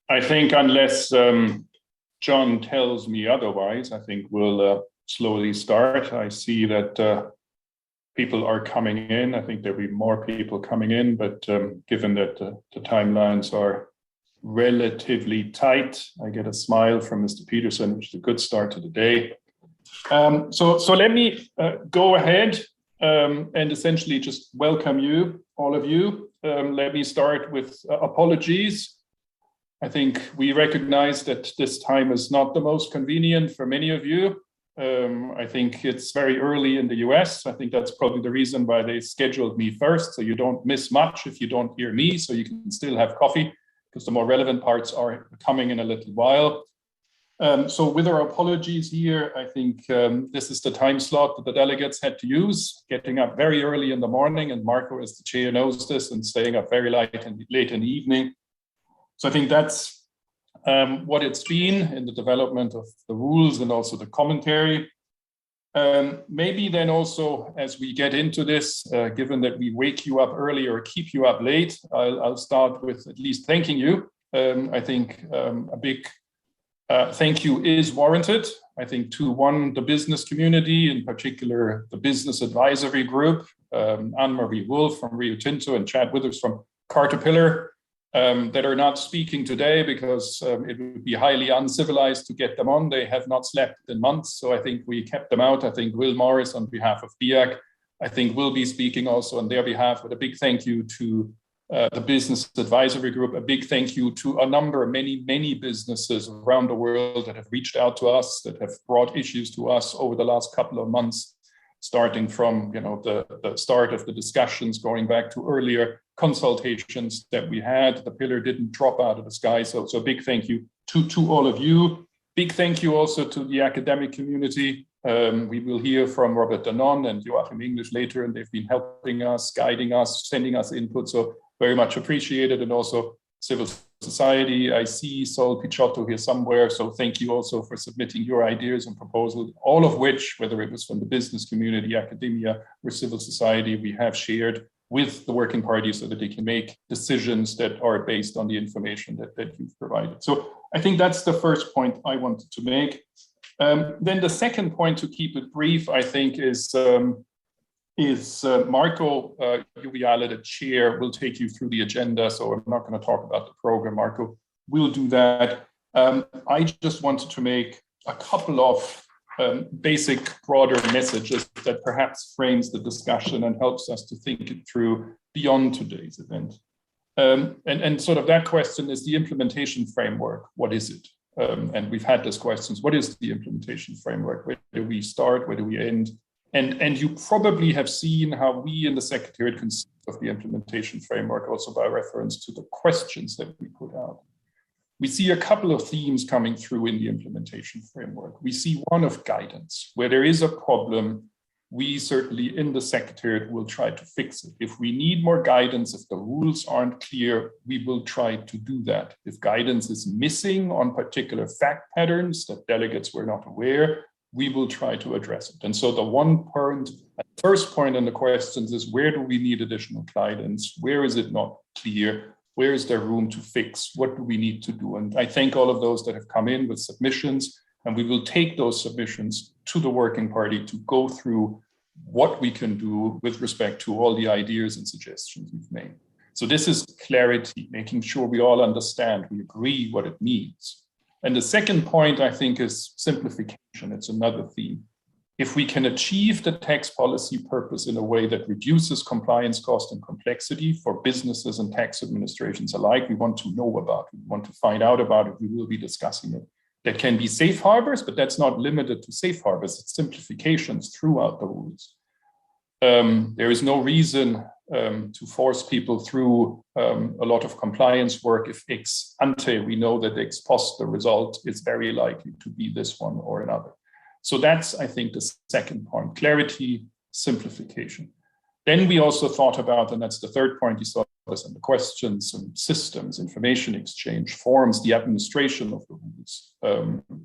I think unless John tells me otherwise, I think we'll slowly start. I see that people are coming in. I think there'll be more people coming in, but given that the timelines are relatively tight, I get a smile from Mr. Peterson, which is a good start to the day. So let me go ahead and essentially just welcome you, all of you. Let me start with apologies. I think we recognize that this time is not the most convenient for many of you. I think it's very early in the US. I think that's probably the reason why they scheduled me first, so you don't miss much if you don't hear me, so you can still have coffee, because the more relevant parts are coming in a little while. So with our apologies here, I think this is the time slot that the delegates had to use, getting up very early in the morning, and Marco, as the chair, knows this, and staying up very late in the evening. So I think that's what it's been in the development of the rules and also the commentary. Maybe then also, as we get into this, given that we wake you up early or keep you up late, I'll start with at least thanking you. I think a big thank you is warranted. I think to the business community, in particular the business advisory group, Anne-Marie Wolf from Rio Tinto and Chad Withers from Caterpillar, that are not speaking today because it would be highly uncivilized to get them on. They have not slept in months, so I think we kept them out. I think Will Morris, on behalf of BIAC, I think will be speaking also on their behalf, with a big thank you to the Business Advisory Group, a big thank you to a number, many businesses around the world that have reached out to us, that have brought issues to us over the last couple of months, starting from the start of the discussions, going back to earlier consultations that we had. The pillar didn't drop out of the sky. So big thank you to all of you. Big thank you also to the academic community. We will hear from Robert Danon and Joachim English later, and they've been helping us, guiding us, sending us input. So very much appreciated. And also civil society. I see Sol Pichotto here somewhere. So thank you also for submitting your ideas and proposals, all of which, whether it was from the business community, academia, or civil society, we have shared with the working party so that they can make decisions that are based on the information that you've provided. So I think that's the first point I wanted to make. Then the second point, to keep it brief, I think is Marco Juviale, the chair, will take you through the agenda. So I'm not going to talk about the program. Marco will do that. I just wanted to make a couple of basic, broader messages that perhaps frames the discussion and helps us to think it through beyond today's event. And sort of that question is the implementation framework. What is it? And we've had these questions. What is the implementation framework? Where do we start? Where do we end? And you probably have seen how we in the Secretariat conceive of the implementation framework, also by reference to the questions that we put out. We see a couple of themes coming through in the implementation framework. We see one of guidance. Where there is a problem, we certainly in the Secretariat will try to fix it. If we need more guidance, if the rules aren't clear, we will try to do that. If guidance is missing on particular fact patterns that delegates were not aware, we will try to address it. And so the first point in the questions is, where do we need additional guidance? Where is it not clear? Where is there room to fix? What do we need to do? And I thank all of those that have come in with submissions, and we will take those submissions to the working party to go through what we can do with respect to all the ideas and suggestions we've made. So this is clarity, making sure we all understand, we agree what it means. And the second point, I think, is simplification. It's another theme. If we can achieve the tax policy purpose in a way that reduces compliance cost and complexity for businesses and tax administrations alike, we want to know about it. We want to find out about it. We will be discussing it. That can be safe harbors, but that's not limited to safe harbors. It's simplifications throughout the rules. There is no reason to force people through a lot of compliance work if ex ante we know that ex post the result is very likely to be this one or another. So that's, I think, the second point: clarity, simplification. Then we also thought about, and that's the third point, you saw this in the questions, and systems, information exchange, forms, the administration of the rules.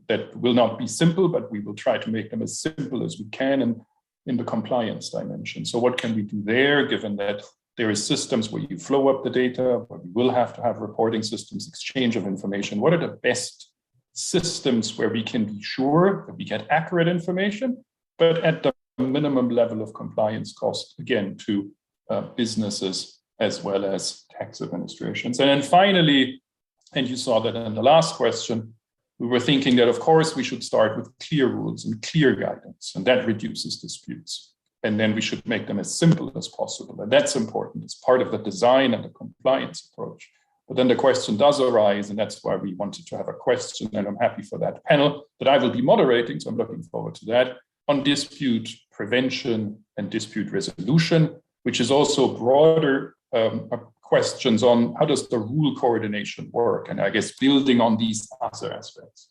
That will not be simple, but we will try to make them as simple as we can in the compliance dimension. So what can we do there, given that There is systems where you flow up the data, but we will have to have reporting systems, exchange of information. What are the best systems where we can be sure that we get accurate information, but at the minimum level of compliance cost, again, to businesses as well as tax administrations. And then finally, and you saw that in the last question, we were thinking that, of course, we should start with clear rules and clear guidance, and that reduces disputes. And then we should make them as simple as possible. And that's important. It's part of the design and the compliance approach. But then the question does arise, and that's why we wanted to have a question, and I'm happy for that panel that I will be moderating, so I'm looking forward to that, on dispute prevention and dispute resolution, which is also broader questions on how does the rule coordination work, and I guess building on these other aspects.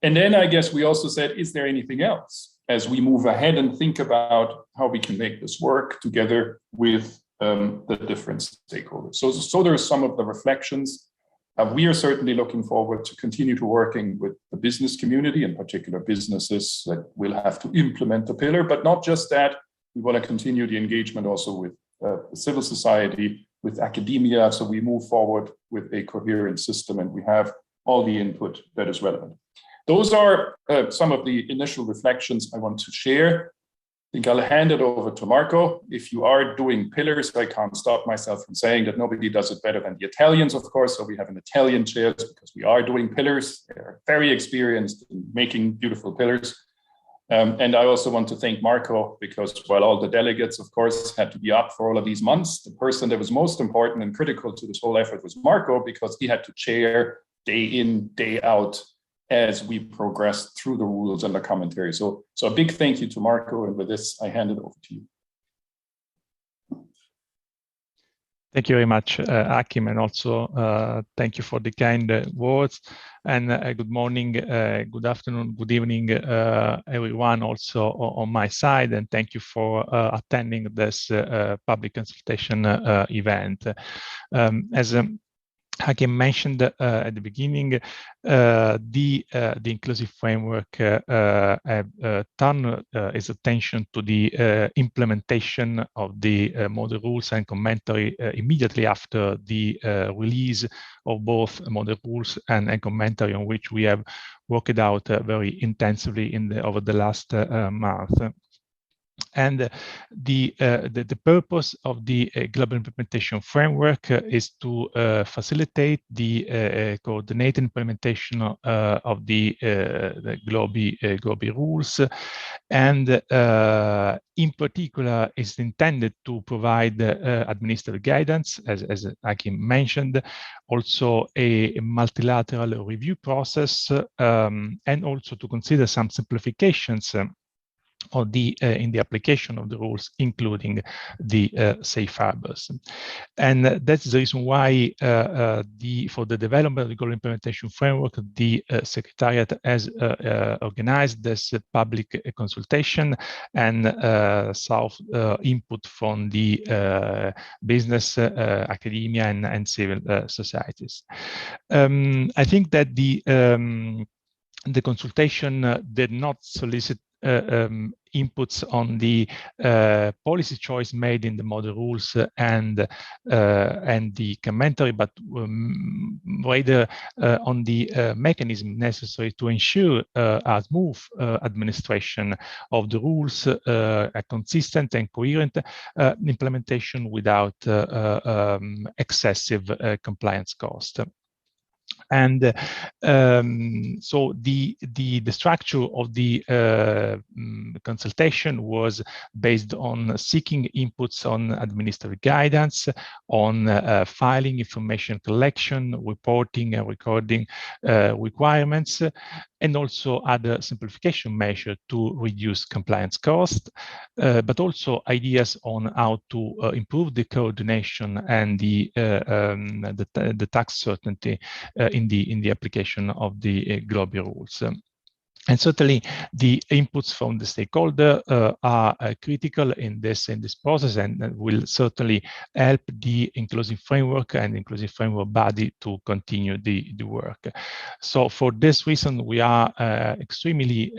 And then I guess we also said, is there anything else as we move ahead and think about how we can make this work together with the different stakeholders. So there are some of the reflections. We are certainly looking forward to continue to working with the business community, in particular businesses that will have to implement the pillar, but not just that. We want to continue the engagement also with civil society, with academia, so we move forward with a coherent system and we have all the input that is relevant. Those are some of the initial reflections I want to share. I think I'll hand it over to Marco. If you are doing pillars, I can't stop myself from saying that nobody does it better than the Italians, of course. So we have an Italian chair because we are doing pillars. They're very experienced in making beautiful pillars. And I also want to thank Marco because while all the delegates, of course, had to be up for all of these months, the person that was most important and critical to this whole effort was Marco because he had to chair day in, day out as we progress through the rules and the commentary. So a big thank you to Marco, and with this, I hand it over to you. Thank you very much, Achim, and also thank you for the kind words. And good morning, good afternoon, good evening, everyone also on my side, and thank you for attending this public consultation event. As Achim mentioned at the beginning, the inclusive framework turned its attention to the implementation of the model rules and commentary immediately after the release of both model rules and commentary, on which we have worked out very intensively over the last month. And the purpose of the global implementation framework is to facilitate the coordinated implementation of the global rules, and in particular is intended to provide administrative guidance, as Achim mentioned, also a multilateral review process, and also to consider some simplifications of in the application of the rules, including the safe harbors. And that's the reason why for the development of the global implementation framework, the Secretariat has organized this public consultation and sought input from the business, academia, and civil societies. I think that the consultation did not solicit inputs on the policy choice made in the model rules and the commentary, but rather on the mechanism necessary to ensure a smooth administration of the rules, a consistent and coherent implementation without excessive compliance cost. And so the structure of the consultation was based on seeking inputs on administrative guidance, on filing, information collection, reporting and recording requirements, and also other simplification measures to reduce compliance costs, but also ideas on how to improve the coordination and the tax certainty in the application of the global rules. And certainly, the inputs from the stakeholder are critical in this process, and will certainly help the inclusive framework and inclusive framework body to continue the work. So, for this reason, we are extremely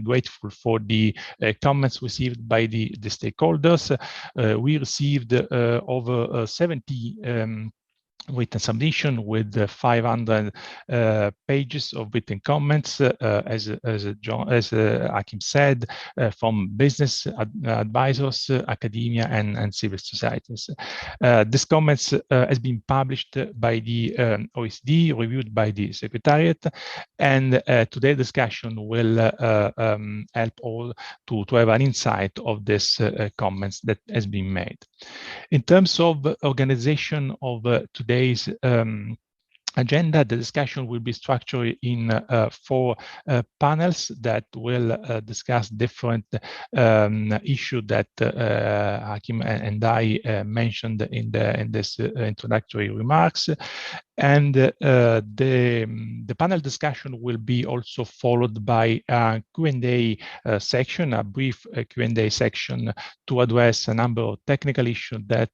grateful for the comments received by the stakeholders. We received over 70 written submission with 500 pages of written comments, as Hakim said, from business advisors, academia, and civil societies. These comments has been published by the OECD, reviewed by the Secretariat, and today's discussion will help all to have an insight of these comments that has been made. In terms of organization of today's agenda, the discussion will be structured in 4 panels that will discuss different issues that Hakim and I mentioned in this introductory remarks. And the panel discussion will be also followed by a Q&A section, a brief Q&A section to address a number of technical issues that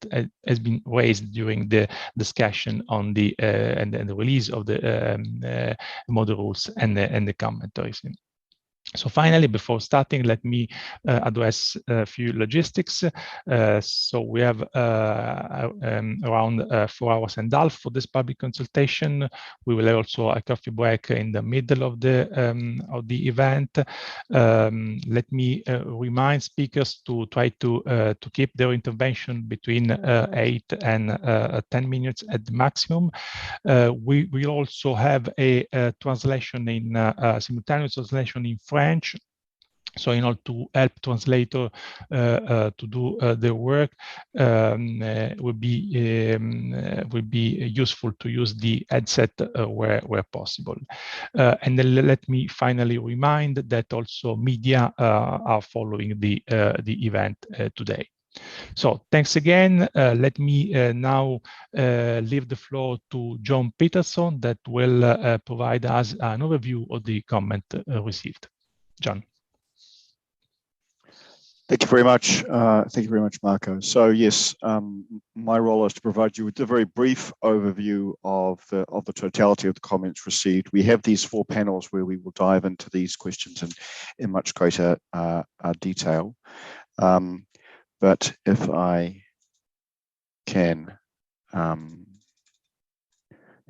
has been raised during the discussion on the and the release of the model rules and the commentaries. So finally, before starting, let me address a few logistics. So we have around 4 hours and a half for this public consultation. We will have also a coffee break in the middle of the event. Let me remind speakers to try to keep their intervention between 8 and 10 minutes at the maximum. We will also have a translation in simultaneous translation in French. So in order to help translator to do their work, would be useful to use the headset where possible. And then let me finally remind that also media are following the event today. So thanks again. Let me now leave the floor to John Peterson that will provide us an overview of the comment received. John. Thank you very much. Thank you very much, Marco. So yes, my role is to provide you with a very brief overview of the totality of the comments received. We have these 4 panels where we will dive into these questions in much greater detail. But if I can, here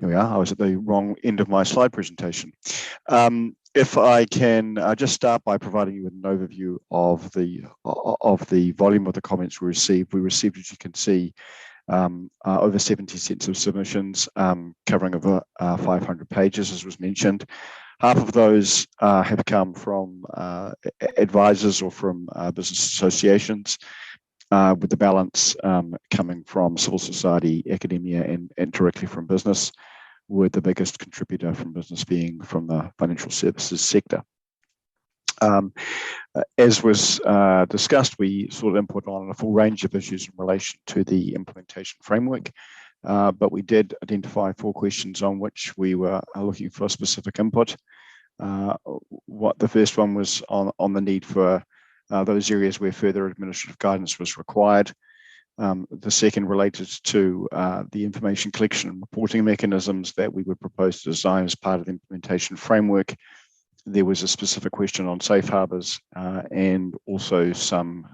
we are. I was at the wrong end of my slide presentation. If I can just start by providing you with an overview of the volume of the comments we received. We received, as you can see, over 70 sets of submissions covering over 500 pages, as was mentioned. Half of those have come from advisors or from business associations, with the balance coming from civil society, academia, and directly from business, with the biggest contributor from business being from the financial services sector. As was discussed, we sought input on a full range of issues in relation to the implementation framework, but we did identify 4 questions on which we were looking for specific input. The first one was on the need for those areas where further administrative guidance was required. The second related to the information collection and reporting mechanisms that we would propose to design as part of the implementation framework. There was a specific question on safe harbours and also some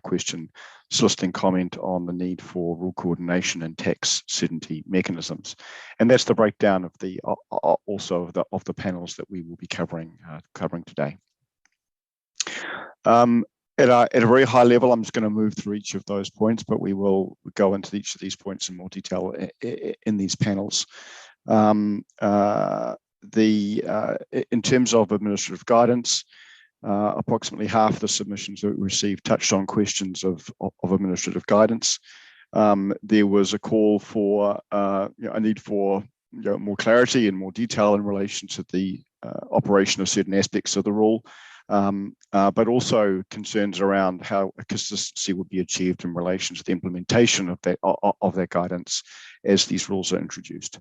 question soliciting comment on the need for rule coordination and tax certainty mechanisms. And that's the breakdown of the of the panels that we will be covering today. At a very high level, I'm just going to move through each of those points, but we will go into each of these points in more detail in these panels. In terms of administrative guidance, approximately half the submissions that we received touched on questions of administrative guidance. There was a call for a need for more clarity and more detail in relation to the operation of certain aspects of the rule. But also concerns around how a consistency would be achieved in relation to the implementation of that guidance as these rules are introduced.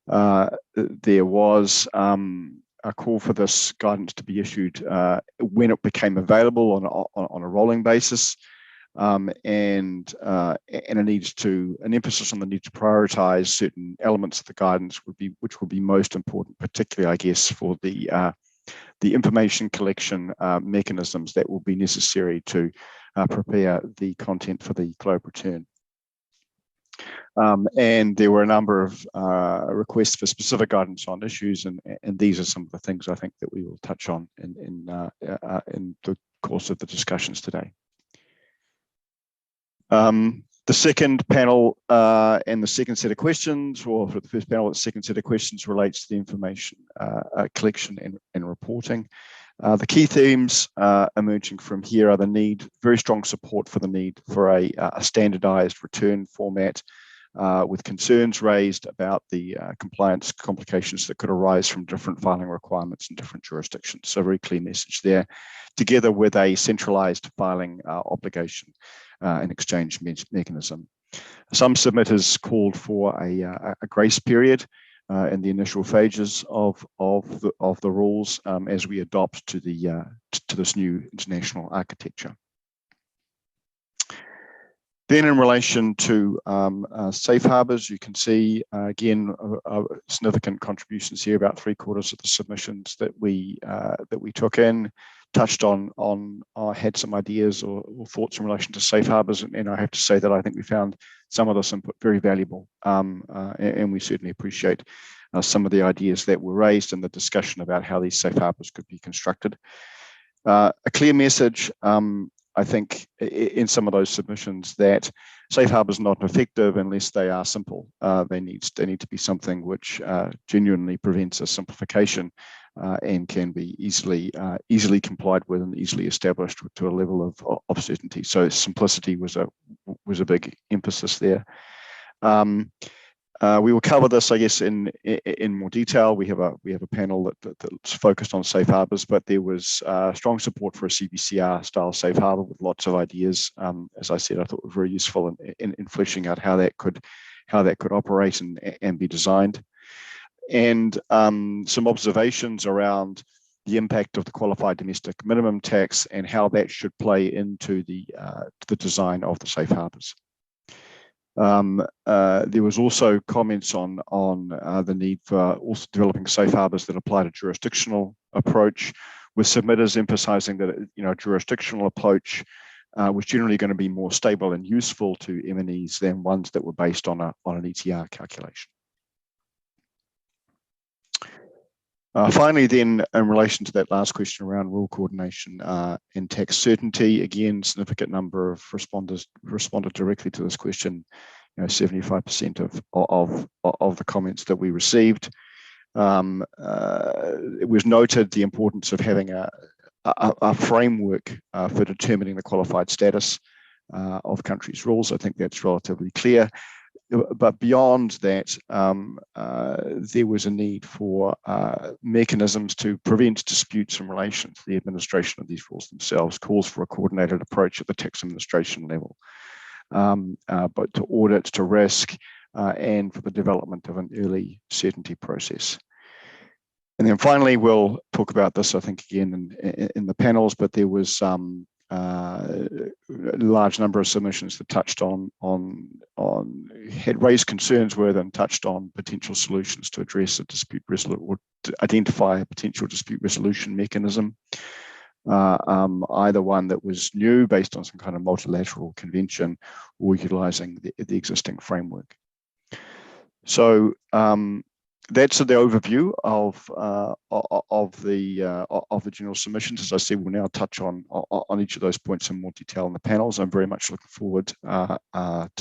There was call for this guidance to be issued when it became available on a rolling basis, and an emphasis on the need to prioritise certain elements of the guidance which would be most important, particularly, I guess, for the information collection mechanisms that will be necessary to prepare the content for the globe return. And there were a number of requests for specific guidance on issues, and these are some of the things I think that we will touch on in the course of the discussions today. The second panel and the second set of questions, or for the first panel, the second set of questions relates to the information collection and reporting. The key themes emerging from here are very strong support for the need for a standardized return format, with concerns raised about the compliance complications that could arise from different filing requirements in different jurisdictions. So a very clear message there, together with a centralized filing obligation and exchange mechanism. Some submitters called for a grace period in the initial phases of the rules as we adopt to this new international architecture. Then, in relation to safe harbours, you can see again significant contributions here. About 3/4 of the submissions that we took in touched on had some ideas or thoughts in relation to safe harbours, and I have to say that I think we found some of this input very valuable, and we certainly appreciate some of the ideas that were raised in the discussion about how these safe harbours could be constructed. A clear message, I think, in some of those submissions, that safe harbours are not effective unless they are simple. They need to be something which genuinely prevents a simplification and can be easily complied with and easily established to a level of certainty. So simplicity was a big emphasis there. We will cover this, I guess, in more detail. We have a panel that's focused on safe harbours, but there was strong support for a CBCR style safe harbour with lots of ideas. As I said, I thought were very useful in fleshing out how that could operate and be designed. And some observations around the impact of the qualified domestic minimum tax and how that should play into the design of the safe harbours. There was also comments on the need for also developing safe harbours that apply to jurisdictional approach, with submitters emphasising that a jurisdictional approach was generally going to be more stable and useful to MNEs than ones that were based on an ETR calculation. Finally, then, in relation to that last question around rule coordination and tax certainty, again, significant number of responders responded directly to this question. 75% of the comments that we received. It was noted the importance of having a framework for determining the qualified status of countries' rules. I think that's relatively clear. But beyond that, there was a need for mechanisms to prevent disputes in relation to the administration of these rules themselves, calls for a coordinated approach at the tax administration level, but to audit, to risk, and for the development of an early certainty process. And then finally, we'll talk about this, I think, again in the panels, but there was a large number of submissions that touched had raised concerns with and touched on potential solutions to address a dispute resolution or to identify a potential dispute resolution mechanism, either one that was new based on some kind of multilateral convention or utilizing the existing framework. So that's the overview of the general submissions. As I said, we'll now touch on each of those points in more detail in the panels. I'm very much looking forward to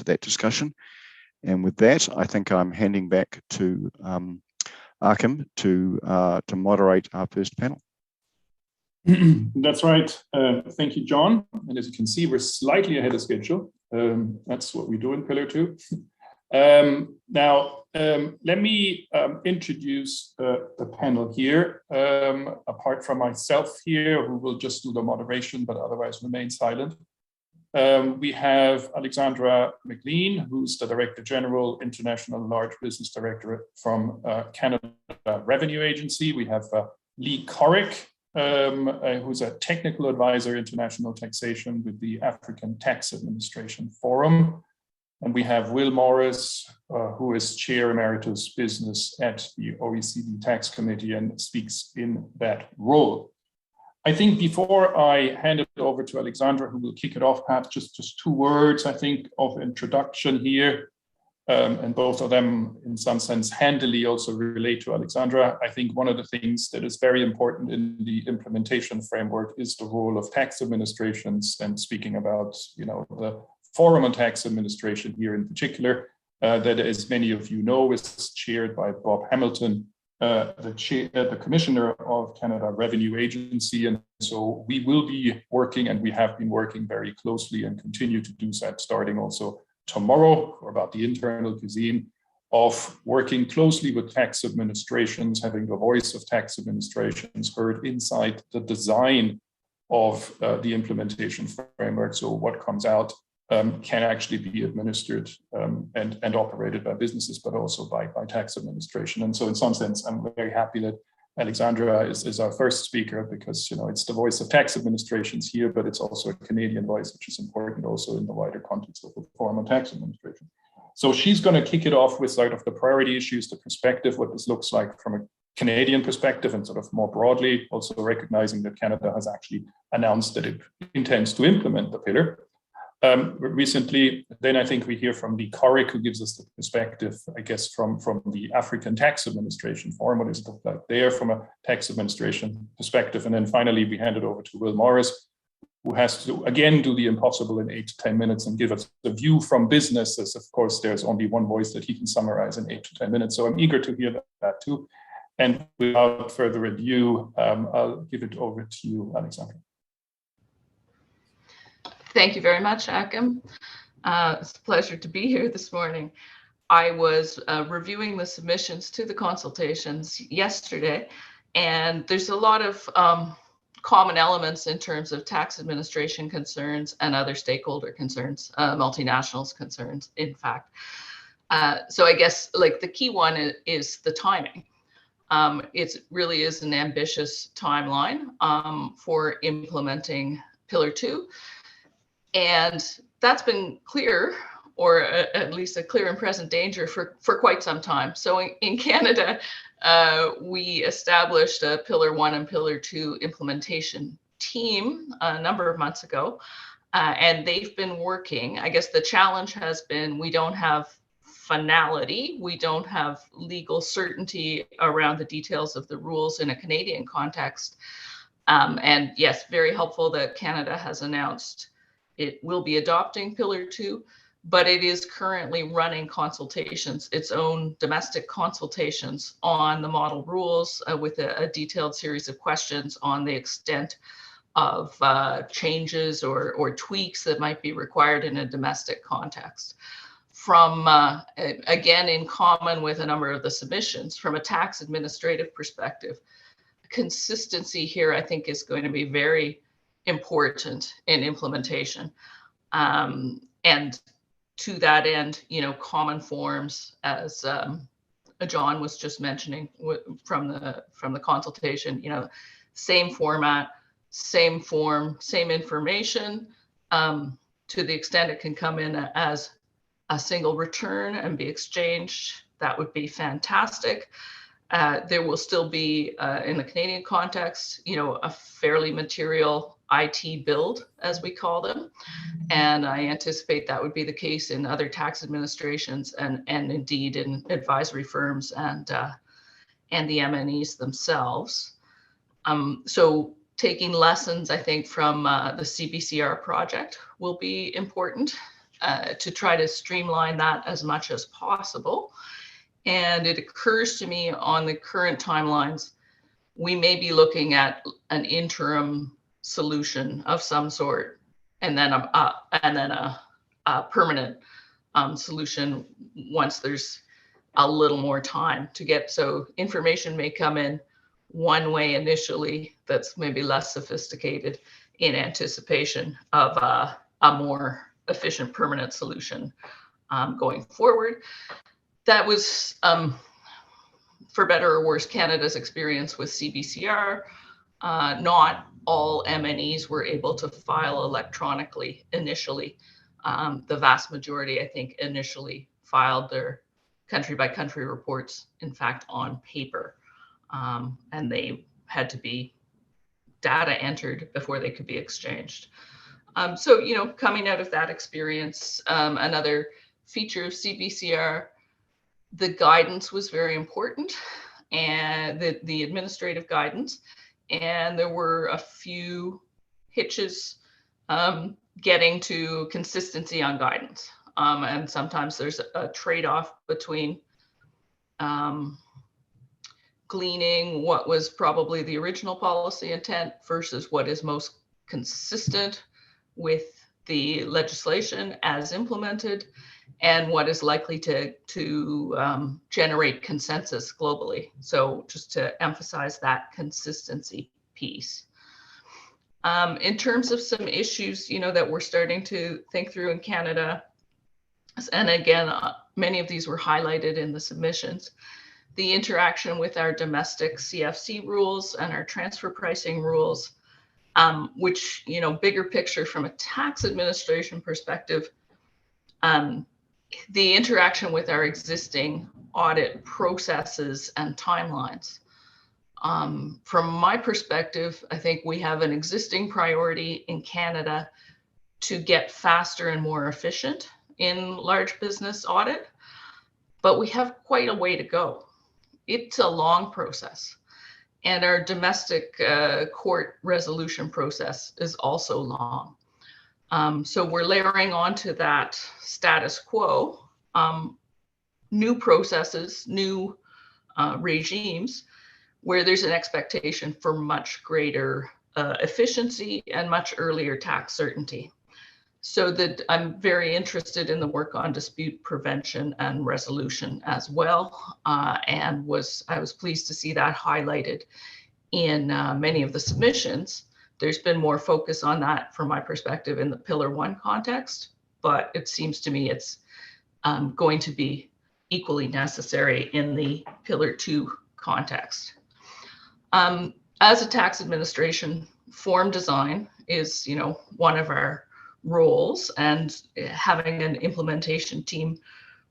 that discussion. And with that, I think I'm handing back to Achim to moderate our first panel. That's right. Thank you, John. And as you can see, we're slightly ahead of schedule. That's what we do in Pillar 2. Now, let me introduce the panel here, apart from myself here, who will just do the moderation, but otherwise remain silent. We have Alexandra McLean, who's the Director General, International Large Business Directorate from Canada Revenue Agency. We have Lee Corrick, who's a technical advisor, international taxation with the African Tax Administration Forum. And we have Will Morris, who is Chair Emeritus Business at the OECD Tax Committee and speaks in that role. I think before I hand it over to Alexandra, who will kick it off, perhaps just 2 words, I think, of introduction here. And both of them, in some sense, handily also relate to Alexandra. I think one of the things that is very important in the implementation framework is the role of tax administrations, and speaking about, the Forum on Tax Administration here in particular, that, as many of you know, is chaired by Bob Hamilton, the Commissioner of Canada Revenue Agency. And so we will be working, and we have been working very closely and continue to do that, starting also tomorrow, or about the internal cuisine of working closely with tax administrations, having the voice of tax administrations heard inside the design of the implementation framework. So what comes out can actually be administered and operated by businesses, but also by tax administration. And so in some sense, I'm very happy that Alexandra is our first speaker, because it's the voice of tax administrations here, but it's also a Canadian voice, which is important also in the wider context of the Forum on Tax Administration. So she's going to kick it off with sort of the priority issues, the perspective, what this looks like from a Canadian perspective, and sort of more broadly, also recognizing that Canada has actually announced that it intends to implement the pillar recently. Then I think we hear from Lee Corrick, who gives us the perspective, I guess, from the African Tax Administration Forum, what does it look like there from a tax administration perspective. And then finally, we hand it over to Will Morris, who has to, again, do the impossible in 8 to 10 minutes and give us the view from business, as of course, there's only one voice that he can summarize in 8 to 10 minutes. So I'm eager to hear that too. And without further ado, I'll give it over to you, Alexandra. Thank you very much, Akim. It's a pleasure to be here this morning. I was reviewing the submissions to the consultations yesterday, and there's a lot of common elements in terms of tax administration concerns and other stakeholder concerns, multinationals concerns, in fact. So I guess like the key one is the timing. It really is an ambitious timeline for implementing Pillar 2. And that's been clear, or at least a clear and present danger for quite some time. So in Canada, we established a Pillar 1 and Pillar 2 implementation team a number of months ago, and they've been working. I guess the challenge has been we don't have finality, we don't have legal certainty around the details of the rules in a Canadian context. And yes, very helpful that Canada has announced it will be adopting Pillar 2, but it is currently running consultations, its own domestic consultations on the model rules with a detailed series of questions on the extent of changes or tweaks that might be required in a domestic context. From, again, in common with a number of the submissions, from a tax administrative perspective, consistency here, I think, is going to be very important in implementation. And to that end, common forms, as John was just mentioning from the consultation, same format, same form, same information, to the extent it can come in as a single return and be exchanged, that would be fantastic. There will still be, in the Canadian context, a fairly material IT build, as we call them. And I anticipate that would be the case in other tax administrations and indeed in advisory firms and the MNEs themselves. So taking lessons, I think, from the CBCR project will be important to try to streamline that as much as possible. And it occurs to me on the current timelines, we may be looking at an interim solution of some sort, and then a permanent solution once there's a little more time to get. So information may come in one way initially that's maybe less sophisticated in anticipation of a more efficient permanent solution going forward. That was for better or worse, Canada's experience with CBCR. Not all MNEs were able to file electronically initially. The vast majority, I think, initially filed their country-by-country reports, in fact, on paper. And they had to be data entered before they could be exchanged. So, you know, coming out of that experience, another feature of CBCR, the guidance was very important, and the administrative guidance. And there were a few hitches getting to consistency on guidance. And sometimes there's a trade-off between gleaning what was probably the original policy intent versus what is most consistent with the legislation as implemented, and what is likely to generate consensus globally. So just to emphasize that consistency piece. In terms of some issues, you know, that we're starting to think through in Canada, and again, many of these were highlighted in the submissions, the interaction with our domestic CFC rules and our transfer pricing rules, which, you know, bigger picture from a tax administration perspective, the interaction with our existing audit processes and timelines. From my perspective, I think we have an existing priority in Canada to get faster and more efficient in large business audit, but we have quite a way to go. It's a long process, and our domestic court resolution process is also long. So we're layering onto that status quo, new processes, new regimes, where there's an expectation for much greater efficiency and much earlier tax certainty. So that I'm very interested in the work on dispute prevention and resolution as well, and I was pleased to see that highlighted in many of the submissions. There's been more focus on that from my perspective in the Pillar 1 context, but it seems to me it's going to be equally necessary in the Pillar 2 context. As a tax administration, form design is, you know, one of our roles, and having an implementation team,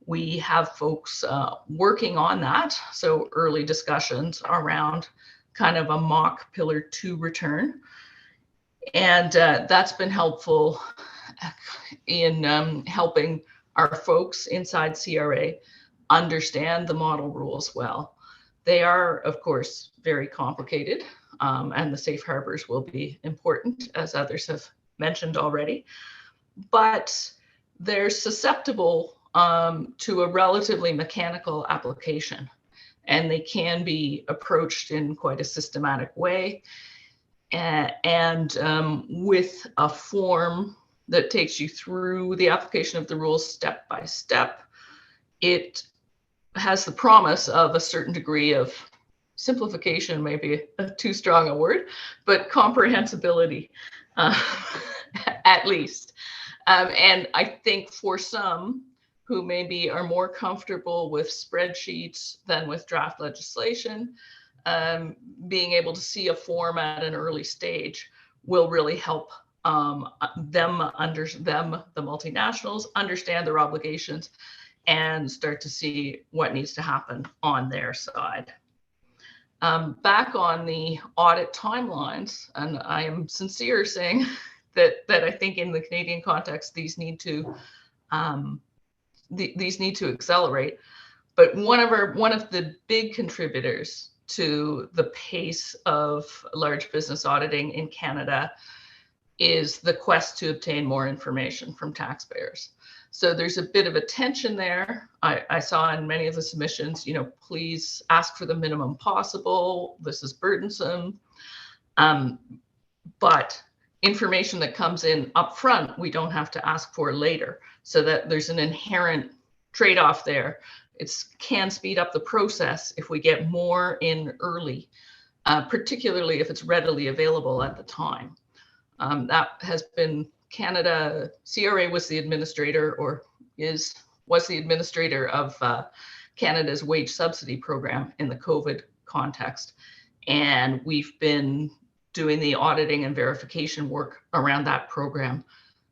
we have folks working on that. So early discussions around kind of a mock Pillar 2 return. And that's been helpful in helping our folks inside CRA understand the model rules well. They are, of course, very complicated, and the safe harbors will be important, as others have mentioned already, but they're susceptible to a relatively mechanical application, and they can be approached in quite a systematic way. And with a form that takes you through the application of the rules step by step, it has the promise of a certain degree of simplification, maybe too strong a word, but comprehensibility, at least. And I think for some who maybe are more comfortable with spreadsheets than with draft legislation, being able to see a form at an early stage will really help the multinationals, understand their obligations and start to see what needs to happen on their side. Back on the audit timelines, and I am sincere saying that I think in the Canadian context, these need to accelerate. But one of the big contributors to the pace of large business auditing in Canada is the quest to obtain more information from taxpayers. So there's a bit of a tension there. I saw in many of the submissions, you know, please ask for the minimum possible. This is burdensome. But information that comes in upfront, we don't have to ask for later. So that there's an inherent trade-off there. It can speed up the process if we get more in early, particularly if it's readily available at the time. That has been Canada. CRA was the administrator, or was the administrator of Canada's wage subsidy program in the COVID context. And we've been doing the auditing and verification work around that program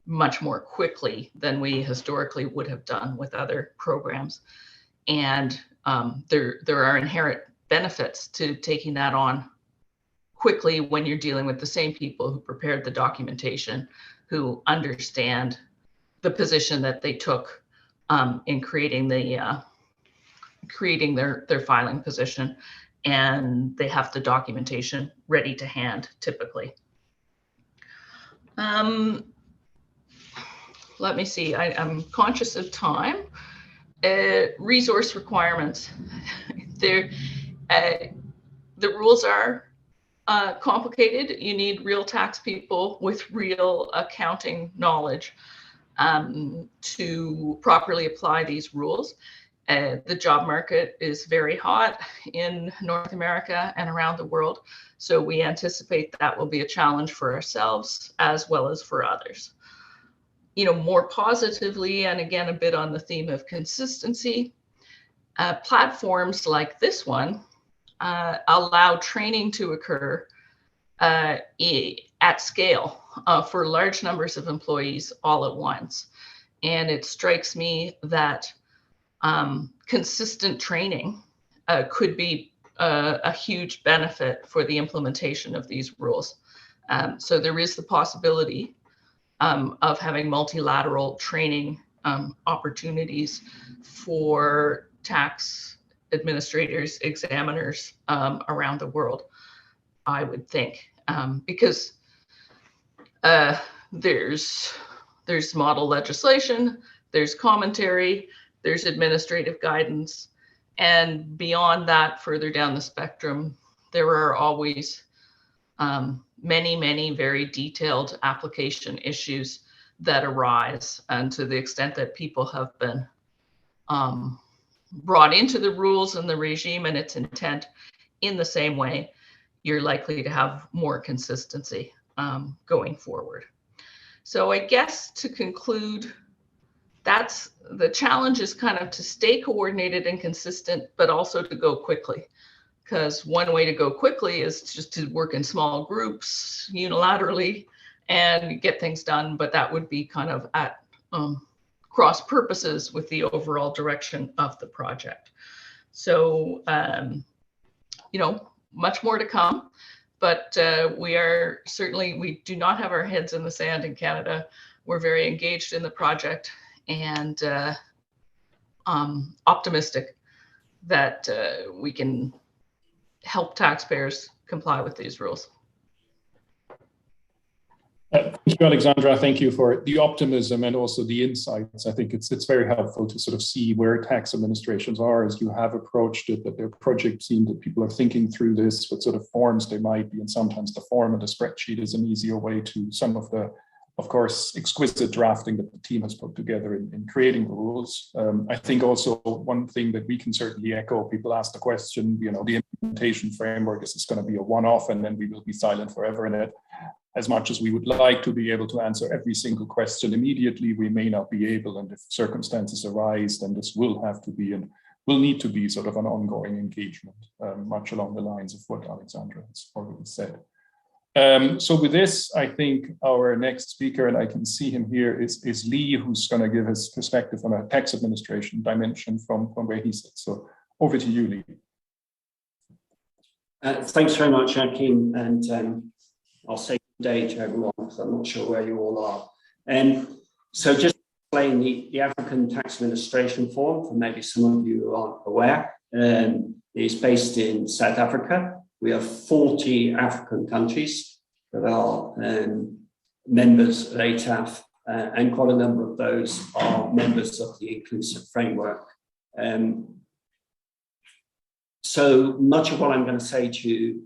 much more quickly than we historically would have done with other programs. And there are inherent benefits to taking that on quickly when you're dealing with the same people who prepared the documentation, who understand the position that they took in creating their filing position, and they have the documentation ready to hand typically. Let me see, I'm conscious of time. Resource requirements. The rules are complicated. You need real tax people with real accounting knowledge to properly apply these rules. The job market is very hot in North America and around the world, so we anticipate that will be a challenge for ourselves as well as for others. You know, more positively, and again, a bit on the theme of consistency, platforms like this one allow training to occur at scale for large numbers of employees all at once. And it strikes me that consistent training could be a huge benefit for the implementation of these rules. So there is the possibility of having multilateral training opportunities for tax administrators, examiners around the world, I would think, because there's model legislation, there's commentary, there's administrative guidance, and beyond that, further down the spectrum, there are always many very detailed application issues that arise. And to the extent that people have been brought into the rules and the regime and its intent in the same way, you're likely to have more consistency going forward. So I guess to conclude, that's the challenge, is kind of to stay coordinated and consistent, but also to go quickly. Because one way to go quickly is just to work in small groups unilaterally and get things done, but that would be kind of at cross purposes with the overall direction of the project. So, you know, much more to come, but we do not have our heads in the sand in Canada. We're very engaged in the project and optimistic that we can help taxpayers comply with these rules. Thank you, Alexandra. Thank you for the optimism and also the insights. I think it's very helpful to sort of see where tax administrations are as you have approached it, that their project team, that people are thinking through this, what sort of forms they might be, and sometimes the form of the spreadsheet is an easier way to some of the, of course, exquisite drafting that the team has put together in creating the rules. I think also one thing that we can certainly echo, people ask the question, you know, the implementation framework, is this going to be a one-off and then we will be silent forever in it? As much as we would like to be able to answer every single question immediately, we may not be able, and if circumstances arise, then this will have to be and will need to be sort of an ongoing engagement, much along the lines of what Alexandra has already said. So with this, I think our next speaker, and I can see him here, is Lee, who's going to give his perspective on a tax administration dimension from where he sits. So over to you, Lee. Thanks very much, Akin, and I'll say good day to everyone, because I'm not sure where you all are. So just to explain the African Tax Administration Forum, for maybe some of you who aren't aware, is based in South Africa. We have 40 African countries that are members of ATAF, and quite a number of those are members of the Inclusive Framework. So much of what I'm going to say to you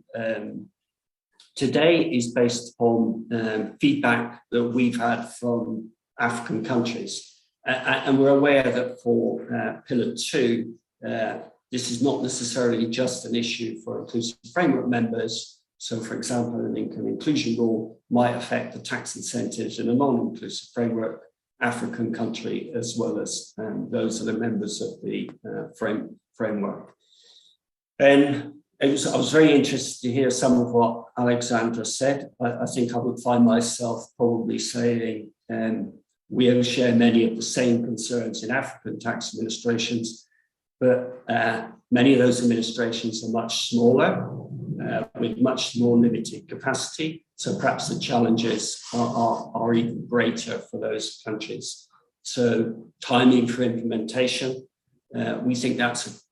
today is based on feedback that we've had from African countries. And we're aware that for Pillar 2, this is not necessarily just an issue for Inclusive Framework members. So, for example, an income inclusion rule might affect the tax incentives in a non-inclusive framework, African country as well as those that are members of the framework. And I was very interested to hear some of what Alexandra said. I think I would find myself probably saying we share many of the same concerns in African tax administrations, but many of those administrations are much smaller, with much more limited capacity. So perhaps the challenges are even greater for those countries. So timing for implementation, we think that's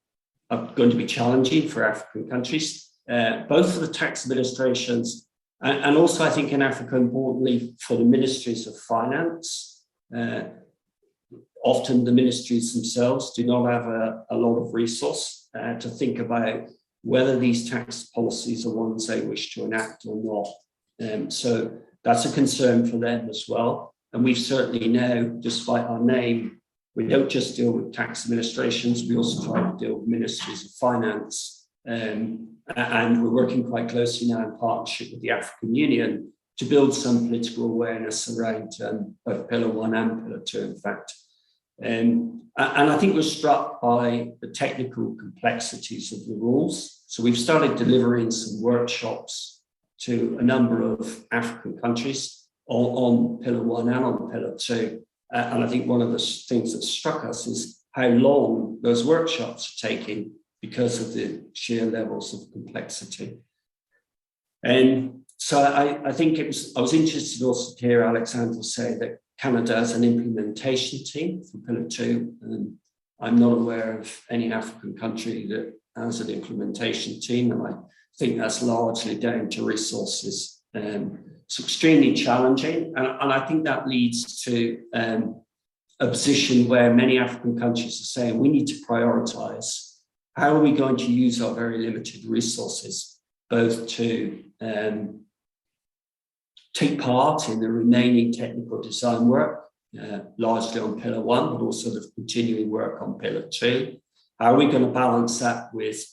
going to be challenging for African countries, both for the tax administrations and also I think in Africa, importantly, for the ministries of finance. Often the ministries themselves do not have a lot of resource to think about whether these tax policies are ones they wish to enact or not. So that's a concern for them as well. And we certainly know, despite our name, we don't just deal with tax administrations, we also try to deal with ministries of finance. And we're working quite closely now in partnership with the African Union to build some political awareness around both Pillar 1 and Pillar 2, in fact. And I think we're struck by the technical complexities of the rules. So we've started delivering some workshops to a number of African countries on Pillar 1 and on Pillar 2. And I think one of the things that struck us is how long those workshops are taking because of the sheer levels of complexity. And so I think I was interested also to hear Alexandra say that Canada has an implementation team for Pillar 2. And I'm not aware of any African country that has an implementation team. And I think that's largely down to resources. It's extremely challenging. And I think that leads to a position where many African countries are saying we need to prioritize. How are we going to use our very limited resources, both to take part in the remaining technical design work, largely on Pillar 1, but also the continuing work on Pillar 2? How are we going to balance that with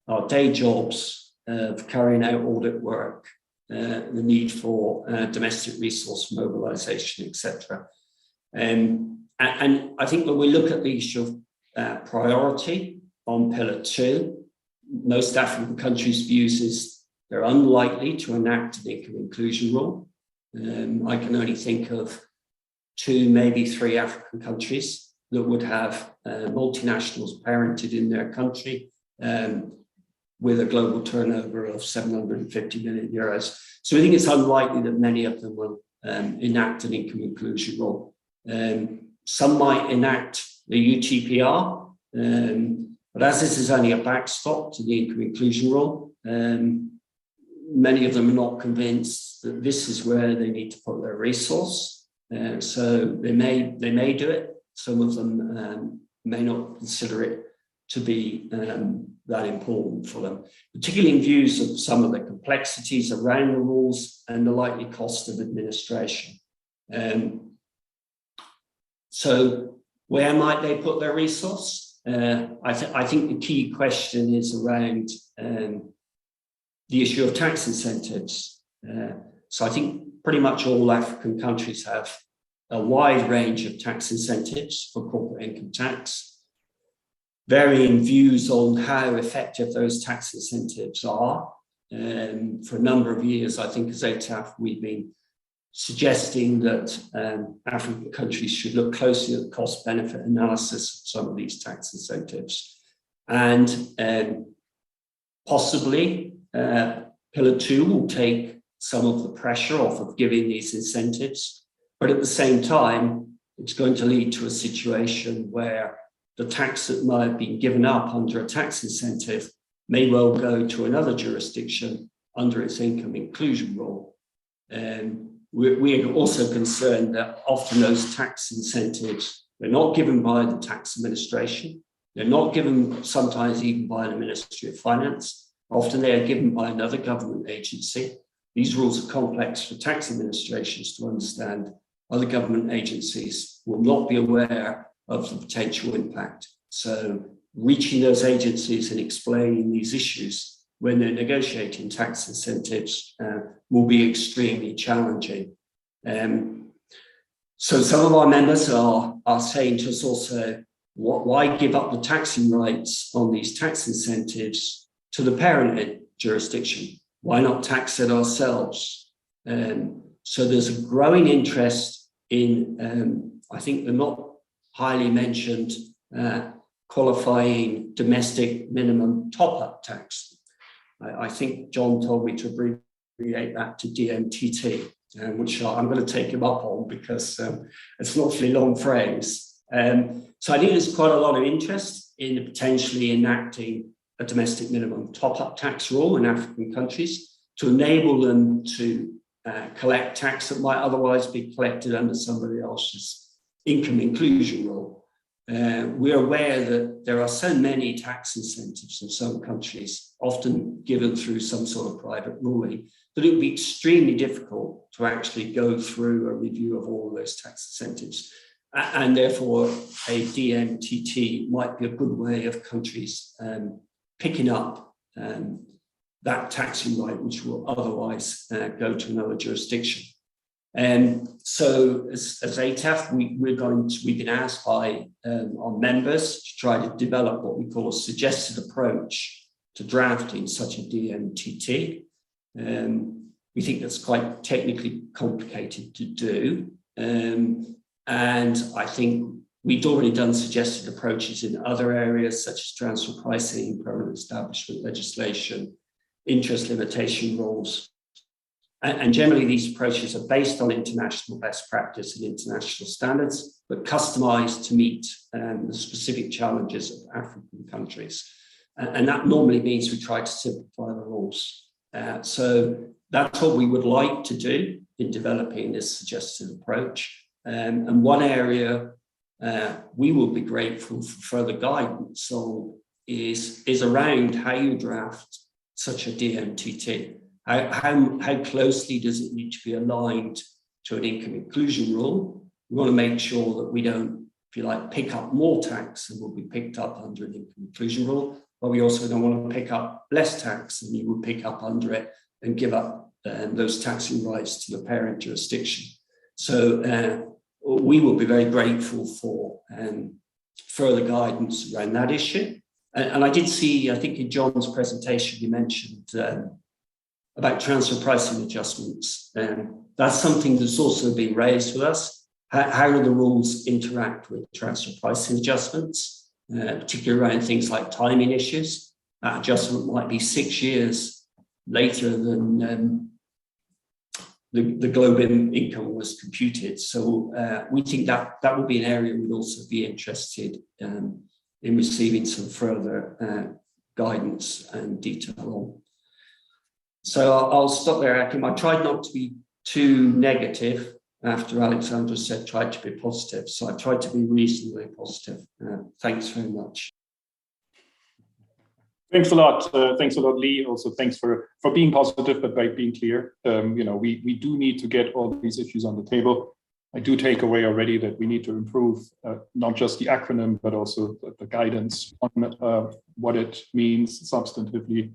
our day jobs of carrying out audit work, the need for domestic resource mobilization, etc.? And I think when we look at the issue of priority on Pillar 2, most African countries' views is they're unlikely to enact an income inclusion rule. I can only think of 2, maybe 3 African countries that would have multinationals parented in their country with a global turnover of 750 million euros. So I think it's unlikely that many of them will enact an income inclusion rule. Some might enact the UTPR, but as this is only a backstop to the income inclusion rule, many of them are not convinced that this is where they need to put their resource. So they may do it. Some of them may not consider it to be that important for them, particularly in views of some of the complexities around the rules and the likely cost of administration. So where might they put their resource? I think the key question is around the issue of tax incentives. So I think pretty much all African countries have a wide range of tax incentives for corporate income tax, varying views on how effective those tax incentives are. For a number of years, I think as ATAF, we've been suggesting that African countries should look closely at the cost-benefit analysis of some of these tax incentives. And possibly Pillar 2 will take some of the pressure off of giving these incentives, but at the same time, it's going to lead to a situation where the tax that might have been given up under a tax incentive may well go to another jurisdiction under its income inclusion rule. We are also concerned that often those tax incentives, they're not given by the tax administration. They're not given sometimes even by the Ministry of Finance. Often they are given by another government agency. These rules are complex for tax administrations to understand. Other government agencies will not be aware of the potential impact. So reaching those agencies and explaining these issues when they're negotiating tax incentives will be extremely challenging. So some of our members are saying to us also, why give up the taxing rights on these tax incentives to the parent jurisdiction? Why not tax it ourselves? So there's a growing interest in, I think, the not highly mentioned qualifying domestic minimum top-up tax. I think John told me to abbreviate that to DMTT, which I'm going to take him up on because it's an awfully long phrase. So I think there's quite a lot of interest in potentially enacting a domestic minimum top-up tax rule in African countries to enable them to collect tax that might otherwise be collected under somebody else's income inclusion rule. We're aware that there are so many tax incentives in some countries, often given through some sort of private ruling, that it would be extremely difficult to actually go through a review of all of those tax incentives. And therefore, a DMTT might be a good way of countries picking up that taxing right, which will otherwise go to another jurisdiction. So as ATAF, we've been asked by our members to try to develop what we call a suggested approach to drafting such a DMTT. We think that's quite technically complicated to do. And I think we've already done suggested approaches in other areas such as transfer pricing, permanent establishment legislation, interest limitation rules. And generally, these approaches are based on international best practice and international standards, but customized to meet the specific challenges of African countries. And that normally means we try to simplify the rules. So that's what we would like to do in developing this suggested approach. And one area we will be grateful for further guidance on is around how you draft such a DMTT. How closely does it need to be aligned to an income inclusion rule? We want to make sure that we don't, if you like, pick up more tax than will be picked up under an income inclusion rule, but we also don't want to pick up less tax than you would pick up under it and give up those taxing rights to the parent jurisdiction. So we will be very grateful for further guidance around that issue. And I did see, I think in John's presentation, you mentioned about transfer pricing adjustments. That's something that's also been raised with us. How do the rules interact with transfer pricing adjustments, particularly around things like timing issues? That adjustment might be 6 years later than the global income was computed. So we think that will be an area we'd also be interested in receiving some further guidance and detail on. So I'll stop there, Akim. I tried not to be too negative after Alexandra said tried to be positive. So I tried to be reasonably positive. Thanks very much. Thanks a lot. Thanks a lot, Lee. Also, thanks for being positive, but by being clear. We do need to get all these issues on the table. I do take away already that we need to improve not just the acronym, but also the guidance on what it means substantively.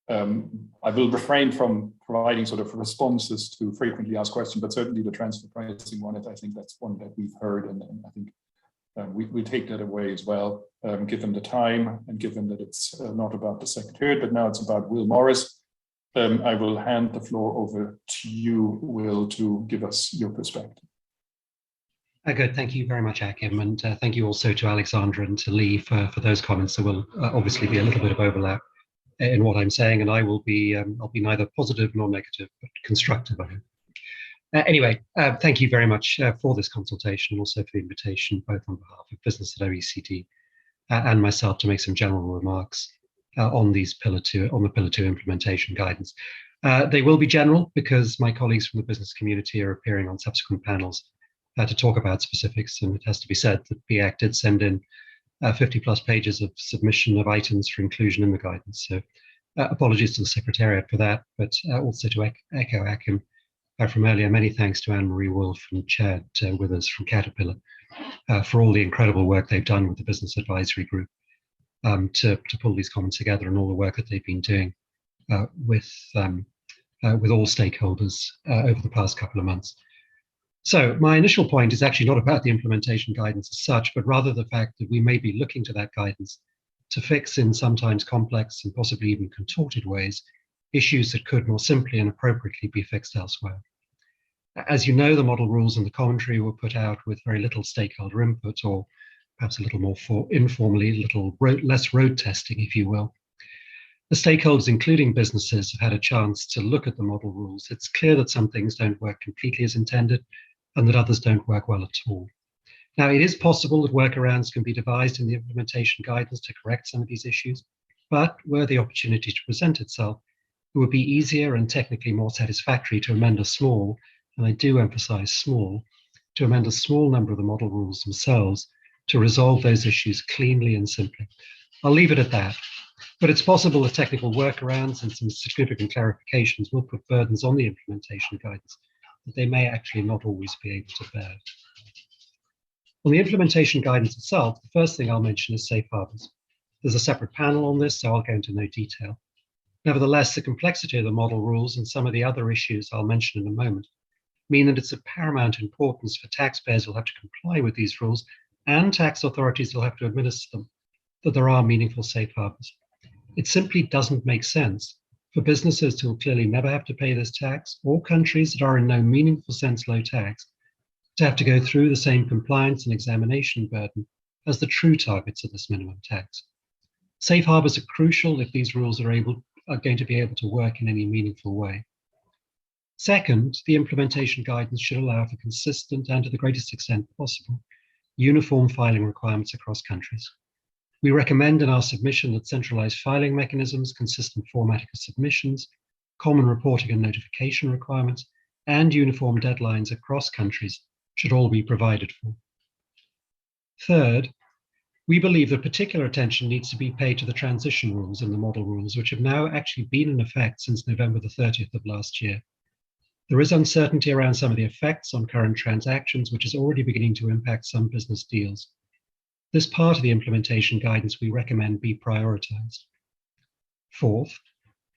I will refrain from providing sort of responses to frequently asked questions, but certainly the transfer pricing one, I think that's one that we've heard, and I think we take that away as well, given the time and given that it's not about the Secretariat, but now it's about Will Morris. I will hand the floor over to you, Will, to give us your perspective. Good. Thank you very much, Akim, and thank you also to Alexandra and to Lee for those comments. There will obviously be a little bit of overlap in what I'm saying, and I'll be neither positive nor negative, but constructive, I hope. Anyway, thank you very much for this consultation, also for the invitation, both on behalf of Business at OECD and myself, to make some general remarks on the Pillar 2 implementation guidance. They will be general because my colleagues from the business community are appearing on subsequent panels to talk about specifics, and it has to be said that BEAC did send in 50+ pages of submission of items for inclusion in the guidance. So apologies to the Secretariat for that, but also to echo Akim from earlier, many thanks to Anne-Marie Wolf and Chad Withers from Caterpillar for all the incredible work they've done with the Business Advisory Group to pull these comments together, and all the work that they've been doing with all stakeholders over the past couple of months. So my initial point is actually not about the implementation guidance as such, but rather the fact that we may be looking to that guidance to fix in sometimes complex and possibly even contorted ways issues that could more simply and appropriately be fixed elsewhere. As you know, the model rules and the commentary were put out with very little stakeholder input, or perhaps a little more informally, less road testing, if you will. The stakeholders, including businesses, have had a chance to look at the model rules. It's clear that some things don't work completely as intended and that others don't work well at all. Now, it is possible that workarounds can be devised in the implementation guidance to correct some of these issues, but were the opportunity to present itself, it would be easier and technically more satisfactory to amend a small, and I do emphasize small, to amend a small number of the model rules themselves to resolve those issues cleanly and simply. I'll leave it at that. But it's possible that technical workarounds and some significant clarifications will put burdens on the implementation guidance that they may actually not always be able to bear. On the implementation guidance itself, the first thing I'll mention is safe harbours. There's a separate panel on this, so I'll go into no detail. Nevertheless, the complexity of the model rules and some of the other issues I'll mention in a moment mean that it's of paramount importance for taxpayers who will have to comply with these rules and tax authorities who will have to administer them that there are meaningful safe harbours. It simply doesn't make sense for businesses who will clearly never have to pay this tax, or countries that are in no meaningful sense low tax, to have to go through the same compliance and examination burden as the true targets of this minimum tax. Safe harbours are crucial if these rules are going to be able to work in any meaningful way. Second, the implementation guidance should allow for consistent and, to the greatest extent possible, uniform filing requirements across countries. We recommend in our submission that centralized filing mechanisms, consistent formatting of submissions, common reporting and notification requirements, and uniform deadlines across countries should all be provided for. Third, we believe that particular attention needs to be paid to the transition rules in the model rules, which have now actually been in effect since November the 30th of last year. There is uncertainty around some of the effects on current transactions, which is already beginning to impact some business deals. This part of the implementation guidance we recommend be prioritized. Fourth,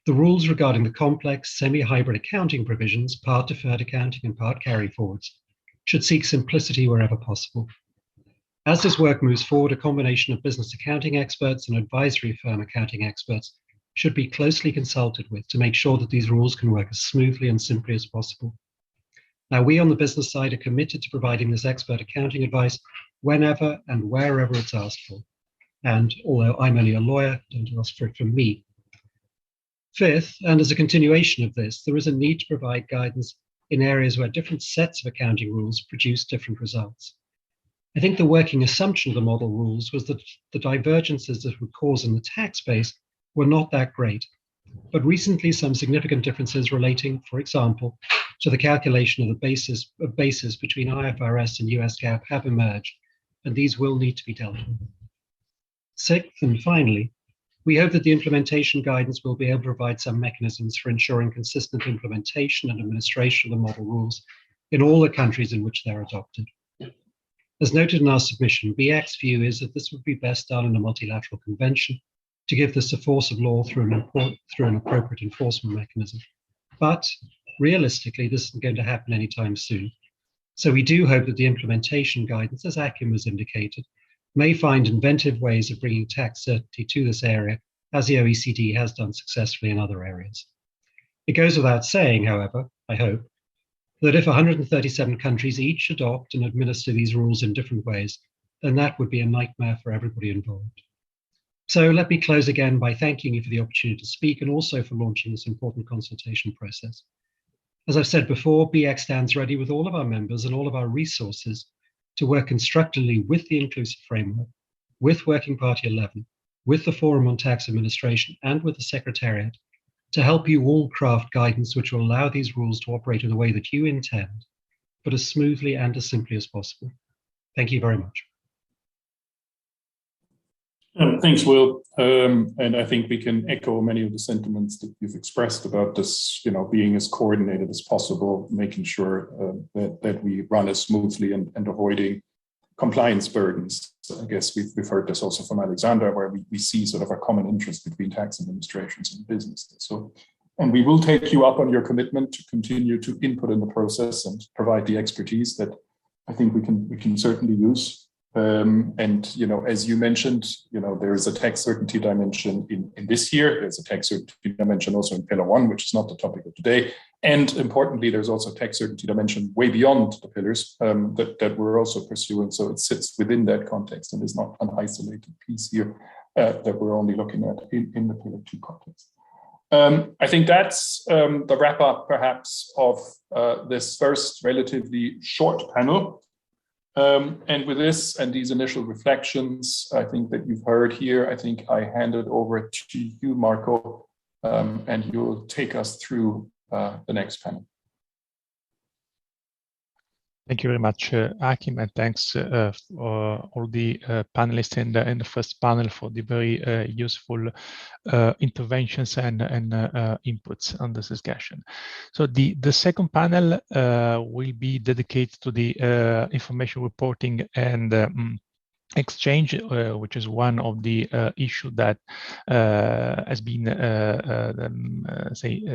the rules regarding the complex semi-hybrid accounting provisions, part deferred accounting and part carry forwards, should seek simplicity wherever possible. As this work moves forward, a combination of business accounting experts and advisory firm accounting experts should be closely consulted with to make sure that these rules can work as smoothly and simply as possible. Now, we on the business side are committed to providing this expert accounting advice whenever and wherever it's asked for. And although I'm only a lawyer, don't ask for it from me. Fifth, and as a continuation of this, there is a need to provide guidance in areas where different sets of accounting rules produce different results. I think the working assumption of the model rules was that the divergences that would cause in the tax base were not that great. But recently, some significant differences relating, for example, to the calculation of the basis between IFRS and US GAAP have emerged, and these will need to be dealt with. Sixth, and finally, we hope that the implementation guidance will be able to provide some mechanisms for ensuring consistent implementation and administration of the model rules in all the countries in which they're adopted. As noted in our submission, BEPS' view is that this would be best done in a multilateral convention to give this a force of law through an appropriate enforcement mechanism. But realistically, this isn't going to happen anytime soon. So we do hope that the implementation guidance, as Akim has indicated, may find inventive ways of bringing tax certainty to this area, as the OECD has done successfully in other areas. It goes without saying, however, I hope, that if 137 countries each adopt and administer these rules in different ways, then that would be a nightmare for everybody involved. So let me close again by thanking you for the opportunity to speak and also for launching this important consultation process. As I've said before, BEPS stands ready with all of our members and all of our resources to work constructively with the Inclusive Framework, with Working Party 11, with the Forum on Tax Administration, and with the Secretariat to help you all craft guidance which will allow these rules to operate in the way that you intend, but as smoothly and as simply as possible. Thank you very much. Thanks, Will. And I think we can echo many of the sentiments that you've expressed about this, being as coordinated as possible, making sure that we run as smoothly and avoiding compliance burdens. I guess we've heard this also from Alexander, where we see sort of a common interest between tax administrations and businesses. So And we will take you up on your commitment to continue to input in the process and provide the expertise that I think we can certainly use. And as you mentioned, there is a tax certainty dimension in this year. There's a tax certainty dimension also in Pillar 1, which is not the topic of today. And importantly, there's also a tax certainty dimension way beyond the pillars that we're also pursuing. So it sits within that context and is not an isolated piece here that we're only looking at in the Pillar 2 context. I think that's the wrap up, perhaps, of this first relatively short panel. And with this and these initial reflections, I think that you've heard here, I think I hand it over to you, Marco, and you'll take us through the next panel. Thank you very much, Achim, and thanks for all the panelists in the first panel for the very useful interventions and inputs on this discussion. So the second panel will be dedicated to the information reporting and exchange, which is one of the issue that has been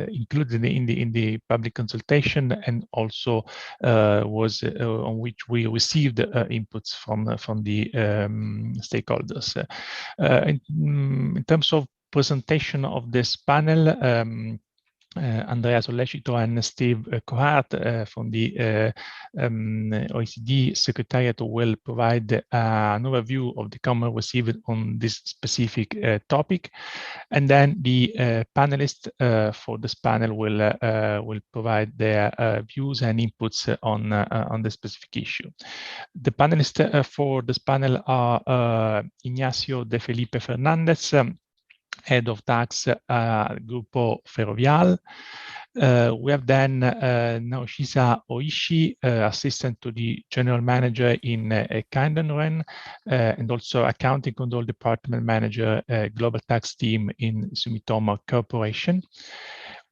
included in the public consultation, and also was on which we received inputs from the stakeholders. In terms of presentation of this panel, Andrea Sollecito and Steve Kohart from the OECD Secretariat will provide an overview of the comment received on this specific topic, and then the panelists for this panel will provide their views and inputs on the specific issue. The panelists for this panel are Ignacio De Felipe Fernandez, Head of Tax Grupo Ferrovial. We have then Naoshisa Oishi, Assistant to the General Manager in Kandenren, and also Accounting Control Department Manager, Global Tax Team in Sumitomo Corporation.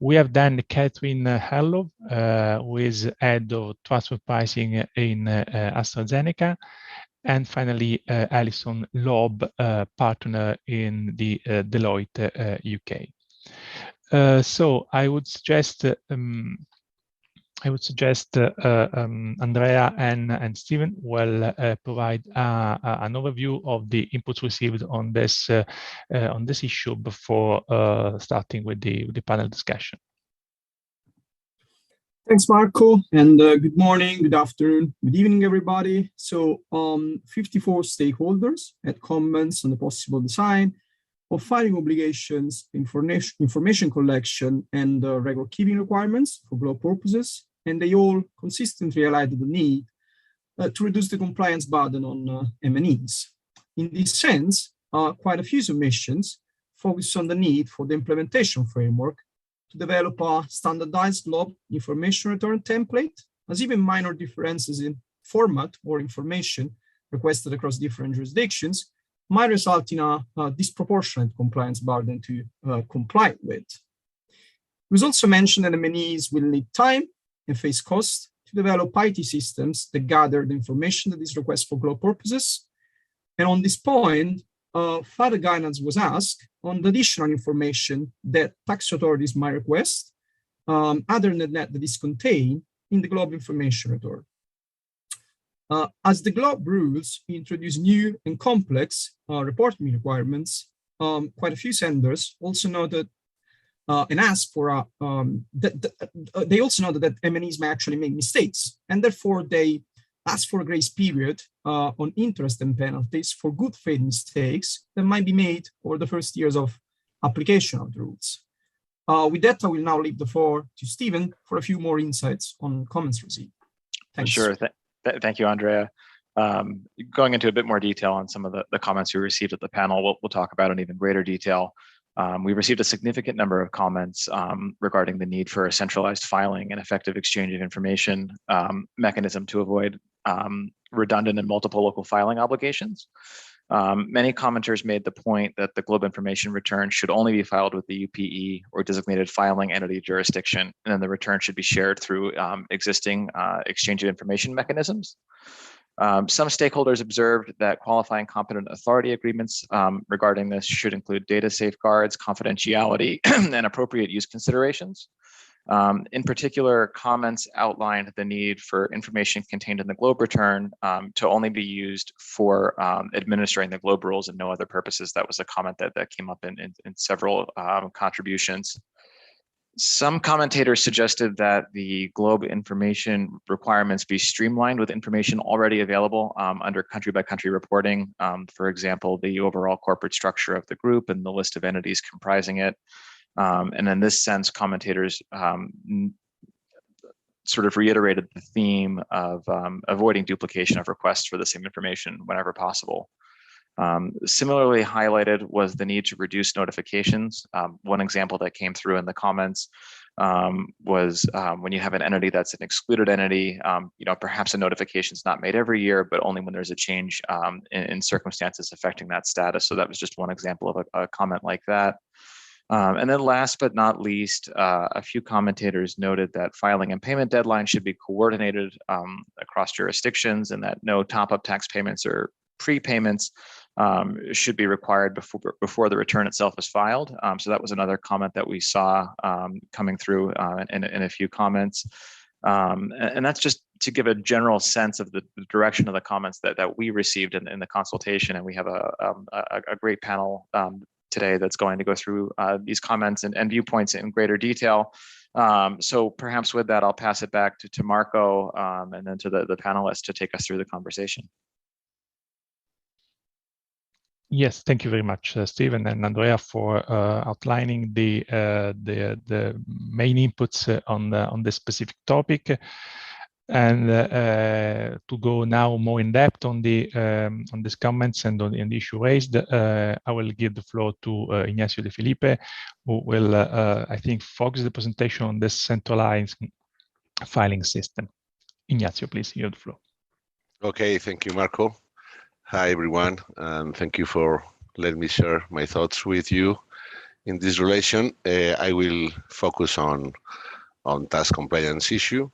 We have then Catherine Herlov, who is Head of Transfer Pricing in AstraZeneca. And finally, Alison Loeb, partner in the Deloitte UK. So I would suggest Andrea and Stephen will provide an overview of the inputs received on this issue before starting with the panel discussion. Thanks, Marco, and good morning, good afternoon, good evening, everybody. So 54 stakeholders had comments on the possible design of filing obligations, information collection, and record keeping requirements for global purposes, and they all consistently highlighted the need to reduce the compliance burden on MNEs. In this sense, quite a few submissions focus on the need for the implementation framework to develop a standardized global information return template, as even minor differences in format or information requested across different jurisdictions might result in a disproportionate compliance burden to comply with. It was also mentioned that MNEs will need time and face costs to develop IT systems that gather the information that is requested for global purposes. And on this point, further guidance was asked on the additional information that tax authorities might request, other than that is contained in the global information return. As the GLOB rules introduce new and complex reporting requirements, quite a few senders also noted and asked for they also noted that MNEs may actually make mistakes, and therefore they ask for a grace period on interest and penalties for good faith mistakes that might be made over the first years of application of the rules. With that, I will now leave the floor to Stephen for a few more insights on comments received. Thanks. Sure. Thank you, Andrea. Going into a bit more detail on some of the comments we received at the panel, we'll talk about in even greater detail. We received a significant number of comments regarding the need for a centralized filing and effective exchange of information mechanism to avoid redundant and multiple local filing obligations. Many commenters made the point that the global information return should only be filed with the UPE or designated filing entity jurisdiction, and then the return should be shared through existing exchange of information mechanisms. Some stakeholders observed that qualifying competent authority agreements regarding this should include data safeguards, confidentiality, and appropriate use considerations. In particular, comments outlined the need for information contained in the GLOBE return to only be used for administering the GLOBE rules and no other purposes. That was a comment that came up in several contributions. Some commentators suggested that the GLOBE information requirements be streamlined with information already available under country-by-country reporting. For example, the overall corporate structure of the group and the list of entities comprising it. And in this sense, commentators sort of reiterated the theme of avoiding duplication of requests for the same information whenever possible. Similarly highlighted was the need to reduce notifications. One example that came through in the comments was when you have an entity that's an excluded entity, perhaps a notification is not made every year, but only when there's a change in circumstances affecting that status. So that was just one example of a comment like that. And then last but not least, a few commentators noted that filing and payment deadlines should be coordinated across jurisdictions, and that no top-up tax payments or prepayments should be required before the return itself is filed. So that was another comment that we saw coming through in a few comments. And that's just to give a general sense of the direction of the comments that we received in the consultation. And we have a great panel today that's going to go through these comments and viewpoints in greater detail. So perhaps with that, I'll pass it back to Marco and then to the panelists to take us through the conversation. Yes, thank you very much, Stephen and Andrea, for outlining the main inputs on this specific topic. And to go now more in depth on these comments and on the issue raised, I will give the floor to Ignacio De Felipe, who will, I think, focus the presentation on this centralized filing system. Ignacio, please, you have the floor. Okay, thank you, Marco. Hi, everyone, and thank you for letting me share my thoughts with you in this relation. I will focus on tax compliance issue.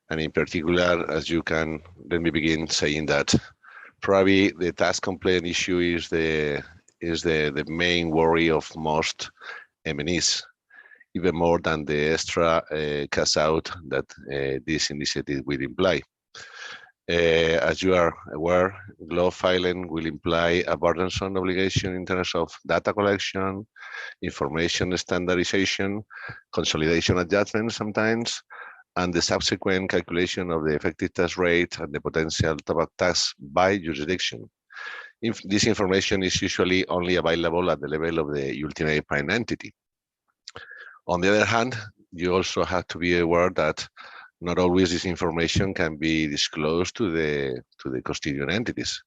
And in particular, as you can, let me begin saying that probably the tax compliance issue is the main worry of most MNEs, even more than the extra cash out that this initiative will imply. As you are aware, GLOBE filing will imply a burdensome obligation in terms of data collection, information standardization, consolidation adjustments sometimes, and the subsequent calculation of the effective tax rate and the potential top-up tax by jurisdiction. This information is usually only available at the level of the ultimate parent entity. On the other hand, you also have to be aware that not always this information can be disclosed to the constituent entities,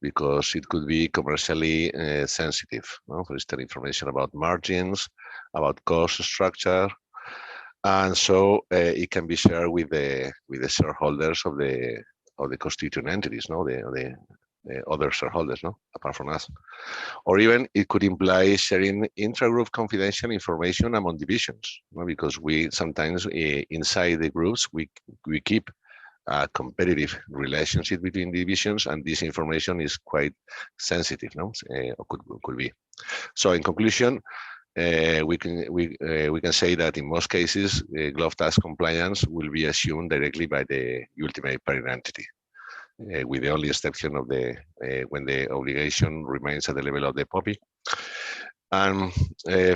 because it could be commercially sensitive. For instance, information about margins, about cost structure, and so it can be shared with the shareholders of the constituent entities, the other shareholders, apart from us. Or even it could imply sharing intra-group confidential information among divisions, because we sometimes inside the groups we keep a competitive relationship between divisions, and this information is quite sensitive, or could be. So in conclusion, we can say that in most cases, GLOBE tax compliance will be assumed directly by the ultimate parent entity, with the only exception of when the obligation remains at the level of the POPI. And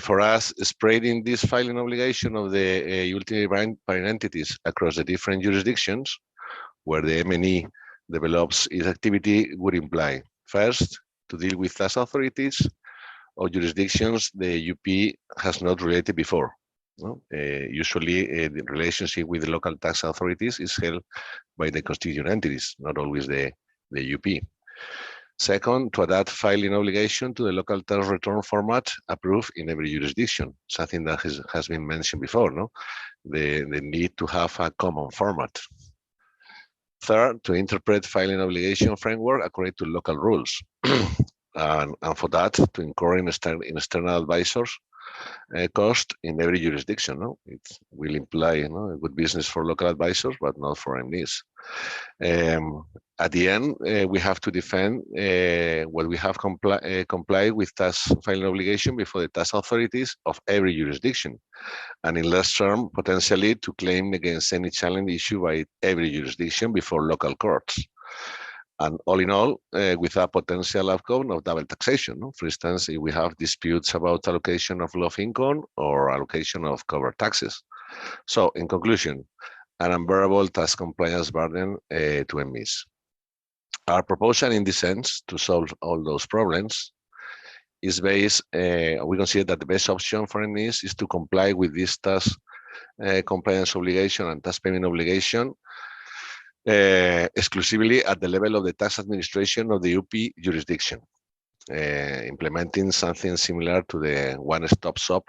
for us, spreading this filing obligation of the ultimate parent entities across the different jurisdictions where the MNE develops its activity would imply, first, to deal with tax authorities or jurisdictions the UP has not related before. Usually, the relationship with the local tax authorities is held by the constituent entities, not always the UP. Second, to adapt filing obligation to the local tax return format approved in every jurisdiction, something that has been mentioned before, the need to have a common format. Third, to interpret filing obligation framework according to local rules. And for that, to incur in external advisors cost in every jurisdiction. It will imply a good business for local advisors, but not for MNEs. At the end, we have to defend what we have complied with tax filing obligation before the tax authorities of every jurisdiction, and in last term, potentially to claim against any challenge issued by every jurisdiction before local courts. And all in all, with a potential outcome of double taxation. No? For instance, if we have disputes about allocation of low income or allocation of covered taxes. So in conclusion, an unbearable tax compliance burden to MNEs. Our proposal in this sense to solve all those problems is based, we consider that the best option for MNEs is to comply with this tax compliance obligation and tax payment obligation exclusively at the level of the tax administration of the UP jurisdiction, implementing something similar to the one-stop shop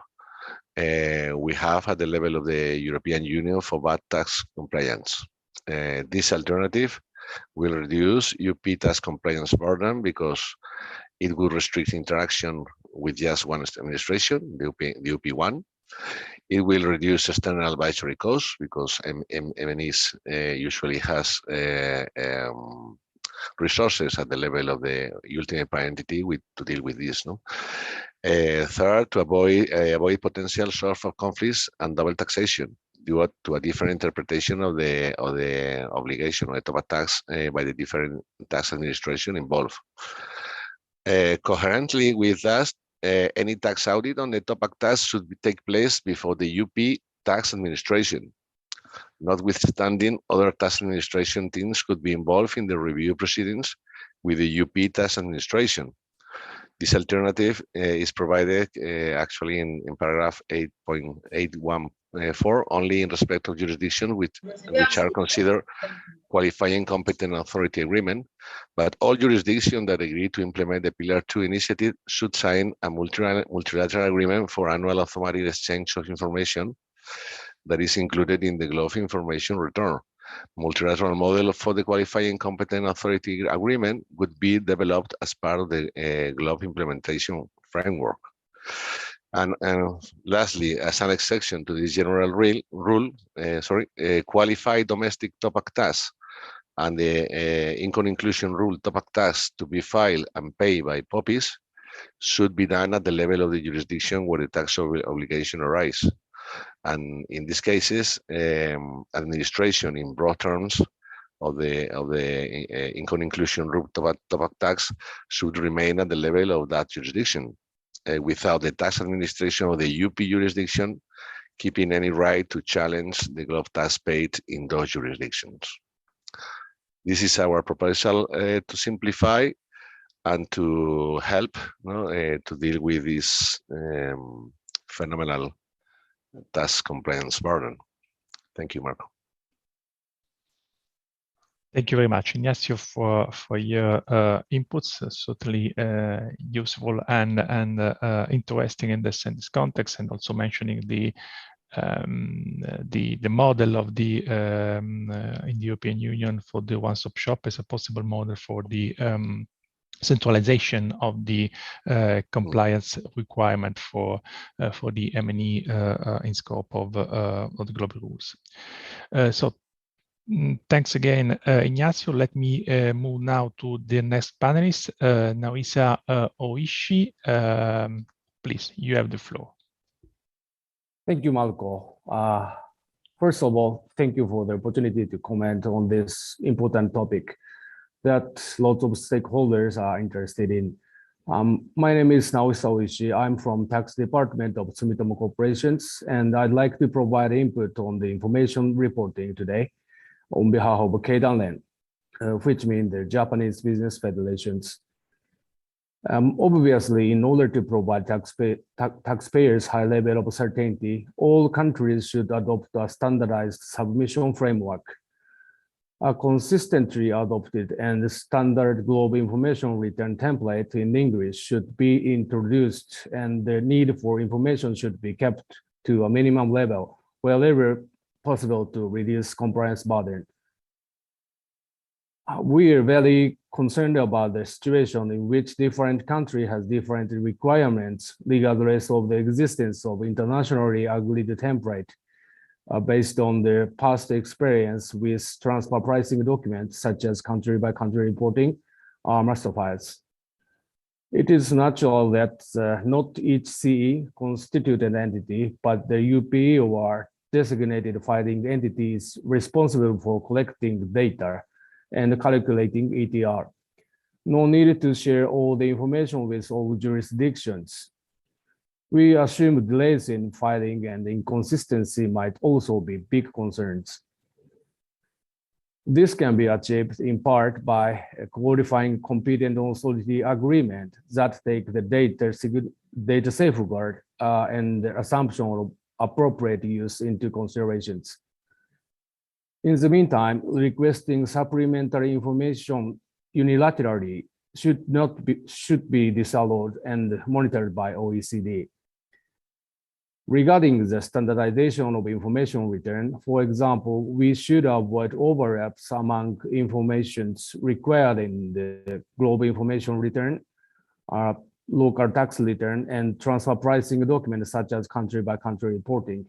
we have at the level of the European Union for VAT tax compliance. This alternative will reduce UP tax compliance burden because it will restrict interaction with just one administration, the UP1. It will reduce external advisory costs because MNEs usually has resources at the level of the ultimate entity to deal with this. No? Third, to avoid potential source of conflicts and double taxation due to a different interpretation of the obligation or the top tax by the different tax administration involved. Coherently with that, any tax audit on the top tax should take place before the UP tax administration. Notwithstanding, other tax administration teams could be involved in the review proceedings with the UP tax administration. This alternative is provided actually in paragraph 8.814 only in respect of jurisdiction which are considered qualifying competent authority agreement, but all jurisdictions that agree to implement the Pillar 2 initiative should sign a multilateral agreement for annual automatic exchange of information that is included in the GloBE information return. Multilateral model for the qualifying competent authority agreement would be developed as part of the GloBE implementation framework. And lastly, as an exception to this general rule, qualified domestic top tax and the income inclusion rule top tax to be filed and paid by POPIs should be done at the level of the jurisdiction where the tax obligation arises. And in these cases, administration in broad terms of the income inclusion rule top tax should remain at the level of that jurisdiction, without the tax administration of the UP jurisdiction keeping any right to challenge the GloBE tax paid in those jurisdictions. This is our proposal to simplify and to help to deal with this phenomenal tax compliance burden. Thank you, Marco. Thank you very much, Ignacio, for your inputs. Certainly useful and interesting in this context, and also mentioning the model of the in the European Union for the one-stop shop as a possible model for the centralization of the compliance requirement for the MNE in scope of the global rules. So thanks again, Ignacio. Let me move now to the next panelist, Narisa Oishi. Please, you have the floor. Thank you, Marco. First of all, thank you for the opportunity to comment on this important topic that lots of stakeholders are interested in. My name is Narisa Oishi. I'm from Tax Department of Sumitomo Corporations, and I'd like to provide input on the information reporting today on behalf of Keidanren, which means the Japanese Business Federations. Obviously, in order to provide taxpayers high level of certainty, all countries should adopt a standardized submission framework. A consistently adopted and standard global information return template in English should be introduced, and the need for information should be kept to a minimum level wherever possible to reduce compliance burden. We are very concerned about the situation in which different countries have different requirements regardless of the existence of internationally agreed template. based on their past experience with transfer pricing documents such as country-by-country reporting master files. It is natural that not each CE constitute an entity, but the UP or designated filing entity is responsible for collecting data and calculating ETR. No need to share all the information with all jurisdictions. We assume delays in filing and inconsistency might also be big concerns. This can be achieved in part by codifying competent authority agreement that take the data safeguard and the assumption of appropriate use into considerations. In the meantime, requesting supplementary information unilaterally should be disallowed and monitored by OECD. Regarding the standardization of information return, for example, we should avoid overlaps among informations required in the global information return, local tax return, and transfer pricing documents such as country-by-country reporting.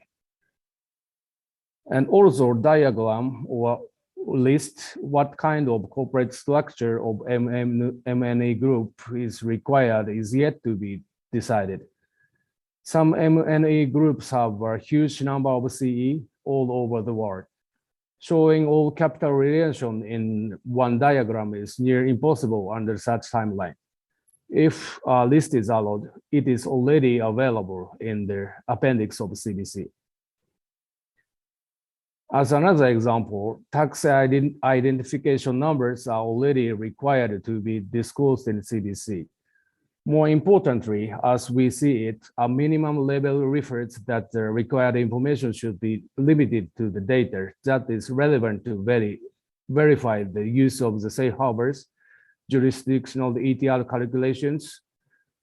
And also diagram or list what kind of corporate structure of MNE group is required is yet to be decided. Some MNE groups have a huge number of CE all over the world. Showing all capital relation in one diagram is near impossible under such timeline. If a list is allowed, it is already available in the appendix of CBC. As another example, tax identification numbers are already required to be disclosed in CBC. More importantly, as we see it, a minimum level refers that the required information should be limited to the data that is relevant to verify the use of the safe harbors, jurisdictional ETR calculations,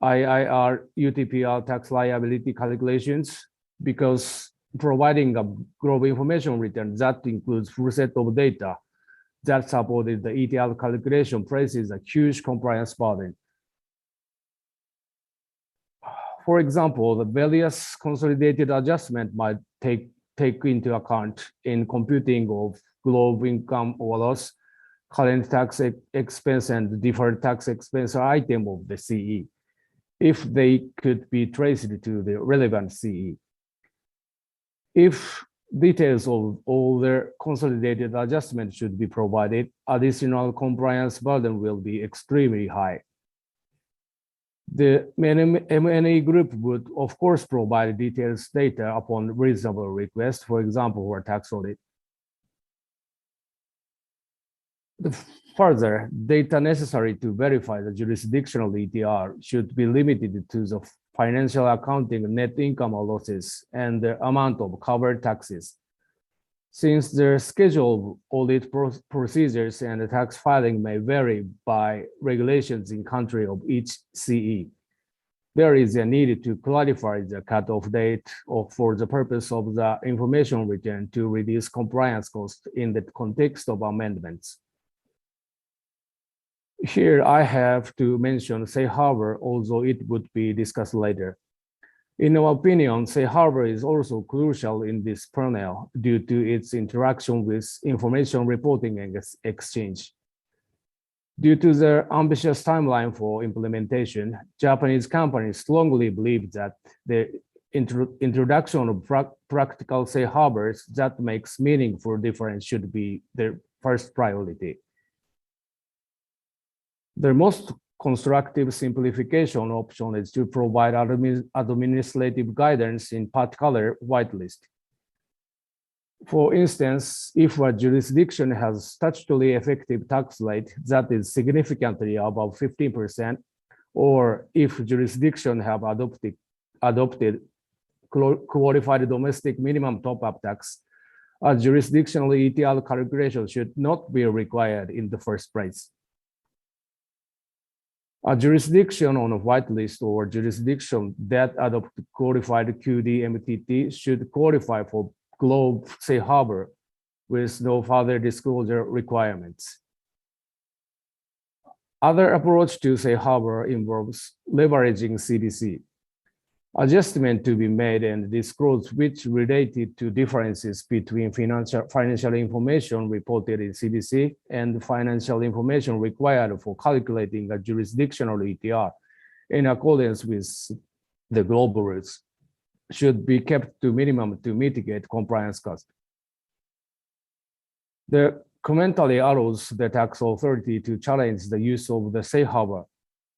IIR, UTPR tax liability calculations, because providing a global information return that includes full set of data that supported the ETR calculation places a huge compliance burden. For example, the various consolidated adjustment might take into account in computing of global income or loss, current tax expense, and deferred tax expense item of the CE, if they could be traced to the relevant CE. If details of all the consolidated adjustments should be provided, additional compliance burden will be extremely high. The MNE group would, of course, provide details data upon reasonable request, for example, for tax audit. Further, data necessary to verify the jurisdictional ETR should be limited to the financial accounting net income or losses and the amount of covered taxes. Since the schedule of audit procedures and the tax filing may vary by regulations in country of each CE, there is a need to clarify the cutoff date for the purpose of the information return to reduce compliance costs in the context of amendments. Here I have to mention safe harbor, although it would be discussed later. In our opinion, safe harbor is also crucial in this panel due to its interaction with information reporting and exchange. Due to their ambitious timeline for implementation, Japanese companies strongly believe that the introduction of practical safe harbors that makes meaningful difference should be their first priority. The most constructive simplification option is to provide administrative guidance, in particular whitelist. For instance, if a jurisdiction has statutorily effective tax rate that is significantly above 15%, or if jurisdiction have adopted qualified domestic minimum top-up tax, a jurisdictional ETR calculation should not be required in the first place. A jurisdiction on a whitelist or jurisdiction that adopt qualified QD-MTT should qualify for global safe harbor with no further disclosure requirements. Other approach to safe harbor involves leveraging CDC. adjustment to be made and disclosed which related to differences between financial information reported in CBC and financial information required for calculating a jurisdictional ETR in accordance with the global rules should be kept to minimum to mitigate compliance cost. The commentary allows the tax authority to challenge the use of the safe harbor.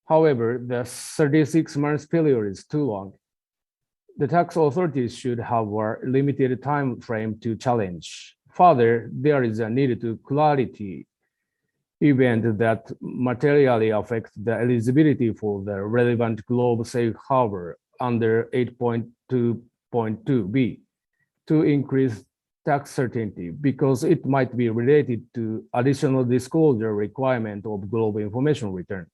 However, the 36-month period is too long. The tax authorities should have a limited time frame to challenge. Further, there is a need to clarity event that materially affect the eligibility for the relevant global safe harbor under 8.2.2b to increase tax certainty because it might be related to additional disclosure requirement of global information return.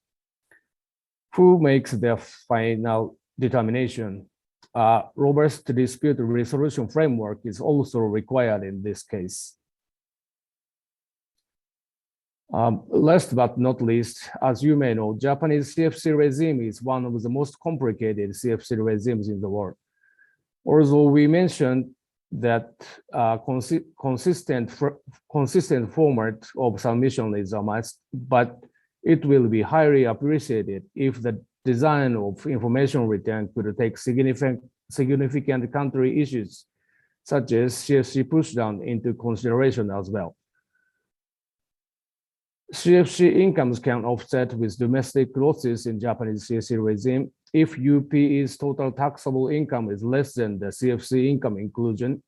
Who makes the final determination? A robust dispute resolution framework is also required in this case. Last but not least, as you may know, Japanese CFC regime is one of the most complicated CFC regimes in the world. Although we mentioned that consistent format of submission is a must, but it will be highly appreciated if the design of information return could take significant country issues, such as CFC pushdown into consideration as well. CFC incomes can offset with domestic losses in Japanese CFC regime if UPE's total taxable income is less than the CFC income inclusion.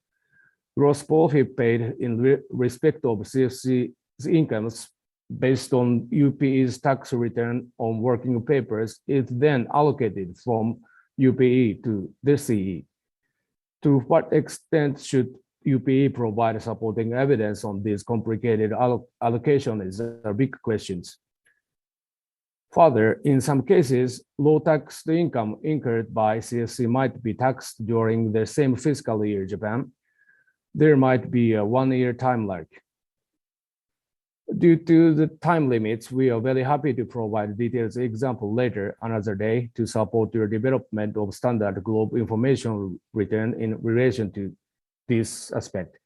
Gross profit paid in respect of CFC's incomes based on UPE's tax return on working papers is then allocated from UPE to the CE. To what extent should UPE provide supporting evidence on this complicated allocation is a big question. Further, in some cases, low taxed income incurred by CFC might be taxed during the same fiscal year Japan. There might be a one-year time lag. Due to the time limits, we are very happy to provide detailed example later another day to support your development of standard global information return in relation to this aspect.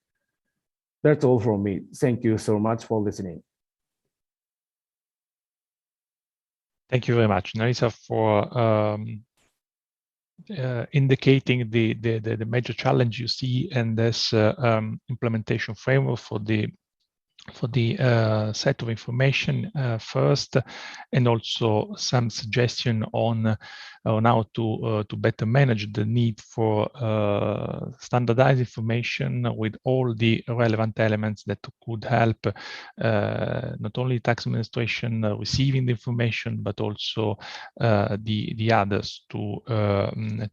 That's all from me. Thank you so much for listening. Thank you very much, Narisa, for indicating the major challenge you see in this implementation framework for the set of information first, and also some suggestion on how to better manage the need for standardized information with all the relevant elements that could help not only tax administration receiving the information, but also the others to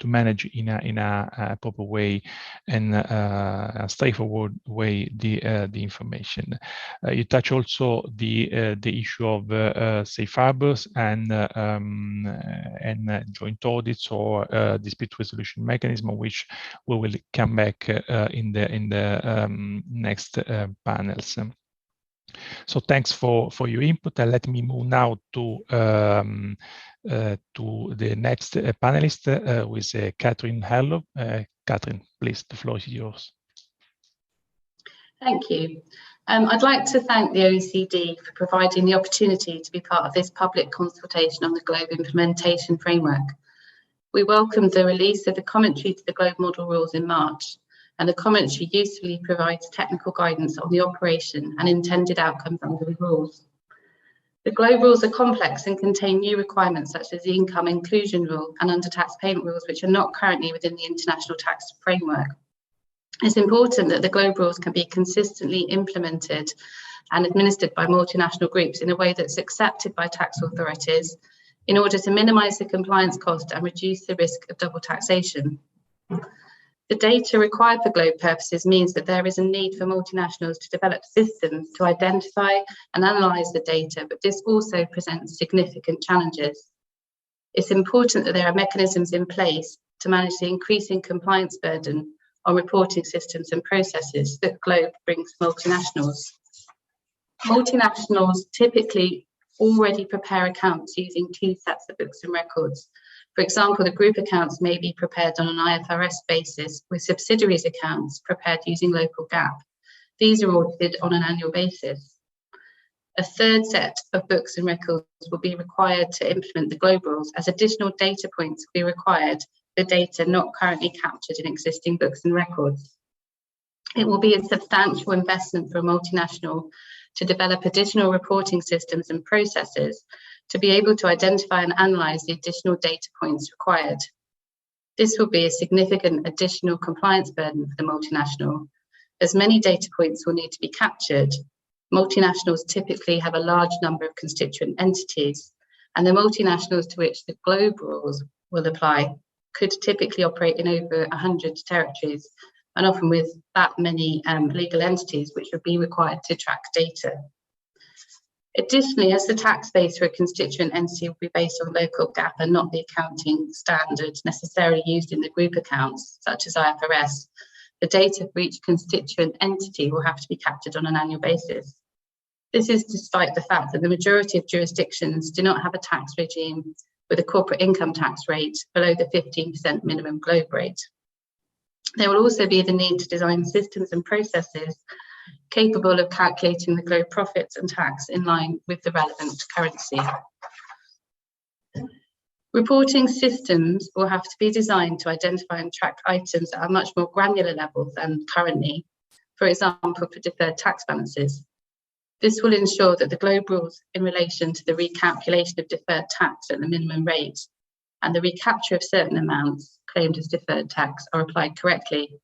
manage in a proper way and a straightforward way the information. You touch also the issue of safe harbors and joint audits or dispute resolution mechanism, which we will come back in the next panels. So thanks for your input, and let me move now to the next panelist with Catherine Herlov. Catherine, please, the floor is yours. Thank you. I'd like to thank the OECD for providing the opportunity to be part of this public consultation on the Global Implementation Framework. We welcomed the release of the commentary to the Globe Model Rules in March, and the commentary usefully provides technical guidance on the operation and intended outcomes under the rules. The Globe Rules are complex and contain new requirements such as the Income Inclusion Rule and Under-Tax Payment Rules, which are not currently within the International Tax Framework. It's important that the Globe Rules can be consistently implemented and administered by multinational groups in a way that's accepted by tax authorities in order to minimise the compliance cost and reduce the risk of double taxation. The data required for Globe purposes means that there is a need for multinationals to develop systems to identify and analyse the data, but this also presents significant challenges. It's important that there are mechanisms in place to manage the increasing compliance burden on reporting systems and processes that Globe brings multinationals. Multinationals typically already prepare accounts using two sets of books and records, For example, the group accounts may be prepared on an IFRS basis with subsidiaries accounts prepared using local GAAP. These are audited on an annual basis. A third set of books and records will be required to implement the GLOBE rules, as additional data points will be required for data not currently captured in existing books and records. It will be a substantial investment for a multinational to develop additional reporting systems and processes to be able to identify and analyse the additional data points required. This will be a significant additional compliance burden for the multinational, as many data points will need to be captured. Multinationals typically have a large number of constituent entities, and the multinationals to which the GLOBE rules will apply could typically operate in over 100 territories, and often with that many legal entities which would be required to track data. Additionally, as the tax base for a constituent entity will be based on local GAAP and not the accounting standards necessarily used in the group accounts, such as IFRS, the data for each constituent entity will have to be captured on an annual basis. This is despite the fact that the majority of jurisdictions do not have a tax regime with a corporate income tax rate below the 15% minimum GLOBE rate. There will also be the need to design systems and processes capable of calculating the GLOBE profits and tax in line with the relevant currency. Reporting systems will have to be designed to identify and track items at a much more granular level than currently, for example, for deferred tax balances. This will ensure that the GLOBE rules in relation to the recalculation of deferred tax at the minimum rate and the recapture of certain amounts claimed as deferred tax are applied correctly.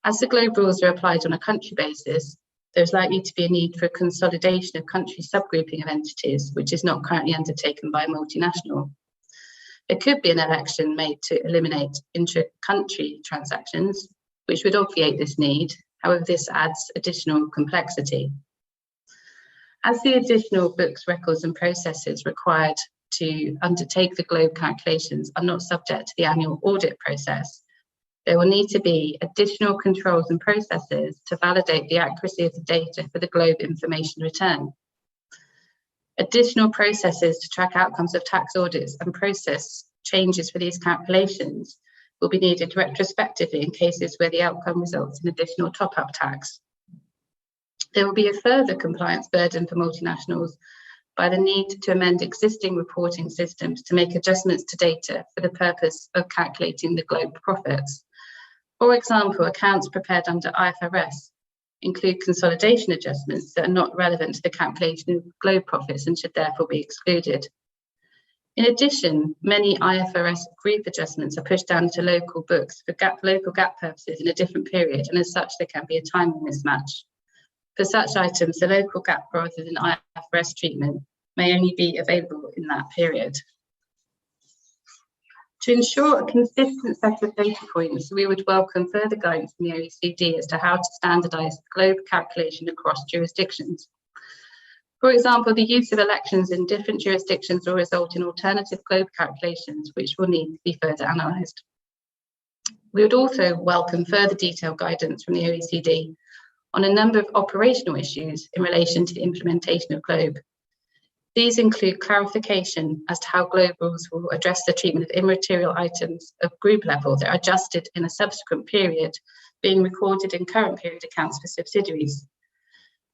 As the GLOBE rules are applied on a country basis, there's likely to be a need for a consolidation of country subgrouping of entities, which is not currently undertaken by a multinational. There could be an election made to eliminate intra-country transactions, which would obviate this need. However, this adds additional complexity. As the additional books, records, and processes required to undertake the GLOBE calculations are not subject to the annual audit process, there will need to be additional controls and processes to validate the accuracy of the data for the GLOBE information return. Additional processes to track outcomes of tax audits and process changes for these calculations will be needed retrospectively in cases where the outcome results in additional top-up tax. There will be a further compliance burden for multinationals by the need to amend existing reporting systems to make adjustments to data for the purpose of calculating the GLOBE profits. For example, accounts prepared under IFRS include consolidation adjustments that are not relevant to the calculation of GLOBE profits and should therefore be excluded. In addition, many IFRS group adjustments are pushed down to local books for local GAAP purposes in a different period, and as such, there can be a timing mismatch. For such items, the local GAAP rather than IFRS treatment may only be available in that period. To ensure a consistent set of data points, we would welcome further guidance from the OECD as to how to standardise the GLOBE calculation across jurisdictions. For example, the use of elections in different jurisdictions will result in alternative GLOBE calculations, which will need to be further analysed. We would also welcome further detailed guidance from the OECD on a number of operational issues in relation to the implementation of GLOBE. These include clarification as to how GLOBE rules will address the treatment of immaterial items of group level that are adjusted in a subsequent period, being recorded in current period accounts for subsidiaries.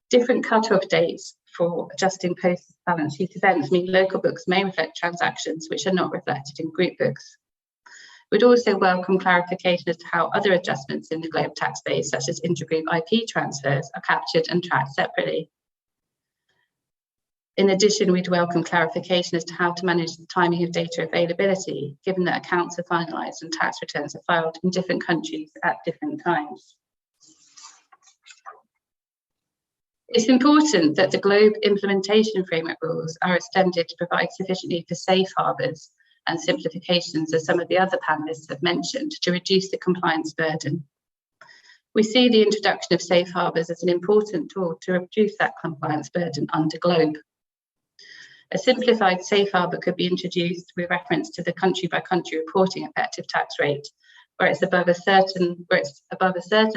Different cut-off dates for adjusting post-balance sheet events mean local books may reflect transactions which are not reflected in group books. We'd also welcome clarification as to how other adjustments in the GLOBE tax base, such as intergroup IP transfers, are captured and tracked separately. In addition, we'd welcome clarification as to how to manage the timing of data availability, given that accounts are finalised and tax returns are filed in different countries at different times. It's important that the GLOBE implementation framework rules are extended to provide sufficiently for safe harbours and simplifications, as some of the other panellists have mentioned, to reduce the compliance burden. We see the introduction of safe harbours as an important tool to reduce that compliance burden under GLOBE. A simplified safe harbour could be introduced with reference to the country-by-country reporting effective tax rate, where it's above a certain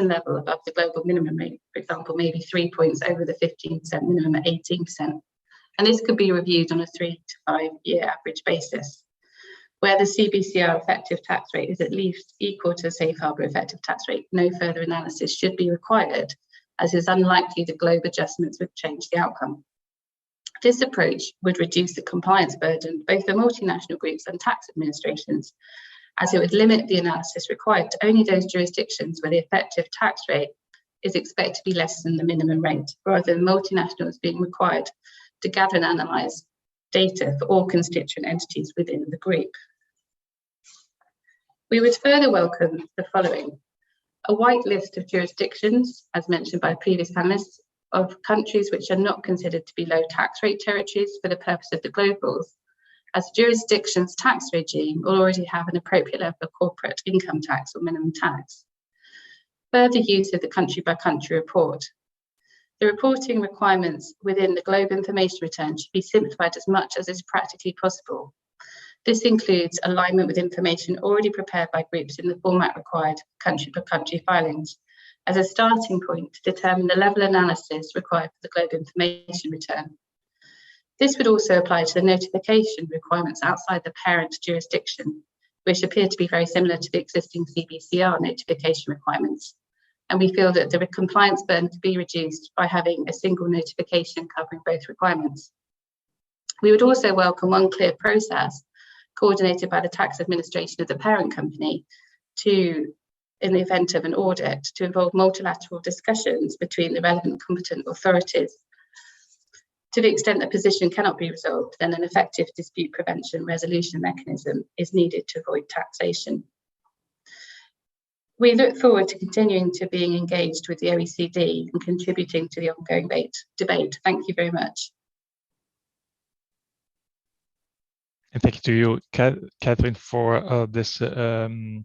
level above the global minimum rate, for example, maybe 3 points over the 15% minimum at 18%. And this could be reviewed on a 3 to 5 year average basis. Where the CBCR effective tax rate is at least equal to safe harbour effective tax rate, no further analysis should be required, as it's unlikely the globe adjustments would change the outcome. This approach would reduce the compliance burden both for multinational groups and tax administrations, as it would limit the analysis required to only those jurisdictions where the effective tax rate is expected to be less than the minimum rate, rather than multinationals being required to gather and analyse data for all constituent entities within the group. We would further welcome the following: a white list of jurisdictions, as mentioned by previous panelists, of countries which are not considered to be low tax rate territories for the purpose of the globe rules, as jurisdictions' tax regime will already have an appropriate level of corporate income tax or minimum tax. Further use of the country-by-country report. The reporting requirements within the Globe Information Return should be simplified as much as is practically possible. This includes alignment with information already prepared by groups in the format required country-by-country filings, as a starting point to determine the level of analysis required for the Globe Information Return. This would also apply to the notification requirements outside the parent jurisdiction, which appear to be very similar to the existing CBCR notification requirements. And we feel that the compliance burden could be reduced by having a single notification covering both requirements. We would also welcome one clear process coordinated by the tax administration of the parent company to, in the event of an audit, to involve multilateral discussions between the relevant competent authorities. To the extent that position cannot be resolved, then an effective dispute prevention resolution mechanism is needed to avoid taxation. We look forward to continuing to being engaged with the OECD and contributing to the ongoing debate. Thank you very much. And thank you to you, Catherine, for this inputs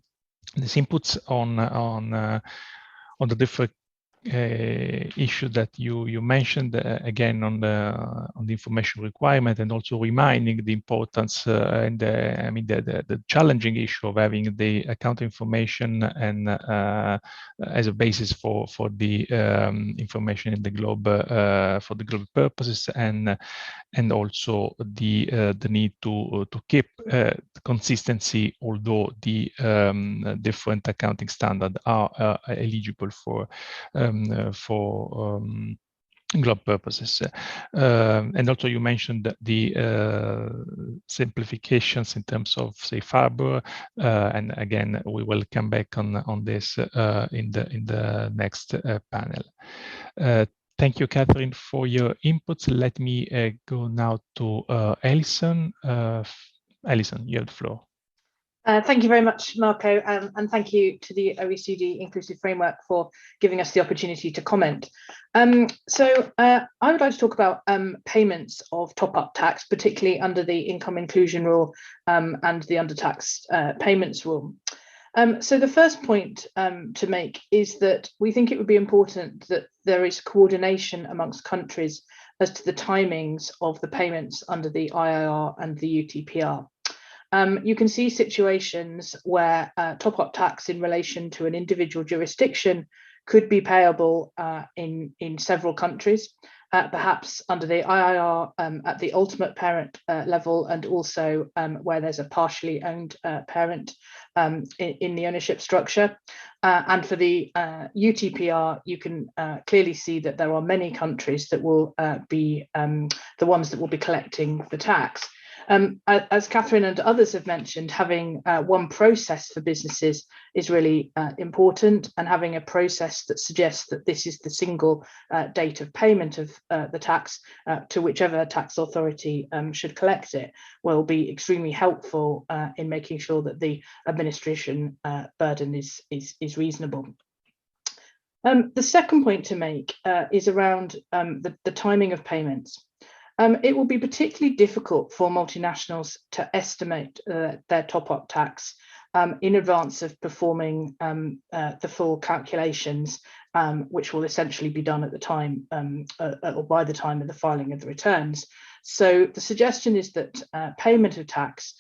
on the different issue that you mentioned, again on the information requirement, and also reminding the importance and the challenging issue of having the account information and as a basis for the information in the globe for the global purposes, and also the need to keep consistency, although the different accounting standards are eligible for global purposes. And also you mentioned the simplifications in terms of safe harbor, and again we will come back on this in the next panel. Thank you, Catherine, for your inputs. Let me go now to Alison. Alison, you have the floor. Thank you very much, Marco, and thank you to the OECD Inclusive Framework for giving us the opportunity to comment. So I would like to talk about payments of top-up tax, particularly under the income inclusion rule and the undertaxed payments rule. So the first point to make is that we think it would be important that there is coordination amongst countries as to the timings of the payments under the IIR and the UTPR. You can see situations where top-up tax in relation to an individual jurisdiction could be payable in several countries, perhaps under the IIR at the ultimate parent level, and also where there's a partially owned parent in the ownership structure. And for the UTPR, you can clearly see that there are many countries that will be the ones that will be collecting the tax. As Catherine and others have mentioned, having one process for businesses is really important, and having a process that suggests that this is the single date of payment of the tax to whichever tax authority should collect it will be extremely helpful in making sure that the administration burden is reasonable. The second point to make is around the timing of payments. It will be particularly difficult for multinationals to estimate their top-up tax in advance of performing the full calculations, which will essentially be done at the time or by the time of the filing of the returns. So the suggestion is that payment of tax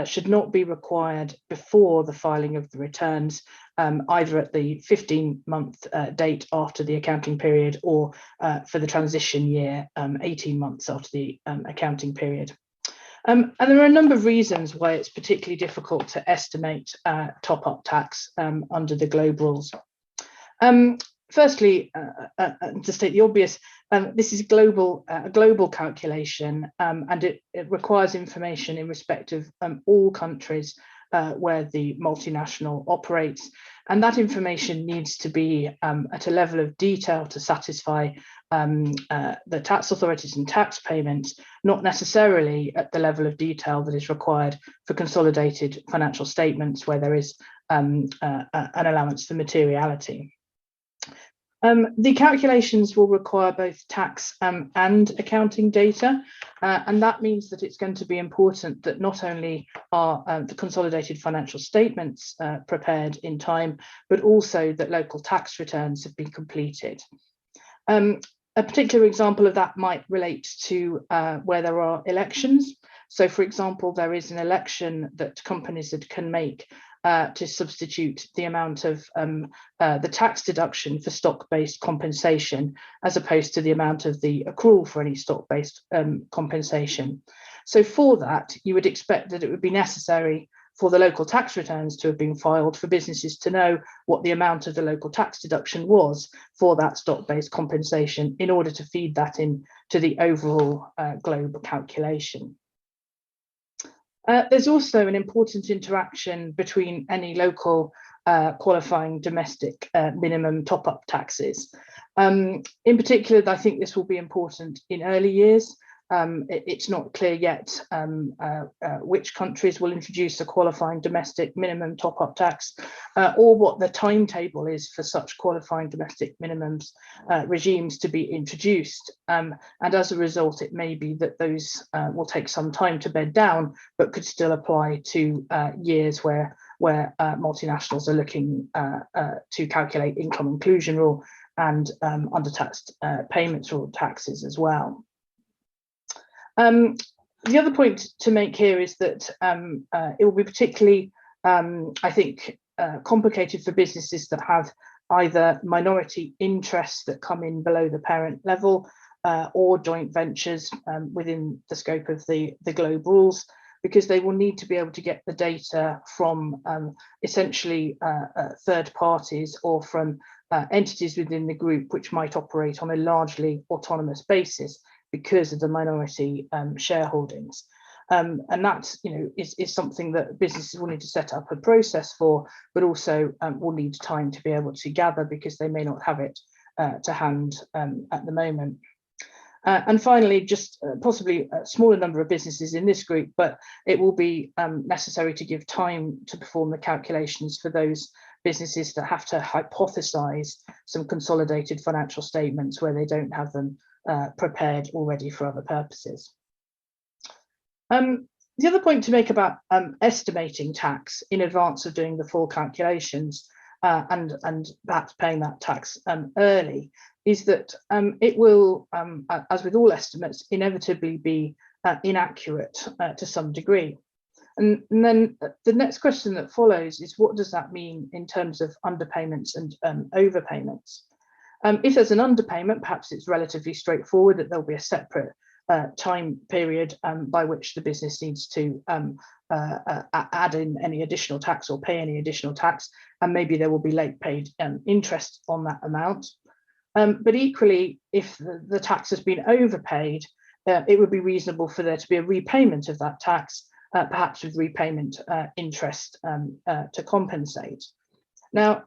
should not be required before the filing of the returns, either at the 15-month date after the accounting period, or for the transition year, 18 months after the accounting period. And there are a number of reasons why it's particularly difficult to estimate top-up tax under the GLOBE rules. Firstly, to state the obvious, this is a global calculation, and it requires information in respect of all countries where the multinational operates. And that information needs to be at a level of detail to satisfy the tax authorities and tax payments, not necessarily at the level of detail that is required for consolidated financial statements where there is an allowance for materiality. The calculations will require both tax and accounting data, and that means that it's going to be important that not only are the consolidated financial statements prepared in time, but also that local tax returns have been completed. A particular example of that might relate to where there are elections. So, for example, there is an election that companies can make to substitute the amount of the tax deduction for stock-based compensation as opposed to the amount of the accrual for any stock-based compensation. So for that, you would expect that it would be necessary for the local tax returns to have been filed for businesses to know what the amount of the local tax deduction was for that stock-based compensation in order to feed that in to the overall global calculation. There's also an important interaction between any local qualifying domestic minimum top-up taxes. In particular, I think this will be important in early years. It's not clear yet which countries will introduce a qualifying domestic minimum top-up tax or what the timetable is for such qualifying domestic minimums regimes to be introduced. And as a result, it may be that those will take some time to bed down, but could still apply to years where multinationals are looking to calculate income inclusion rule and undertaxed payments rule taxes as well. The other point to make here is that it will be particularly, I think, complicated for businesses that have either minority interests that come in below the parent level or joint ventures within the scope of the GLOBE rules, because they will need to be able to get the data from essentially third parties or from entities within the group which might operate on a largely autonomous basis because of the minority shareholdings. And that, is something that businesses will need to set up a process for, but also will need time to be able to gather because they may not have it to hand at the moment. And finally, just possibly a smaller number of businesses in this group, but it will be necessary to give time to perform the calculations for those businesses that have to hypothesize some consolidated financial statements where they don't have them prepared already for other purposes. The other point to make about estimating tax in advance of doing the full calculations and perhaps paying that tax early is that it will, as with all estimates, inevitably be inaccurate to some degree. And then the next question that follows is, what does that mean in terms of underpayments and overpayments? If there's an underpayment, perhaps it's relatively straightforward that there'll be a separate time period by which the business needs to add in any additional tax or pay any additional tax, and maybe there will be late paid interest on that amount. But equally, if the tax has been overpaid, it would be reasonable for there to be a repayment of that tax, perhaps with repayment interest to compensate. Now,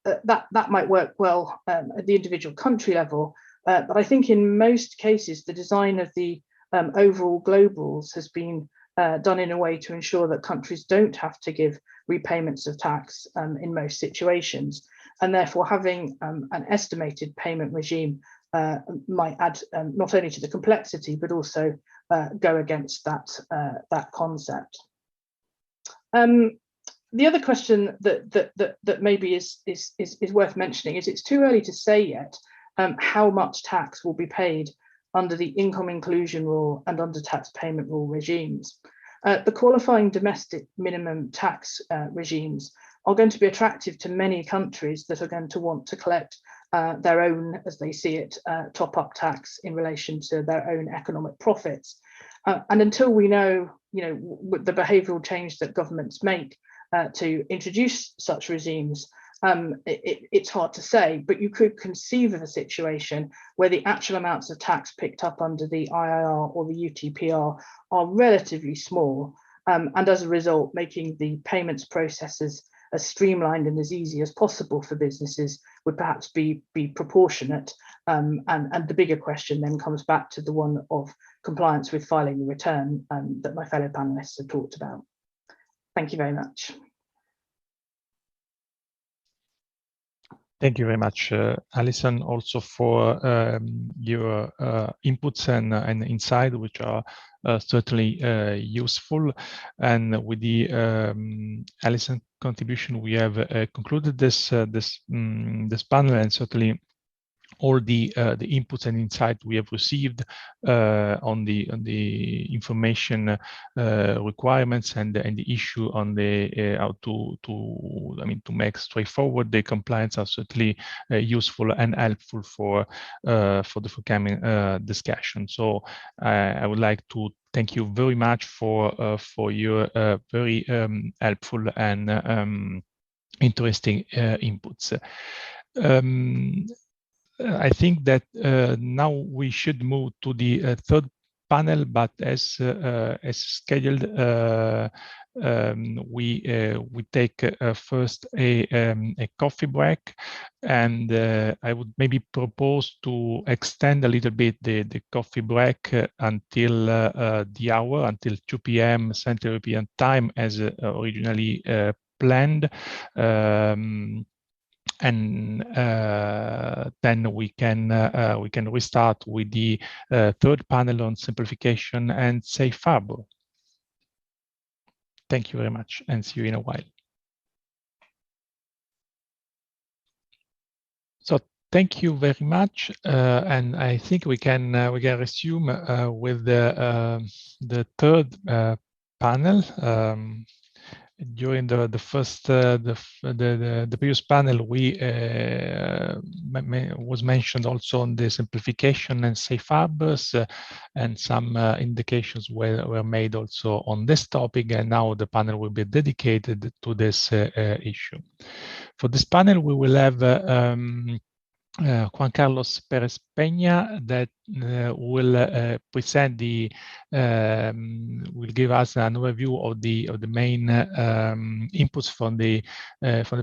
that might work well at the individual country level, but I think in most cases the design of the overall GLOBE rules has been done in a way to ensure that countries don't have to give repayments of tax in most situations, and therefore having an estimated payment regime might add not only to the complexity but also go against that concept. The other question that maybe is worth mentioning is it's too early to say yet how much tax will be paid under the income inclusion rule and undertaxed payment rule regimes. The qualifying domestic minimum tax regimes are going to be attractive to many countries that are going to want to collect their own, as they see it, top-up tax in relation to their own economic profits. And until we know, the behavioural change that governments make to introduce such regimes, it's hard to say, but you could conceive of a situation where the actual amounts of tax picked up under the IIR or the UTPR are relatively small, and as a result, making the payments processes as streamlined and as easy as possible for businesses would perhaps be proportionate. And the bigger question then comes back to the one of compliance with filing the return that my fellow panelists have talked about. Thank you very much. Thank you very much, Alison, also for your inputs and insight, which are certainly useful. And with the Alison contribution, we have concluded this panel, and certainly all the inputs and insight we have received on the information requirements and the issue on the how to make straightforward the compliance are certainly useful and helpful for the forthcoming discussion. So I would like to thank you very much for your very helpful and interesting inputs. I think that now we should move to the third panel, but as scheduled, we take first a coffee break, and I would maybe propose to extend a little bit the coffee break until the hour, until 2 p.m. Central European Time, as originally planned. And then we can restart with the third panel on simplification and safe harbor. Thank you very much, and see you in a while. So thank you very much, and I think we can resume with the third panel. During the previous panel, we was mentioned also on the simplification and safe harbors, and some indications were made also on this topic, and now the panel will be dedicated to this issue. For this panel, we will have Juan Carlos Perez Peña that will present will give us an overview of the main inputs from the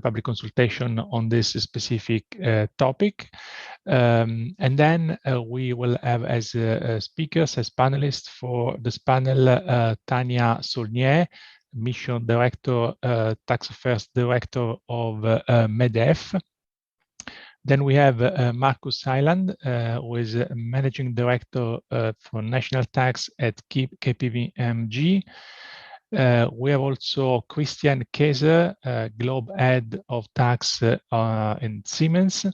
public consultation on this specific topic, and then we will have as speakers, as panelists for this panel, Tania Saulnier, Mission Director, Tax Affairs Director of MEDEF. Then we have Marcus Hyland, who is Managing Director for National Tax at KPMG. We have also Christian Kaiser, Global Head of Tax in Siemens.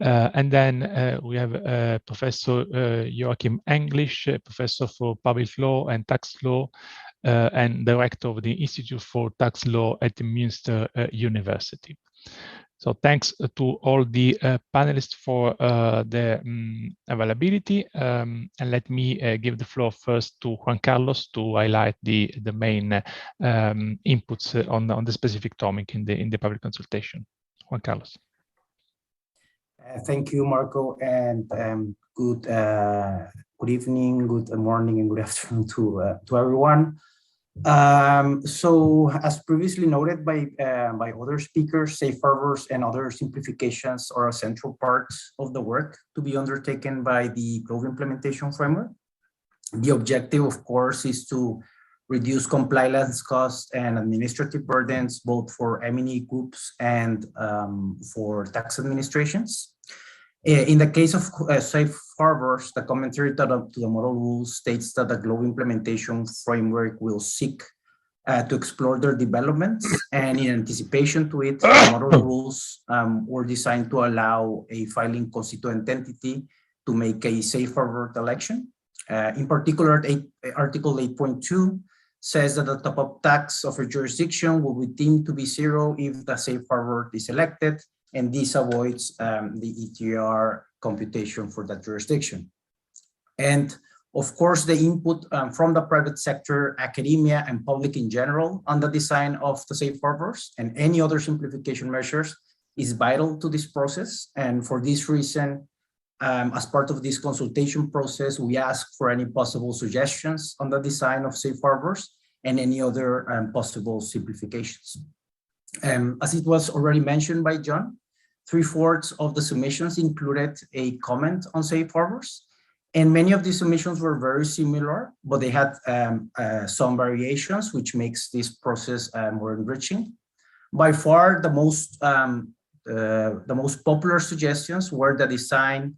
And then we have Professor Joachim English, Professor for Public Law and Tax Law, and Director of the Institute for Tax Law at Münster University. So thanks to all the panelists for their availability. And let me give the floor first to Juan Carlos to highlight the main inputs on the specific topic in the public consultation. Juan Carlos. Thank you, Marco, and good evening, good morning, and good afternoon to everyone. So, as previously noted by other speakers, safe harbors and other simplifications are essential parts of the work to be undertaken by the Global Implementation Framework. The objective, of course, is to reduce compliance costs and administrative burdens, both for MNE groups and for tax administrations. In the case of safe harbors, the commentary to the model rules states that the Global Implementation Framework will seek to explore their developments, and in anticipation to it, the model rules were designed to allow a filing constituent entity to make a safe harbor election. In particular, Article 8.2 says that the top-up tax of a jurisdiction will be deemed to be zero if the safe harbor is elected, and this avoids the ETR computation for that jurisdiction. And Of course, the input from the private sector, academia, and public in general on the design of the safe harbors and any other simplification measures is vital to this process. And for this reason, as part of this consultation process, we ask for any possible suggestions on the design of safe harbors and any other possible simplifications. As it was already mentioned by John, 3/4 of the submissions included a comment on safe harbors. And many of these submissions were very similar, but they had some variations, which makes this process more enriching. By far, the most popular suggestions were the design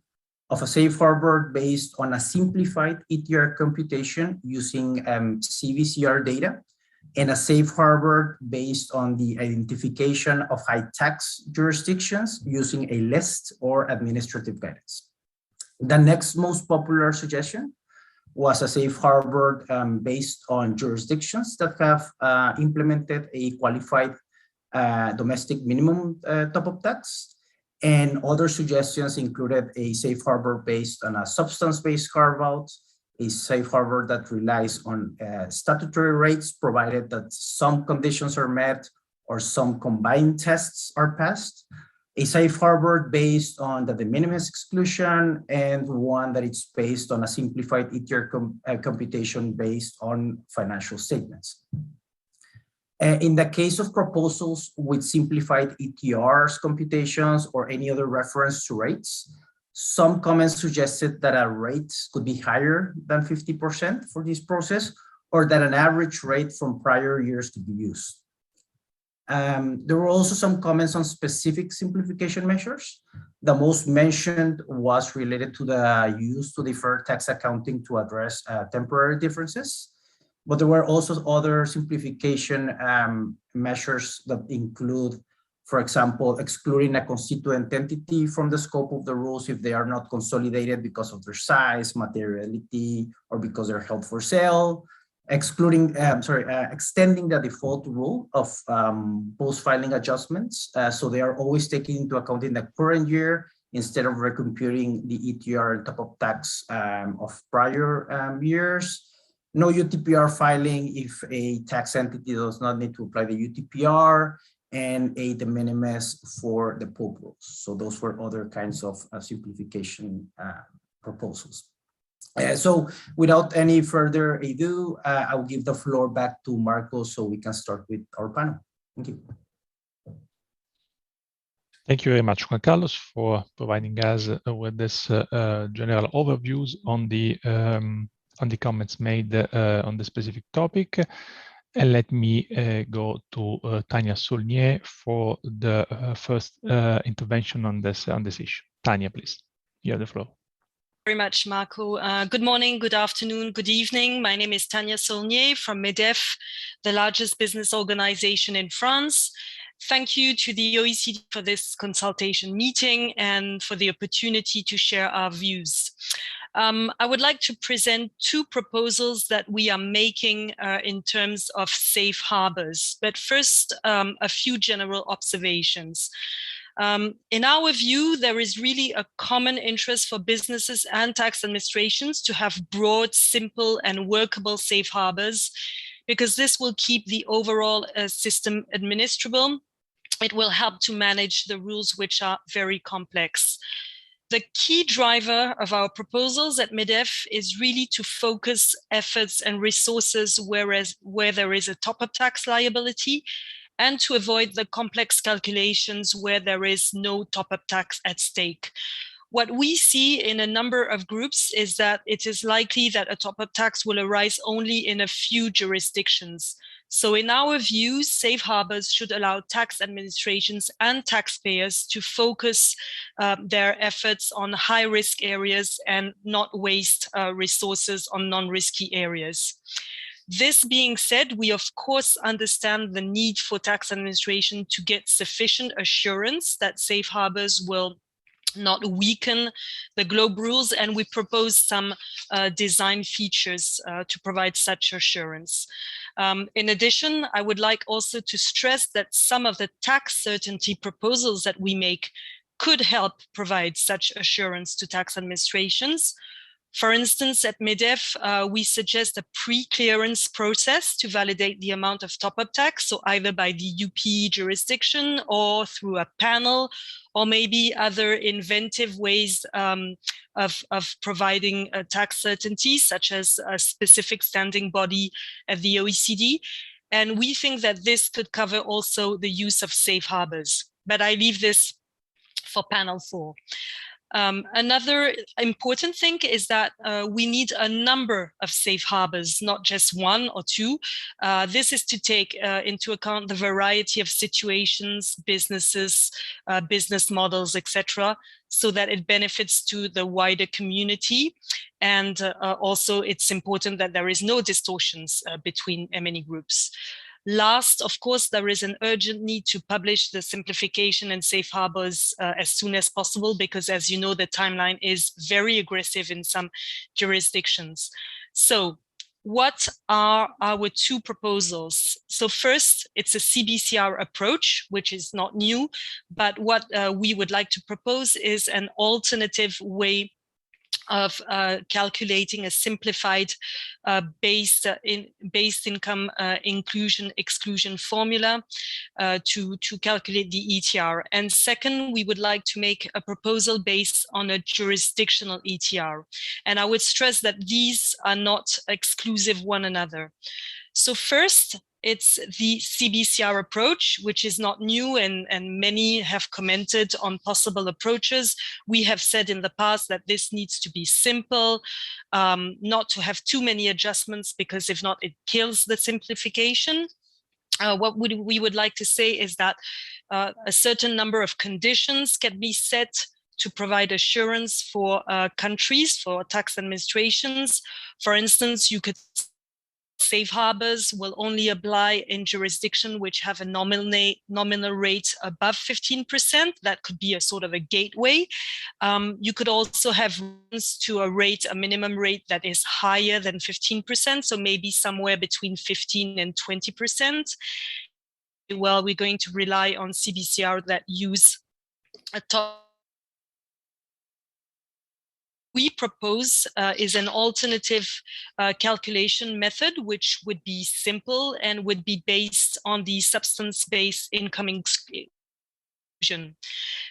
of a safe harbor based on a simplified ETR computation using CBCR data, and a safe harbor based on the identification of high tax jurisdictions using a list or administrative guidance. The next most popular suggestion was a safe harbor based on jurisdictions that have implemented a qualified domestic minimum top-up tax. And other suggestions included a safe harbor based on a substance-based carve-out, a safe harbor that relies on statutory rates provided that some conditions are met or some combined tests are passed, a safe harbor based on the de minimis exclusion, and one that is based on a simplified ETR computation based on financial statements. In the case of proposals with simplified ETRs computations or any other reference to rates, some comments suggested that a rate could be higher than 50% for this process, or that an average rate from prior years could be used. There were also some comments on specific simplification measures. The most mentioned was related to the use to defer tax accounting to address temporary differences. But there were also other simplification measures that include, for example, excluding a constituent entity from the scope of the rules if they are not consolidated because of their size, materiality, or because they're held for sale. Extending the default rule of post-filing adjustments, so they are always taken into account in the current year instead of recomputing the ETR and top-up tax of prior years. No UTPR filing if a tax entity does not need to apply the UTPR, and a de minimis for the POP rules. So those were other kinds of simplification proposals. So without any further ado, I'll give the floor back to Marco so we can start with our panel. Thank you. Thank you very much, Juan Carlos, for providing us with this general overviews on the comments made on the specific topic. And let me go to Tanya Saulnier for the first intervention on this issue. Tanya, please, you have the floor. Very much, Marco. Good morning, good afternoon, good evening. My name is Tanya Saulnier from MEDEF, the largest business organization in France. Thank you to the OECD for this consultation meeting and for the opportunity to share our views. I would like to present two proposals that we are making in terms of safe harbors. But first, a few general observations. In our view, there is really a common interest for businesses and tax administrations to have broad, simple, and workable safe harbors, because this will keep the overall system administrable. It will help to manage the rules which are very complex. The key driver of our proposals at MEDEF is really to focus efforts and resources where there is a top-up tax liability, and to avoid the complex calculations where there is no top-up tax at stake. What we see in a number of groups is that it is likely that a top-up tax will arise only in a few jurisdictions. So in our view, safe harbors should allow tax administrations and taxpayers to focus their efforts on high-risk areas and not waste resources on non-risky areas. This being said, we of course understand the need for tax administration to get sufficient assurance that safe harbors will not weaken the GLOBE rules, and we propose some design features to provide such assurance. In addition, I would like also to stress that some of the tax certainty proposals that we make could help provide such assurance to tax administrations. For instance, at MEDEF, we suggest a pre-clearance process to validate the amount of top-up tax, so either by the UP jurisdiction or through a panel, or maybe other inventive ways of providing tax certainty, such as a specific standing body at the OECD. And we think that this could cover also the use of safe harbors. But I leave this for panel 4. Another important thing is that we need a number of safe harbors, not just 1 or 2. This is to take into account the variety of situations, businesses, business models, etc., so that it benefits to the wider community. And also it's important that there is no distortions between MNE groups. Last, of course, there is an urgent need to publish the simplification and safe harbors as soon as possible, because as you know, the timeline is very aggressive in some jurisdictions. So what are our 2 proposals? So first, it's a CBCR approach, which is not new, but what we would like to propose is an alternative way of calculating a simplified base income inclusion exclusion formula to calculate the ETR. And second, we would like to make a proposal based on a jurisdictional ETR. And I would stress that these are not exclusive one another. So first, it's the CBCR approach, which is not new, and many have commented on possible approaches. We have said in the past that this needs to be simple, not to have too many adjustments, because if not, it kills the simplification. What we would like to say is that a certain number of conditions can be set to provide assurance for countries, for tax administrations. For instance, you could safe harbors will only apply in jurisdiction which have a nominal rate above 15%. That could be a sort of a gateway. You could also have to a minimum rate that is higher than 15%, so maybe somewhere between 15 and 20%. Well, we're going to rely on CBCR that use a top. We propose is an alternative calculation method, which would be simple and would be based on the substance-based income exclusion.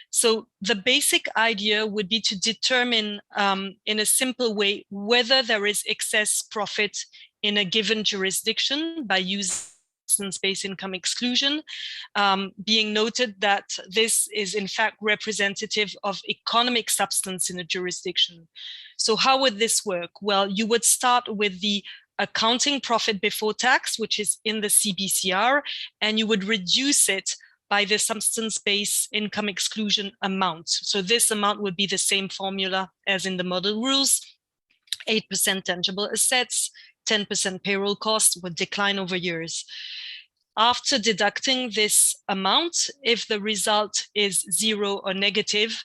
So the basic idea would be to determine in a simple way whether there is excess profit in a given jurisdiction by using substance-based income exclusion, being noted that this is in fact representative of economic substance in a jurisdiction. So how would this work? Well, you would start with the accounting profit before tax, which is in the CBCR, and you would reduce it by the substance-based income exclusion amount. So this amount would be the same formula as in the model rules. 8% tangible assets, 10% payroll cost would decline over years. After deducting this amount, if the result is 0 or negative,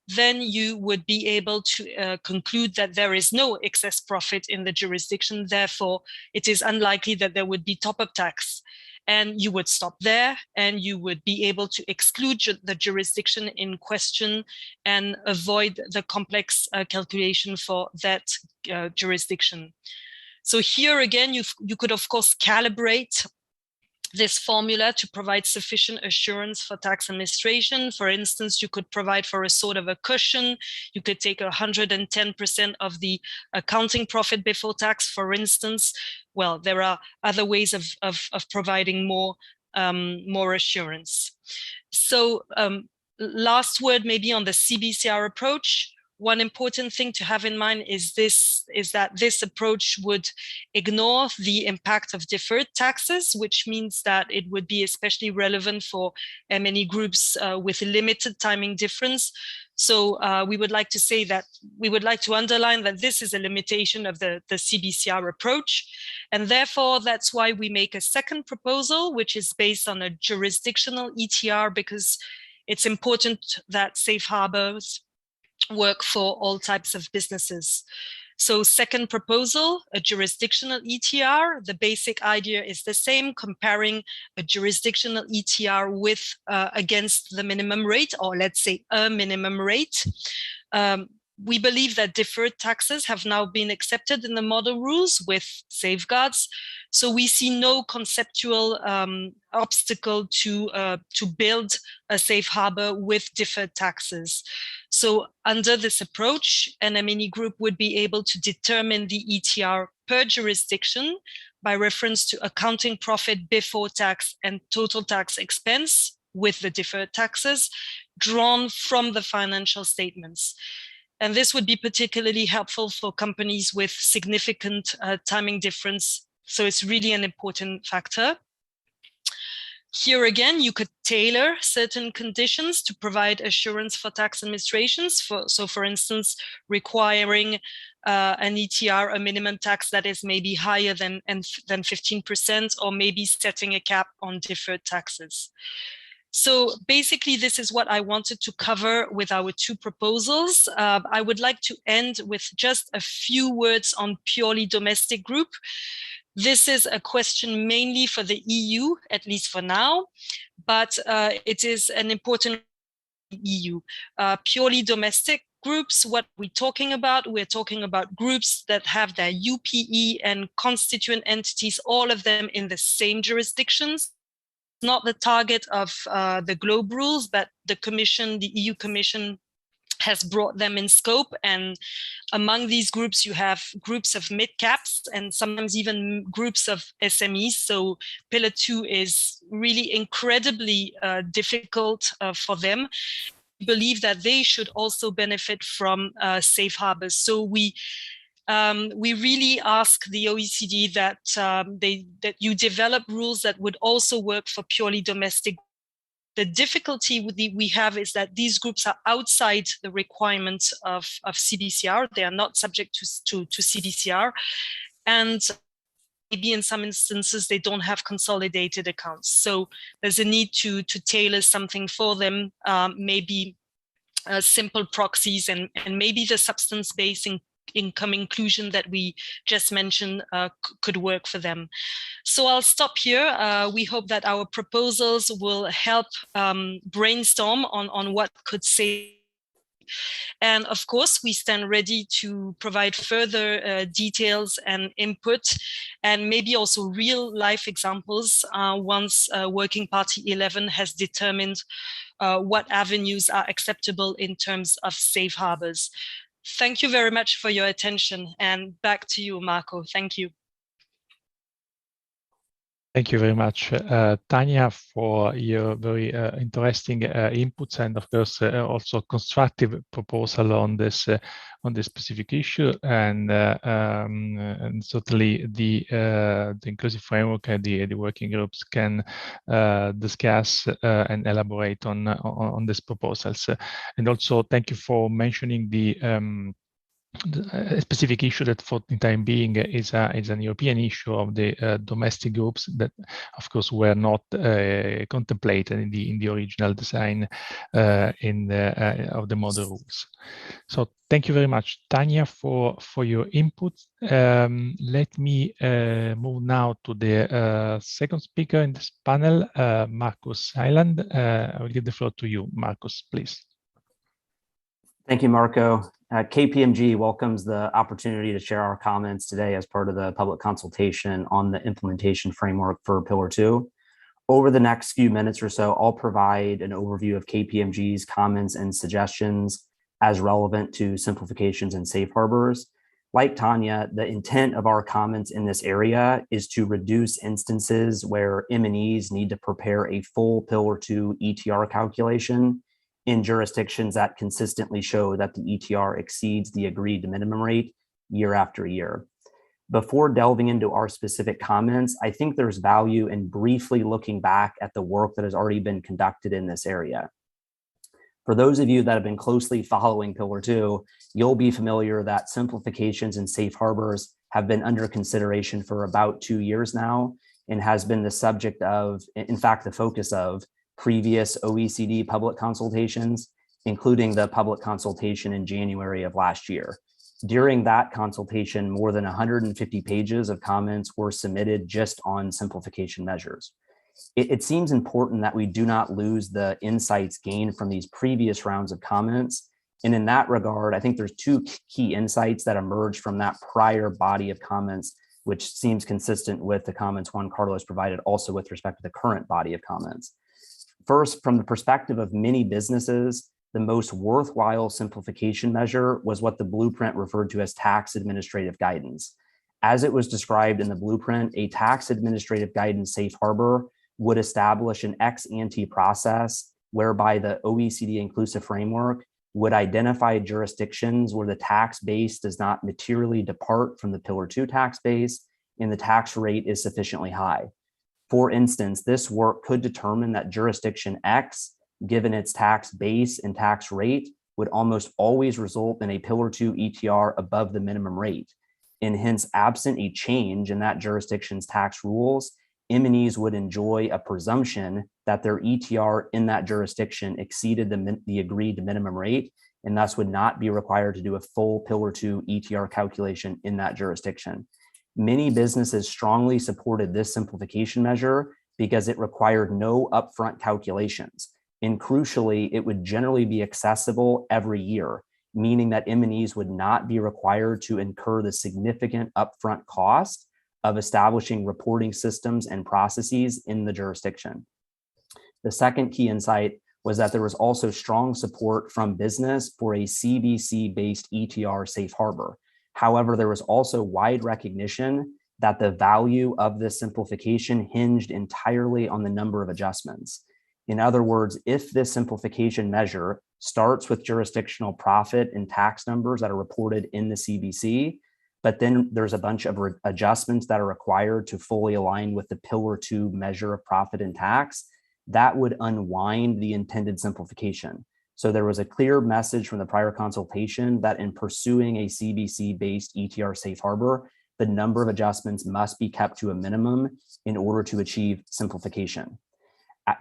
then you would be able to conclude that there is no excess profit in the jurisdiction. Therefore, it is unlikely that there would be top-up tax. And you would stop there, and you would be able to exclude the jurisdiction in question and avoid the complex calculation for that jurisdiction. So here again, you could of course calibrate this formula to provide sufficient assurance for tax administration. For instance, you could provide for a sort of a cushion. You could take 110% of the accounting profit before tax, for instance. Well, there are other ways of providing more assurance. So last word maybe on the CBCR approach. One important thing to have in mind is that this approach would ignore the impact of deferred taxes, which means that it would be especially relevant for MNE groups with a limited timing difference. So we would like to say that we would like to underline that this is a limitation of the CBCR approach. And therefore, that's why we make a second proposal, which is based on a jurisdictional ETR, because it's important that safe harbors work for all types of businesses. So second proposal, a jurisdictional ETR. The basic idea is the same, comparing a jurisdictional ETR with against the minimum rate, or let's say a minimum rate. we believe that deferred taxes have now been accepted in the model rules with safeguards. So we see no conceptual obstacle to build a safe harbor with deferred taxes. So under this approach, an MNE group would be able to determine the ETR per jurisdiction by reference to accounting profit before tax and total tax expense with the deferred taxes drawn from the financial statements. And this would be particularly helpful for companies with significant timing difference. So it's really an important factor. Here again, you could tailor certain conditions to provide assurance for tax administrations. So for instance, requiring an ETR, a minimum tax that is maybe higher than 15%, or maybe setting a cap on deferred taxes. So basically, this is what I wanted to cover with our two proposals. I would like to end with just a few words on purely domestic group. This is a question mainly for the EU, at least for now, but it is an important EU. Purely domestic groups, what we're talking about? We're talking about groups that have their UPE and constituent entities, all of them in the same jurisdictions. Not the target of the GLOBE rules, but the Commission, the EU Commission has brought them in scope. And among these groups, you have groups of mid-caps and sometimes even groups of SMEs. So Pillar 2 is really incredibly difficult for them. We believe that they should also benefit from safe harbors. So we really ask the OECD that that you develop rules that would also work for purely domestic. The difficulty we have is that these groups are outside the requirements of CBCR. They are not subject to CBCR, and maybe in some instances they don't have consolidated accounts. So there's a need to tailor something for them, maybe simple proxies and maybe the substance-based income inclusion that we just mentioned could work for them. So I'll stop here. We hope that our proposals will help brainstorm on what could save. And of course, we stand ready to provide further details and input, and maybe also real life examples once Working Party 11 has determined what avenues are acceptable in terms of safe harbors. Thank you very much for your attention, and back to you, Marco. Thank you. Thank you very much, Tanya, for your very interesting inputs and, of course, also constructive proposal on this specific issue. And certainly the inclusive framework and the working groups can discuss and elaborate on these proposals. And also, thank you for mentioning a specific issue that for the time being is an European issue of the domestic groups that, of course, were not contemplated in the original design of the model rules. So thank you very much, Tanya, for your input. Let me move now to the second speaker in this panel, Marcus Hyland. I will give the floor to you, Marcus, please. Thank you, Marco. KPMG welcomes the opportunity to share our comments today as part of the public consultation on the implementation framework for Pillar 2. Over the next few minutes or so, I'll provide an overview of KPMG's comments and suggestions as relevant to simplifications and safe harbors. Like Tanya, the intent of our comments in this area is to reduce instances where MNEs need to prepare a full Pillar 2 ETR calculation in jurisdictions that consistently show that the ETR exceeds the agreed minimum rate year after year. Before delving into our specific comments, I think there's value in briefly looking back at the work that has already been conducted in this area. For those of you that have been closely following Pillar 2, you'll be familiar that simplifications and safe harbors have been under consideration for about 2 years now and has been the subject of, in fact, the focus of previous OECD public consultations, including the public consultation in January of last year. During that consultation, more than 150 pages of comments were submitted just on simplification measures. It seems important that we do not lose the insights gained from these previous rounds of comments And in that regard, I think there's two key insights that emerge from that prior body of comments, which seems consistent with the comments Juan Carlos provided also with respect to the current body of comments. First, from the perspective of many businesses, the most worthwhile simplification measure was what the blueprint referred to as tax administrative guidance. As it was described in the blueprint, a tax administrative guidance safe harbor would establish an ex-ante process whereby the OECD Inclusive Framework would identify jurisdictions where the tax base does not materially depart from the Pillar 2 tax base and the tax rate is sufficiently high. For instance, this work could determine that jurisdiction X, given its tax base and tax rate, would almost always result in a Pillar 2 ETR above the minimum rate. And hence, absent a change in that jurisdiction's tax rules, MNEs would enjoy a presumption that their ETR in that jurisdiction exceeded the agreed minimum rate, and thus would not be required to do a full Pillar 2 ETR calculation in that jurisdiction. Many businesses strongly supported this simplification measure because it required no upfront calculations. And crucially, it would generally be accessible every year, meaning that MNEs would not be required to incur the significant upfront cost of establishing reporting systems and processes in the jurisdiction. The second key insight was that there was also strong support from business for a CBC-based ETR safe harbor. However, there was also wide recognition that the value of this simplification hinged entirely on the number of adjustments. In other words, if this simplification measure starts with jurisdictional profit and tax numbers that are reported in the CBC, but then there's a bunch of adjustments that are required to fully align with the Pillar 2 measure of profit and tax, that would unwind the intended simplification. So there was a clear message from the prior consultation that in pursuing a CBC-based ETR safe harbor, the number of adjustments must be kept to a minimum in order to achieve simplification.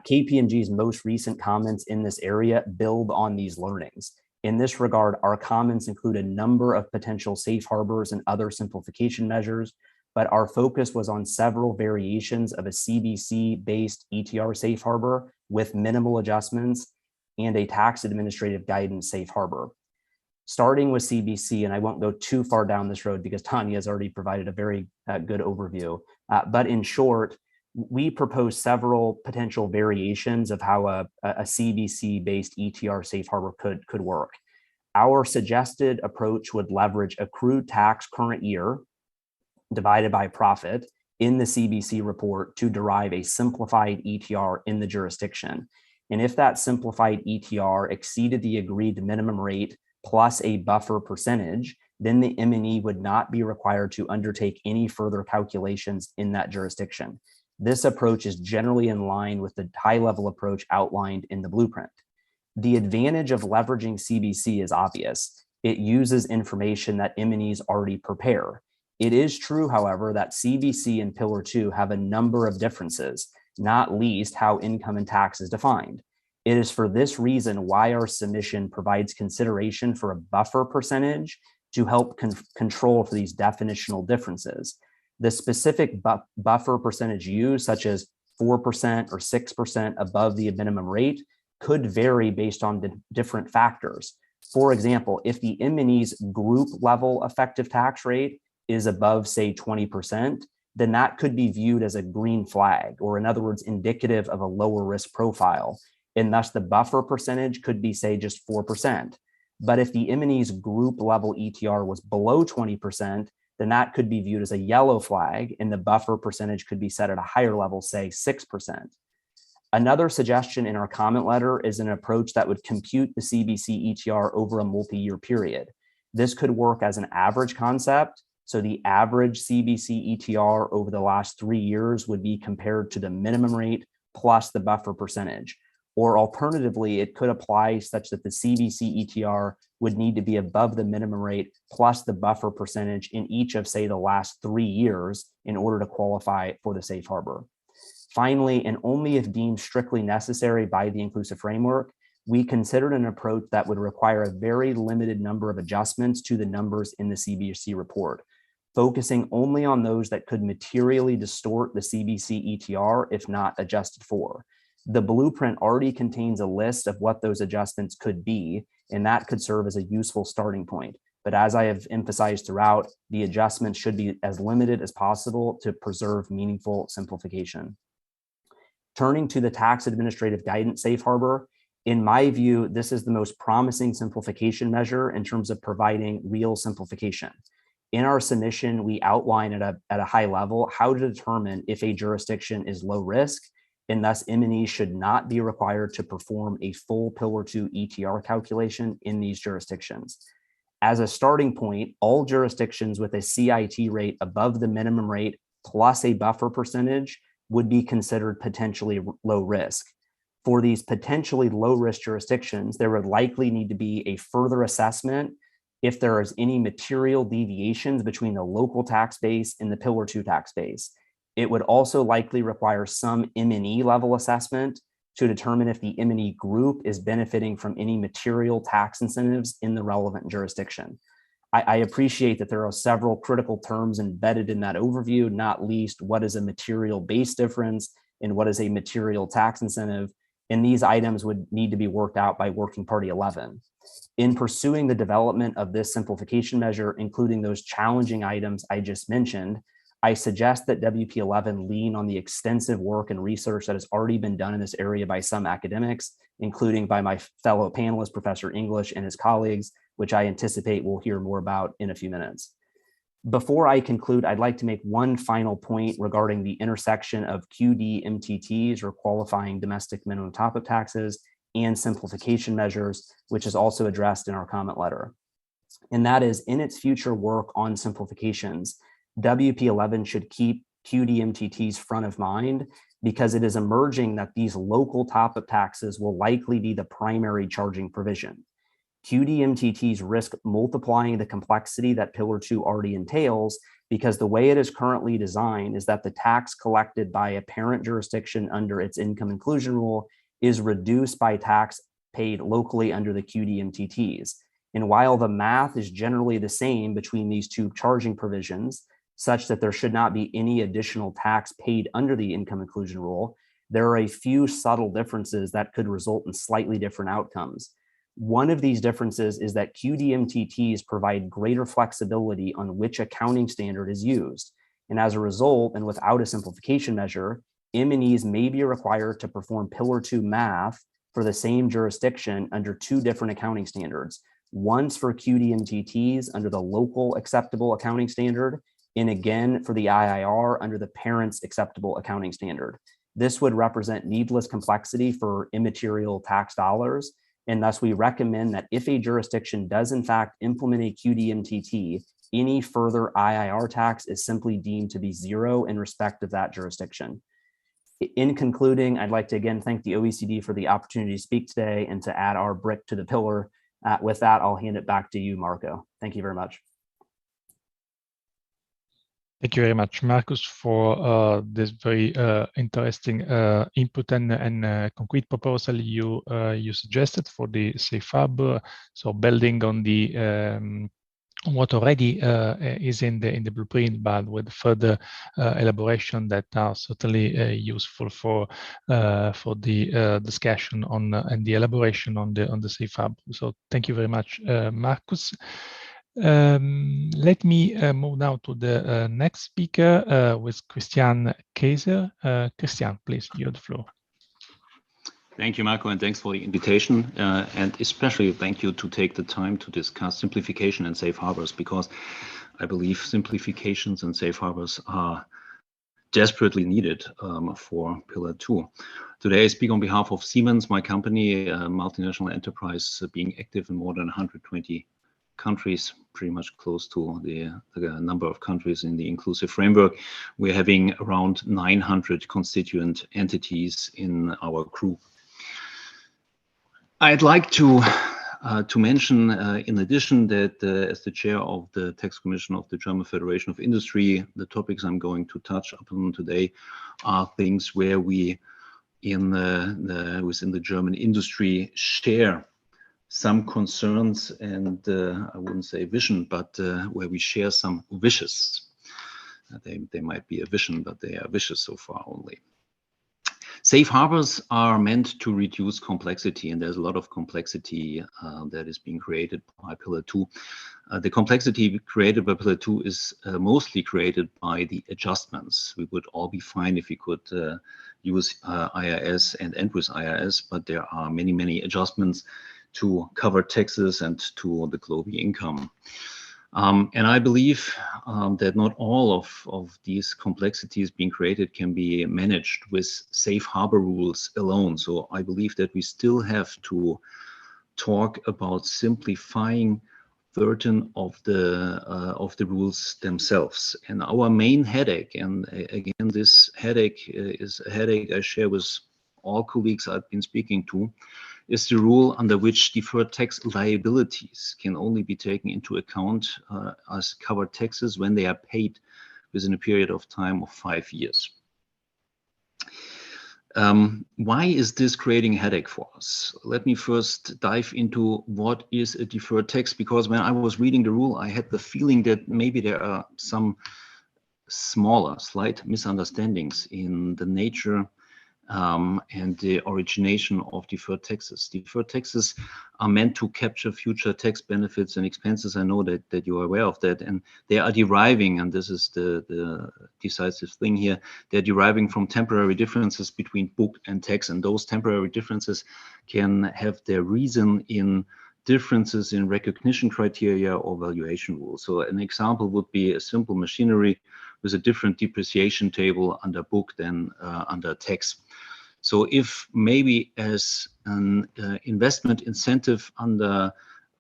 KPMG's most recent comments in this area build on these learnings. In this regard, our comments include a number of potential safe harbors and other simplification measures, but our focus was on several variations of a CBC-based ETR safe harbor with minimal adjustments and a tax administrative guidance safe harbor. Starting with CBC, and I won't go too far down this road because Tanya has already provided a very good overview, but in short, we propose several potential variations of how a CBC-based ETR safe harbor could work. Our suggested approach would leverage accrued tax current year divided by profit in the CBC report to derive a simplified ETR in the jurisdiction. And if that simplified ETR exceeded the agreed minimum rate plus a buffer percentage, then the MNE would not be required to undertake any further calculations in that jurisdiction. This approach is generally in line with the high-level approach outlined in the blueprint. The advantage of leveraging CBC is obvious. It uses information that MNEs already prepare. It is true, however, that CBC and Pillar 2 have a number of differences, not least how income and tax is defined. It is for this reason why our submission provides consideration for a buffer percentage to help control for these definitional differences. The specific buffer percentage used, such as 4% or 6% above the minimum rate, could vary based on the different factors. For example, if the MNE's group level effective tax rate is above, say, 20%, then that could be viewed as a green flag, or in other words, indicative of a lower risk profile. And thus the buffer percentage could be, say, just 4%. But if the MNE's group level ETR was below 20%, then that could be viewed as a yellow flag, and the buffer percentage could be set at a higher level, say 6%. Another suggestion in our comment letter is an approach that would compute the CBC ETR over a multi-year period. This could work as an average concept. So the average CBC ETR over the last 3 years would be compared to the minimum rate plus the buffer percentage. Or alternatively, it could apply such that the CBC ETR would need to be above the minimum rate plus the buffer percentage in each of, say, the last 3 years in order to qualify for the safe harbor. Finally, and only if deemed strictly necessary by the inclusive framework, we considered an approach that would require a very limited number of adjustments to the numbers in the CBC report, focusing only on those that could materially distort the CBC ETR if not adjusted for. The blueprint already contains a list of what those adjustments could be, and that could serve as a useful starting point. But as I have emphasized throughout, the adjustments should be as limited as possible to preserve meaningful simplification. Turning to the tax administrative guidance safe harbor, in my view, this is the most promising simplification measure in terms of providing real simplification. In our submission, we outline at a high level how to determine if a jurisdiction is low risk, and thus MNEs should not be required to perform a full Pillar 2 ETR calculation in these jurisdictions. As a starting point, all jurisdictions with a CIT rate above the minimum rate plus a buffer percentage would be considered potentially low risk. For these potentially low risk jurisdictions, there would likely need to be a further assessment if there is any material deviations between the local tax base and the Pillar 2 tax base. It would also likely require some MNE level assessment to determine if the MNE group is benefiting from any material tax incentives in the relevant jurisdiction. I appreciate that there are several critical terms embedded in that overview, not least what is a material base difference and what is a material tax incentive. And these items would need to be worked out by Working Party 11. In pursuing the development of this simplification measure, including those challenging items I just mentioned, I suggest that WP11 lean on the extensive work and research that has already been done in this area by some academics, including by my fellow panelist, Professor English, and his colleagues, which I anticipate we'll hear more about in a few minutes. Before I conclude, I'd like to make one final point regarding the intersection of QD-MTTs, or qualifying domestic minimum top-up taxes, and simplification measures, which is also addressed in our comment letter. And that is, in its future work on simplifications, WP11 should keep QD-MTTs front of mind, because it is emerging that these local top-up taxes will likely be the primary charging provision. QD-MTTs risk multiplying the complexity that Pillar 2 already entails, because the way it is currently designed is that the tax collected by a parent jurisdiction under its income inclusion rule is reduced by tax paid locally under the QD-MTTs. And while the math is generally the same between these two charging provisions, such that there should not be any additional tax paid under the income inclusion rule, there are a few subtle differences that could result in slightly different outcomes. One of these differences is that QD-MTTs provide greater flexibility on which accounting standard is used. And as a result, and without a simplification measure, MNEs may be required to perform Pillar 2 math for the same jurisdiction under two different accounting standards. Once for QD-MTTs under the local acceptable accounting standard, and again for the IIR under the parent's acceptable accounting standard. This would represent needless complexity for immaterial tax dollars, and thus we recommend that if a jurisdiction does in fact implement a QD-MTT, any further IIR tax is simply deemed to be zero in respect of that jurisdiction. In concluding, I'd like to again thank the OECD for the opportunity to speak today and to add our brick to the pillar. With that, I'll hand it back to you, Marco. Thank you very much. Thank you very much, Marcus, for this very interesting input and concrete proposal you suggested for the safe harbor. So building on the what already is in the blueprint, but with further elaboration that are certainly useful for the discussion on and the elaboration on the safe harbor. So thank you very much, Marcus. Let me move now to the next speaker with Christian Kaiser. Christian, please, you have the floor. Thank you, Marco, and thanks for the invitation. And especially thank you to take the time to discuss simplification and safe harbors, because I believe simplifications and safe harbors are desperately needed for Pillar 2. Today, I speak on behalf of Siemens, my company, a multinational enterprise being active in more than 120 countries, pretty much close to the number of countries in the inclusive framework. We're having around 900 constituent entities in our group. I'd like to mention, in addition, that as the chair of the Tax Commission of the German Federation of Industry, the topics I'm going to touch upon today are things where we, within the German industry, share some concerns and I wouldn't say vision, but where we share some wishes. They might be a vision, but they are wishes so far only. Safe harbors are meant to reduce complexity, and there's a lot of complexity that is being created by Pillar 2. The complexity created by Pillar 2 is mostly created by the adjustments. We would all be fine if we could use IRS and end with IRS, but there are many, many adjustments to cover taxes and to the global income. And I believe that not all of these complexities being created can be managed with safe harbor rules alone. So I believe that we still have to talk about simplifying certain of the rules themselves. And our main headache, and again, this headache is a headache I share with all colleagues I've been speaking to, is the rule under which deferred tax liabilities can only be taken into account as covered taxes when they are paid within a period of time of 5 years. Why is this creating a headache for us? Let me first dive into what is a deferred tax, because when I was reading the rule, I had the feeling that maybe there are some slight misunderstandings in the nature and the origination of deferred taxes. Deferred taxes are meant to capture future tax benefits and expenses. I know that you are aware of that, and they are deriving, and this is the decisive thing here, they're deriving from temporary differences between book and tax, and those temporary differences can have their reason in differences in recognition criteria or valuation rules. So an example would be a simple machinery with a different depreciation table under book than under tax. So if maybe as an investment incentive under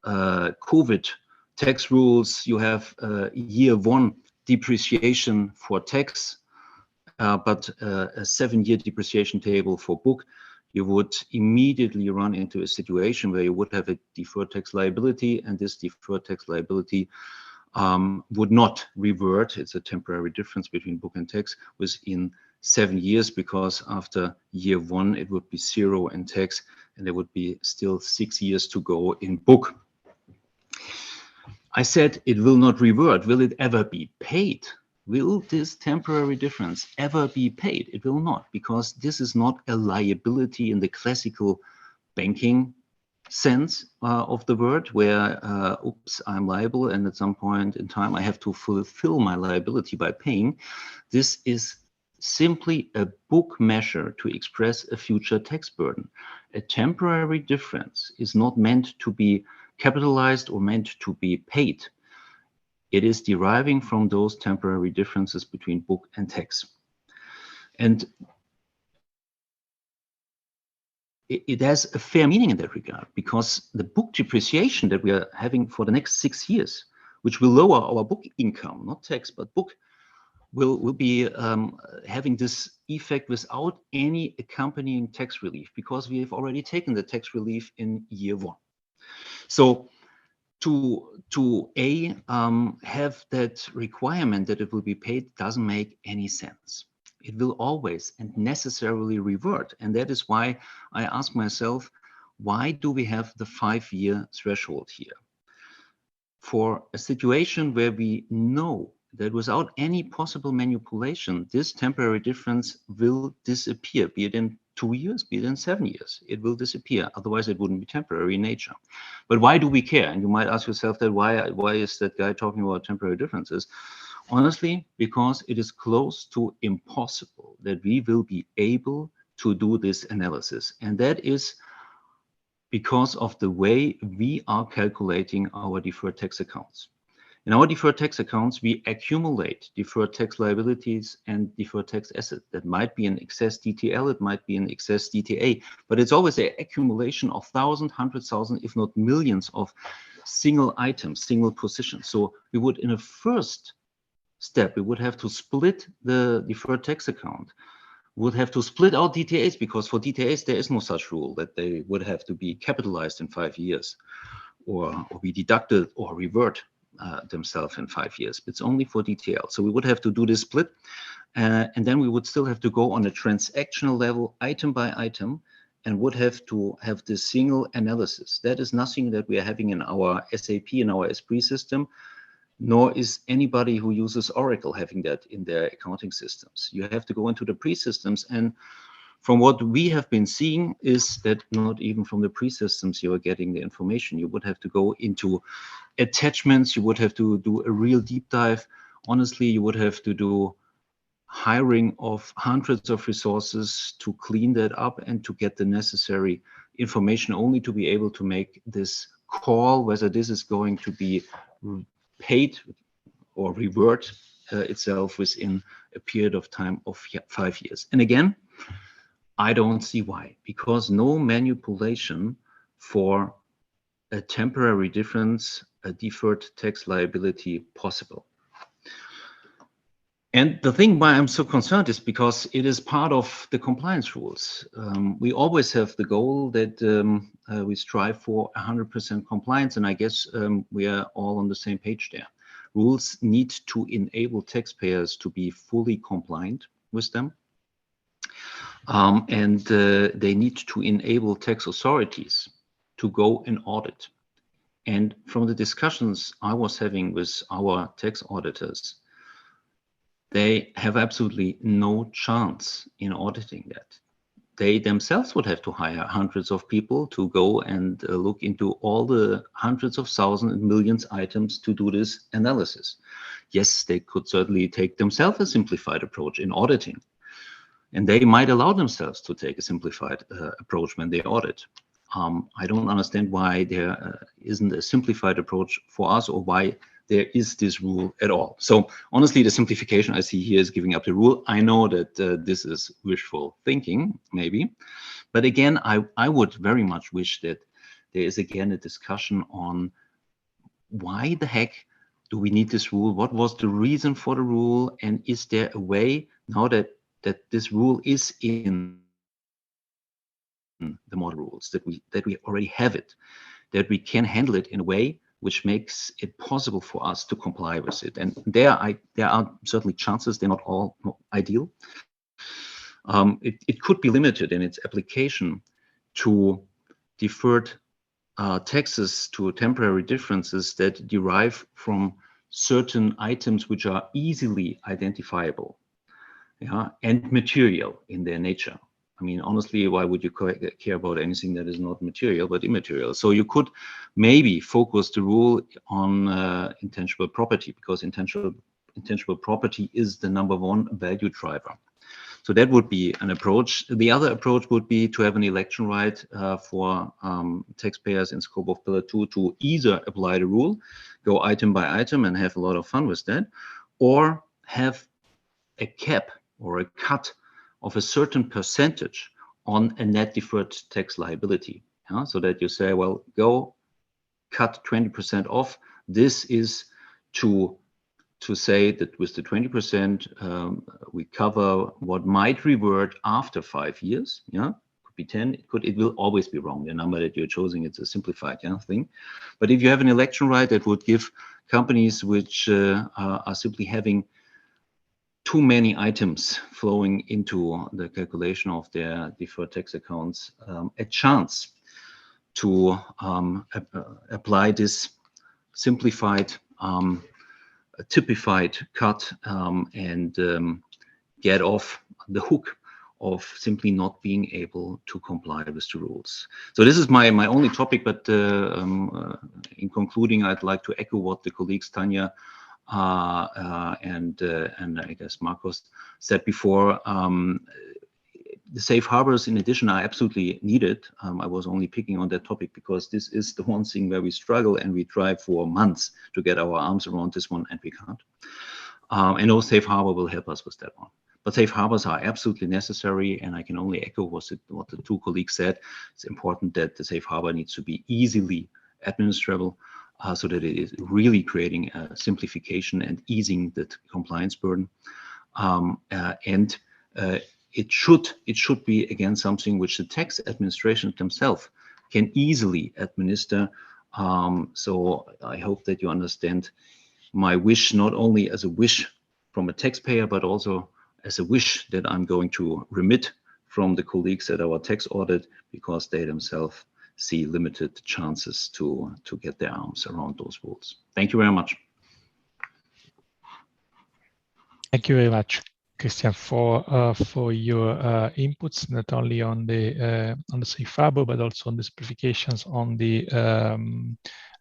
COVID tax rules, you have year 1 depreciation for tax, but a 7-year depreciation table for book, you would immediately run into a situation where you would have a deferred tax liability, and this deferred tax liability would not revert. It's a temporary difference between book and tax within 7 years, because after year 1 it would be 0 in tax, and there would be still 6 years to go in book. I said it will not revert. Will it ever be paid? Will this temporary difference ever be paid? It will not, because this is not a liability in the classical banking sense of the word, where oops, I'm liable, and at some point in time I have to fulfill my liability by paying. This is simply a book measure to express a future tax burden. A temporary difference is not meant to be capitalized or meant to be paid. It is deriving from those temporary differences between book and tax. And it has a fair meaning in that regard, because the book depreciation that we are having for the next 6 years, which will lower our book income, not tax, but book, will be having this effect without any accompanying tax relief, because we have already taken the tax relief in year 1. So to have that requirement that it will be paid doesn't make any sense. It will always and necessarily revert. And that is why I ask myself, why do we have the 5-year threshold here? For a situation where we know that without any possible manipulation, this temporary difference will disappear, be it in 2 years, be it in 7 years, it will disappear. Otherwise, it wouldn't be temporary in nature. But why do we care? And you might ask yourself that why is that guy talking about temporary differences? Honestly, because it is close to impossible that we will be able to do this analysis. And that is because of the way we are calculating our deferred tax accounts. In our deferred tax accounts, we accumulate deferred tax liabilities and deferred tax assets. That might be an excess DTL, it might be an excess DTA, but it's always an accumulation of thousands, 100,000, if not millions of single items, single positions. So we would, in a first step, we would have to split the deferred tax account. We would have to split out DTAs, because for DTAs, there is no such rule that they would have to be capitalized in 5 years or be deducted or revert themselves in 5 years. It's only for DTL. So we would have to do this split. And then we would still have to go on a transactional level, item by item, and would have to have this single analysis. That is nothing that we are having in our SAP, in our Esprit system, nor is anybody who uses Oracle having that in their accounting systems. You have to go into the pre-systems and From what we have been seeing is that not even from the pre-systems you are getting the information. You would have to go into attachments, you would have to do a real deep dive. Honestly, you would have to do hiring of hundreds of resources to clean that up and to get the necessary information only to be able to make this call, whether this is going to be paid or revert itself within a period of time of 5 years. And again, I don't see why, because no manipulation for a temporary difference, a deferred tax liability possible. And the thing why I'm so concerned is because it is part of the compliance rules. We always have the goal that we strive for 100% compliance, and I guess we are all on the same page there. Rules need to enable taxpayers to be fully compliant with them. And they need to enable tax authorities to go and audit. And from the discussions I was having with our tax auditors, they have absolutely no chance in auditing that. They themselves would have to hire hundreds of people to go and look into all the hundreds of thousands and millions items to do this analysis. Yes, they could certainly take themselves a simplified approach in auditing. And they might allow themselves to take a simplified approach when they audit. I don't understand why there isn't a simplified approach for us, or why there is this rule at all. So honestly, the simplification I see here is giving up the rule. I know that this is wishful thinking, maybe. But again, I would very much wish that there is again a discussion on why the heck do we need this rule? What was the reason for the rule? And is there a way now that this rule is in the model rules, that we already have it, that we can handle it in a way which makes it possible for us to comply with it? And there are certainly chances, they're not all ideal. It could be limited in its application to deferred taxes, to temporary differences that derive from certain items which are easily identifiable, and material in their nature. I mean, honestly, why would you care about anything that is not material but immaterial? So you could maybe focus the rule on intangible property, because intangible property is the #1 value driver. So that would be an approach. The other approach would be to have an election right for taxpayers in scope of Pillar 2 to either apply the rule, go item by item and have a lot of fun with that, or have a cap or a cut of a certain percentage on a net deferred tax liability. So that you say, well, go cut 20% off. This is to say that with the 20%, we cover what might revert after 5 years. Could be 10. It will always be wrong. The number that you're choosing, it's a simplified thing. But if you have an election right, that would give companies which are simply having too many items flowing into the calculation of their deferred tax accounts a chance to apply this simplified, typified cut and get off the hook of simply not being able to comply with the rules. So this is my only topic, but in concluding, I'd like to echo what the colleagues Tanya and I guess Marcos said before. The safe harbors, in addition, are absolutely needed. I was only picking on that topic because this is the one thing where we struggle and we try for months to get our arms around this one, and we can't. And no safe harbor will help us with that one. But safe harbors are absolutely necessary, and I can only echo what the two colleagues said. It's important that the safe harbor needs to be easily administrable, so that it is really creating a simplification and easing the compliance burden. It should be, again, something which the tax administration themselves can easily administer. So I hope that you understand my wish, not only as a wish from a taxpayer, but also as a wish that I'm going to remit from the colleagues at our tax audit, because they themselves see limited chances to get their arms around those rules. Thank you very much. Thank you very much. Christian, for your inputs, not only on the safe harbor, but also on the simplifications on the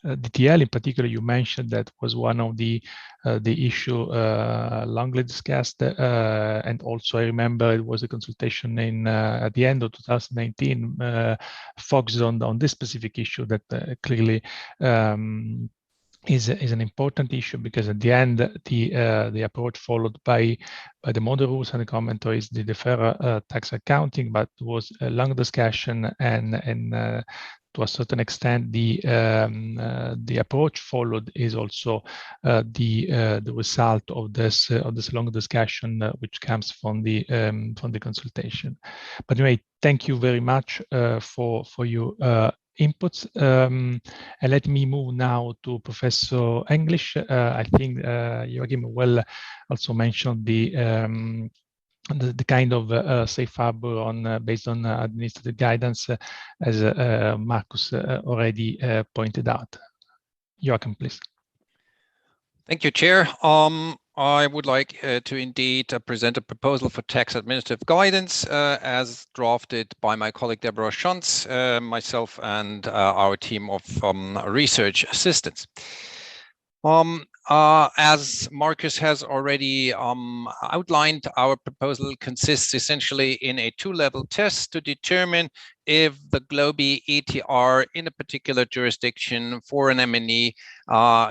DTL. In particular, you mentioned that was one of the issue longly discussed, and also I remember it was a consultation in at the end of 2019 focused on this specific issue that clearly is an important issue, because at the end the approach followed by the model rules and the commentary is the deferred tax accounting, but was a long discussion, and to a certain extent the approach followed is also the result of this long discussion which comes from the consultation. But anyway, thank you very much for your inputs, and let me move now to Professor English. I think Joachim well also mentioned the kind of safe harbor on based on administrative guidance, as Marcus already pointed out. Joachim, please. Thank you, Chair. I would like to indeed present a proposal for tax administrative guidance as drafted by my colleague Deborah Schantz, myself, and our team of research assistants. As Marcus has already outlined, our proposal consists essentially in a two-level test to determine if the GloBE ETR in a particular jurisdiction for an MNE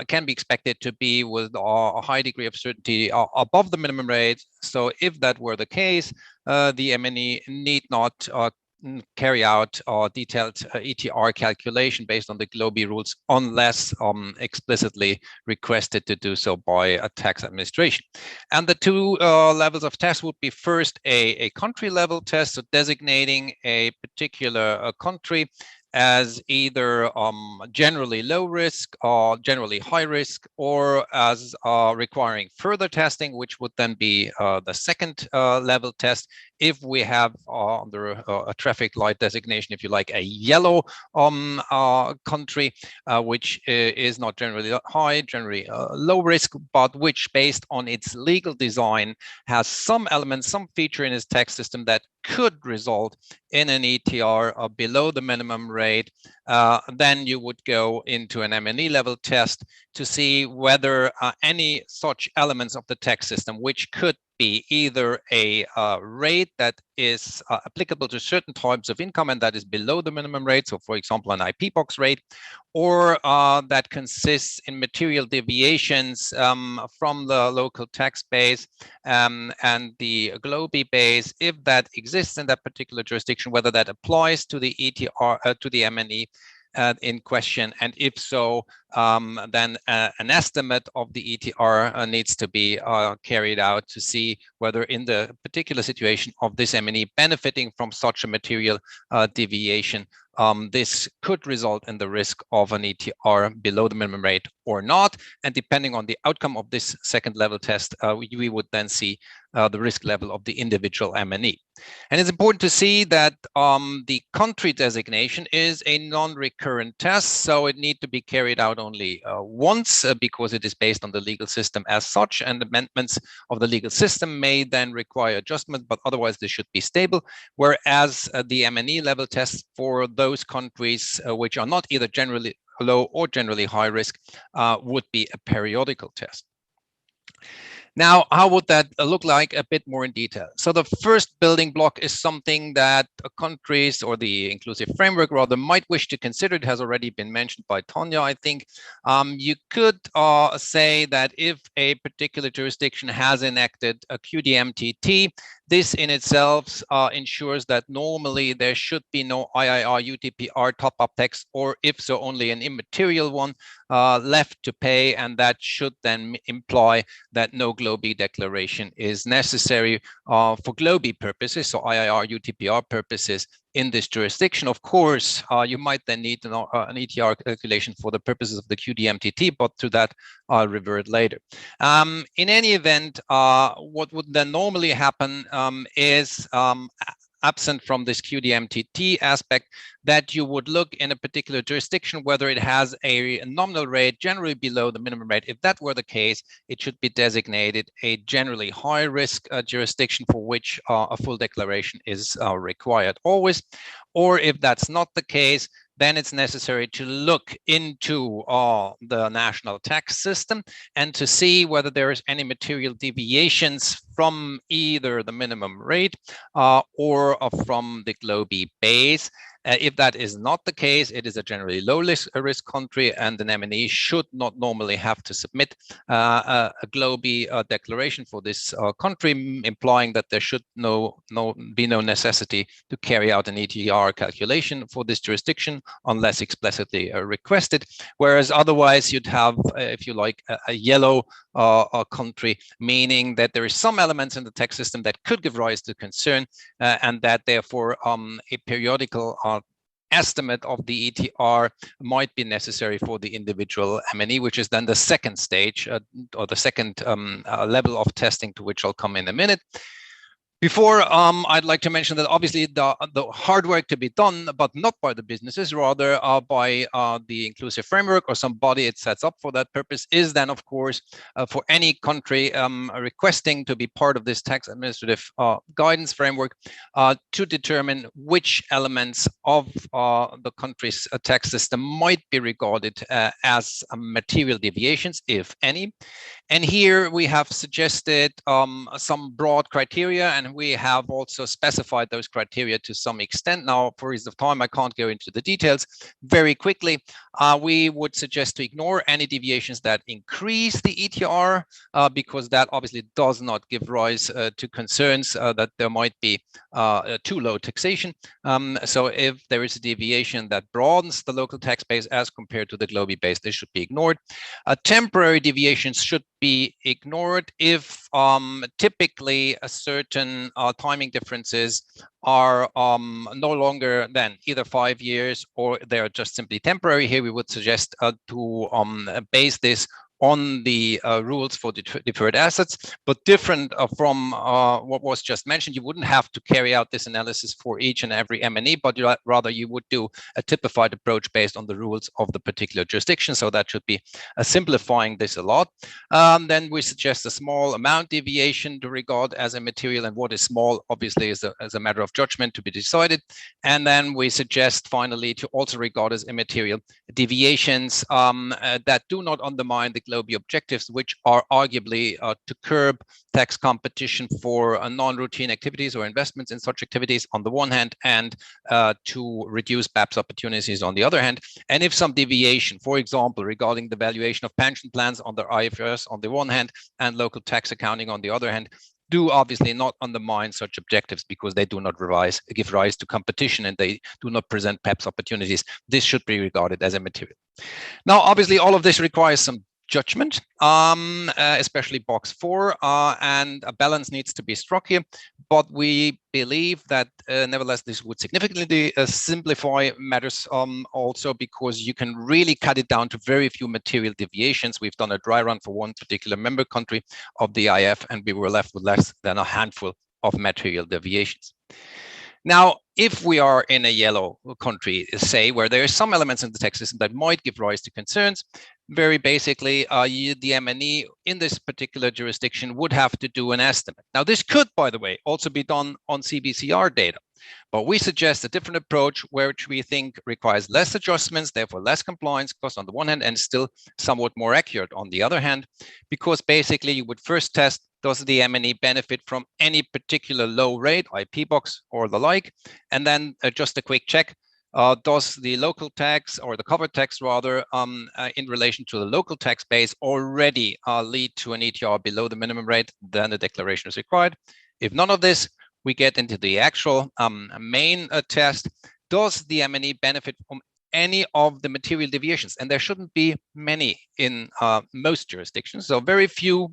can be expected to be with a high degree of certainty above the minimum rate. So if that were the case, the MNE need not carry out detailed ETR calculation based on the GloBE rules unless explicitly requested to do so by a tax administration. And the two levels of test would be first a country level test, so designating a particular country as either generally low risk or generally high risk, or as requiring further testing, which would then be the second level test if we have under a traffic light designation, if you like, a yellow country, which is not generally high, generally low risk, but which based on its legal design has some element, some feature in its tax system that could result in an ETR below the minimum rate. Then you would go into an MNE level test to see whether any such elements of the tax system, which could be either a rate that is applicable to certain types of income and that is below the minimum rate, so for example an IP box rate, or that consists in material deviations from the local tax base and the GloBE base, if that exists in that particular jurisdiction, whether that applies to the ETR to the MNE in question, and if so, then an estimate of the ETR needs to be carried out to see whether in the particular situation of this MNE benefiting from such a material deviation, this could result in the risk of an ETR below the minimum rate or not. And depending on the outcome of this second level test, we would then see the risk level of the individual MNE. And it's important to see that the country designation is a non-recurrent test, so it needs to be carried out only once because it is based on the legal system as such, and amendments of the legal system may then require adjustment, but otherwise they should be stable. Whereas the MNE level test for those countries which are not either generally low or generally high risk would be a periodical test. Now, how would that look like a bit more in detail? So the first building block is something that countries, or the inclusive framework rather, might wish to consider. It has already been mentioned by Tanya, I think. You could say that if a particular jurisdiction has enacted a QDMTT, this in itself ensures that normally there should be no IIR UTPR top-up tax, or if so, only an immaterial one left to pay, and that should then imply that no GloBE declaration is necessary for GloBE purposes, so IIR UTPR purposes in this jurisdiction. Of course, you might then need an ETR calculation for the purposes of the QDMTT, but to that I'll revert later. In any event, what would then normally happen is absent from this QDMTT aspect, that you would look in a particular jurisdiction whether it has a nominal rate generally below the minimum rate. If that were the case, it should be designated a generally high risk jurisdiction for which a full declaration is required always. Or if that's not the case, then it's necessary to look into the national tax system and to see whether there is any material deviations from either the minimum rate or from the GloBE base. If that is not the case, it is a generally low risk country, and an MNE should not normally have to submit a GloBE declaration for this country, implying that there should be no necessity to carry out an ETR calculation for this jurisdiction unless explicitly requested. Whereas otherwise, you'd have, if you like, a yellow country, meaning that there is some elements in the tax system that could give rise to concern, and that therefore a periodical estimate of the ETR might be necessary for the individual MNE, which is then the second stage or the second level of testing, to which I'll come in a minute. Before, I'd like to mention that obviously the hard work to be done, but not by the businesses, rather by the inclusive framework or some body it sets up for that purpose, is then, of course, for any country requesting to be part of this tax administrative guidance framework to determine which elements of the country's tax system might be regarded as material deviations, if any. And here we have suggested some broad criteria, and we have also specified those criteria to some extent. Now, for reasons of time, I can't go into the details. Very quickly, we would suggest to ignore any deviations that increase the ETR, because that obviously does not give rise to concerns that there might be too low taxation. So if there is a deviation that broadens the local tax base as compared to the GloBE base, they should be ignored. Temporary deviations should be ignored if typically a certain timing differences are no longer than either 5 years or they're just simply temporary. Here we would suggest to base this on the rules for deferred assets, but different from what was just mentioned. You wouldn't have to carry out this analysis for each and every MNE, but rather you would do a typified approach based on the rules of the particular jurisdiction. So that should be simplifying this a lot. Then we suggest a small amount deviation to regard as a material, and what is small obviously is a matter of judgment to be decided. And then we suggest finally to also regard as immaterial deviations that do not undermine the GloBE objectives, which are arguably to curb tax competition for non-routine activities or investments in such activities on the one hand, and to reduce BEPS opportunities on the other hand. And if some deviation, for example, regarding the valuation of pension plans under IFRS on the one hand and local tax accounting on the other hand, do obviously not undermine such objectives because they do not give rise to competition and they do not present BEPS opportunities, this should be regarded as immaterial. Now, obviously, all of this requires some judgment, especially box 4, and a balance needs to be struck here. But we believe that nevertheless, this would significantly simplify matters also because you can really cut it down to very few material deviations. We've done a dry run for one particular member country of the IF, and we were left with less than a handful of material deviations. Now, if we are in a yellow country, say, where there are some elements in the tax system that might give rise to concerns, very basically, the MNE in this particular jurisdiction would have to do an estimate. Now, this could, by the way, also be done on CBCR data, but we suggest a different approach, which we think requires less adjustments, therefore less compliance cost on the one hand, and still somewhat more accurate on the other hand, because basically you would first test, does the MNE benefit from any particular low rate, IP box or the like? And then just a quick check, does the local tax or the covered tax rather in relation to the local tax base already lead to an ETR below the minimum rate? Then the declaration is required. If none of this, we get into the actual main test. Does the MNE benefit from any of the material deviations? And there shouldn't be many in most jurisdictions, so very few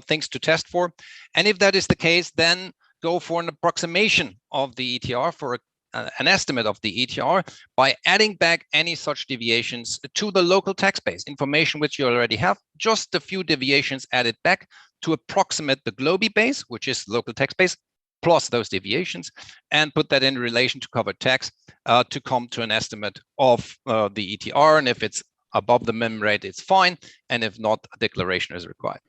things to test for. And if that is the case, then go for an approximation of the ETR, for an estimate of the ETR by adding back any such deviations to the local tax base, information which you already have, just a few deviations added back to approximate the GloBE base, which is local tax base, plus those deviations, and put that in relation to covered tax to come to an estimate of the ETR. And if it's above the minimum rate, it's fine. And if not, a declaration is required.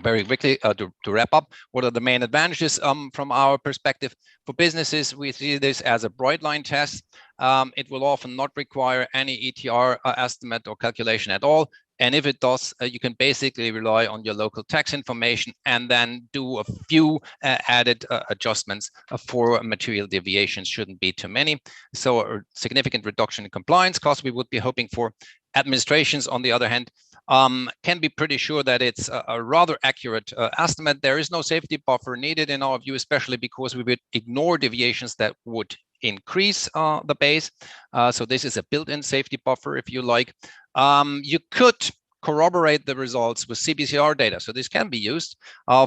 Very quickly, to wrap up, what are the main advantages from our perspective? For businesses, we see this as a bright line test. It will often not require any ETR estimate or calculation at all. And if it does, you can basically rely on your local tax information and then do a few added adjustments for material deviations. Shouldn't be too many. So a significant reduction in compliance costs we would be hoping for. Administrations, on the other hand, can be pretty sure that it's a rather accurate estimate. There is no safety buffer needed in our view, especially because we would ignore deviations that would increase the base. So this is a built-in safety buffer, if you like. You could corroborate the results with CBCR data. So this can be used.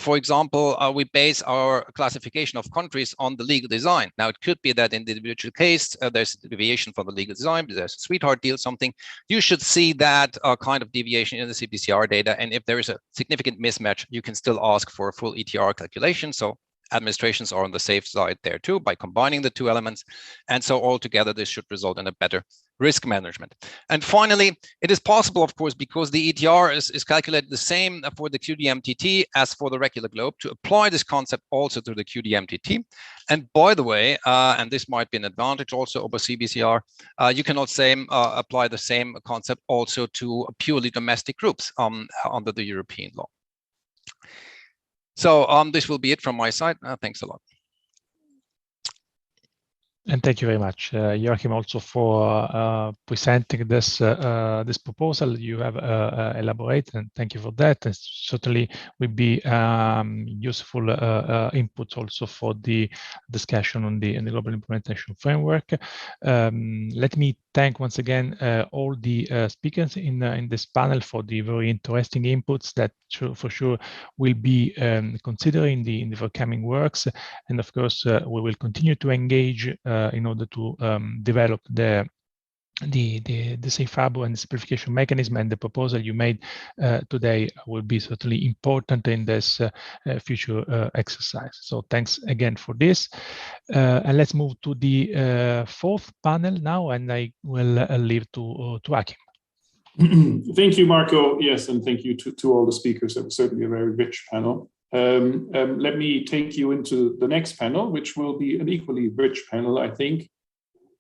For example, we base our classification of countries on the legal design. Now, it could be that in the individual case, there's a deviation from the legal design, there's a sweetheart deal, something. You should see that kind of deviation in the CBCR data. And if there is a significant mismatch, you can still ask for a full ETR calculation. So administrations are on the safe side there too by combining the two elements. And so altogether, this should result in a better risk management. And finally, it is possible, of course, because the ETR is calculated the same for the QDMTT as for the regular globe, to apply this concept also to the QDMTT. And by the way, and this might be an advantage also over CBCR, you cannot apply the same concept also to purely domestic groups under the European law. So this will be it from my side. Thanks a lot. And thank you very much, Joachim, also for presenting this this proposal. You have elaborated, and thank you for that. And certainly will be useful input also for the discussion on the Global Implementation Framework. Let me thank once again all the speakers in this panel for the very interesting inputs that for sure will be considered in the forthcoming works. And of course, we will continue to engage in order to develop the safe harbor and simplification mechanism, and the proposal you made today will be certainly important in this future exercise. So thanks again for this. And let's move to the fourth panel now, and I will leave to Joachim. Thank you, Marco. Yes, and thank you to all the speakers. It was certainly a very rich panel. Let me take you into the next panel, which will be an equally rich panel, I think,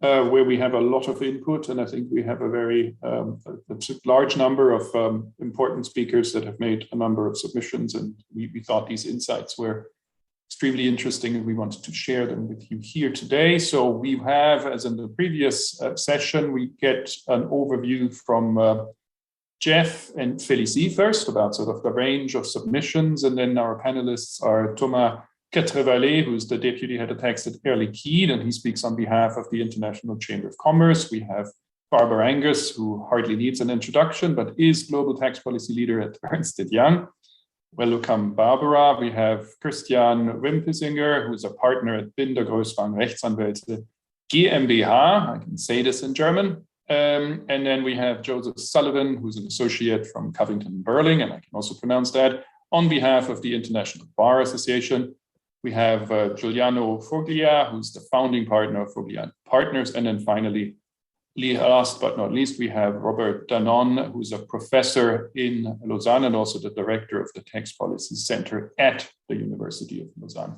where we have a lot of input, and I think we have a very large number of important speakers that have made a number of submissions, and we thought these insights were extremely interesting, and we wanted to share them with you here today. So we have, as in the previous session, we get an overview from Jeff and Félicie first about sort of the range of submissions, and then our panelists are Thomas Quatrevalet, who's the Deputy Head of Tax at Air Liquide, and he speaks on behalf of the International Chamber of Commerce. We have Barbara Angus, who hardly needs an introduction, but is Global Tax Policy Leader at Ernst & Young. Welcome, Barbara. We have Christian Wimpesinger, who's a partner at Binder Großbahn Rechtsanwälte GmbH. I can say this in German. And then we have Joseph Sullivan, who's an associate from Covington & Burling, and I can also pronounce that, on behalf of the International Bar Association. We have Giuliano Foglia, who's the founding partner of Foglia Partners. And then finally, last but not least, we have Robert Danon, who's a professor in Lausanne and also the director of the Tax Policy Center at the University of Lausanne.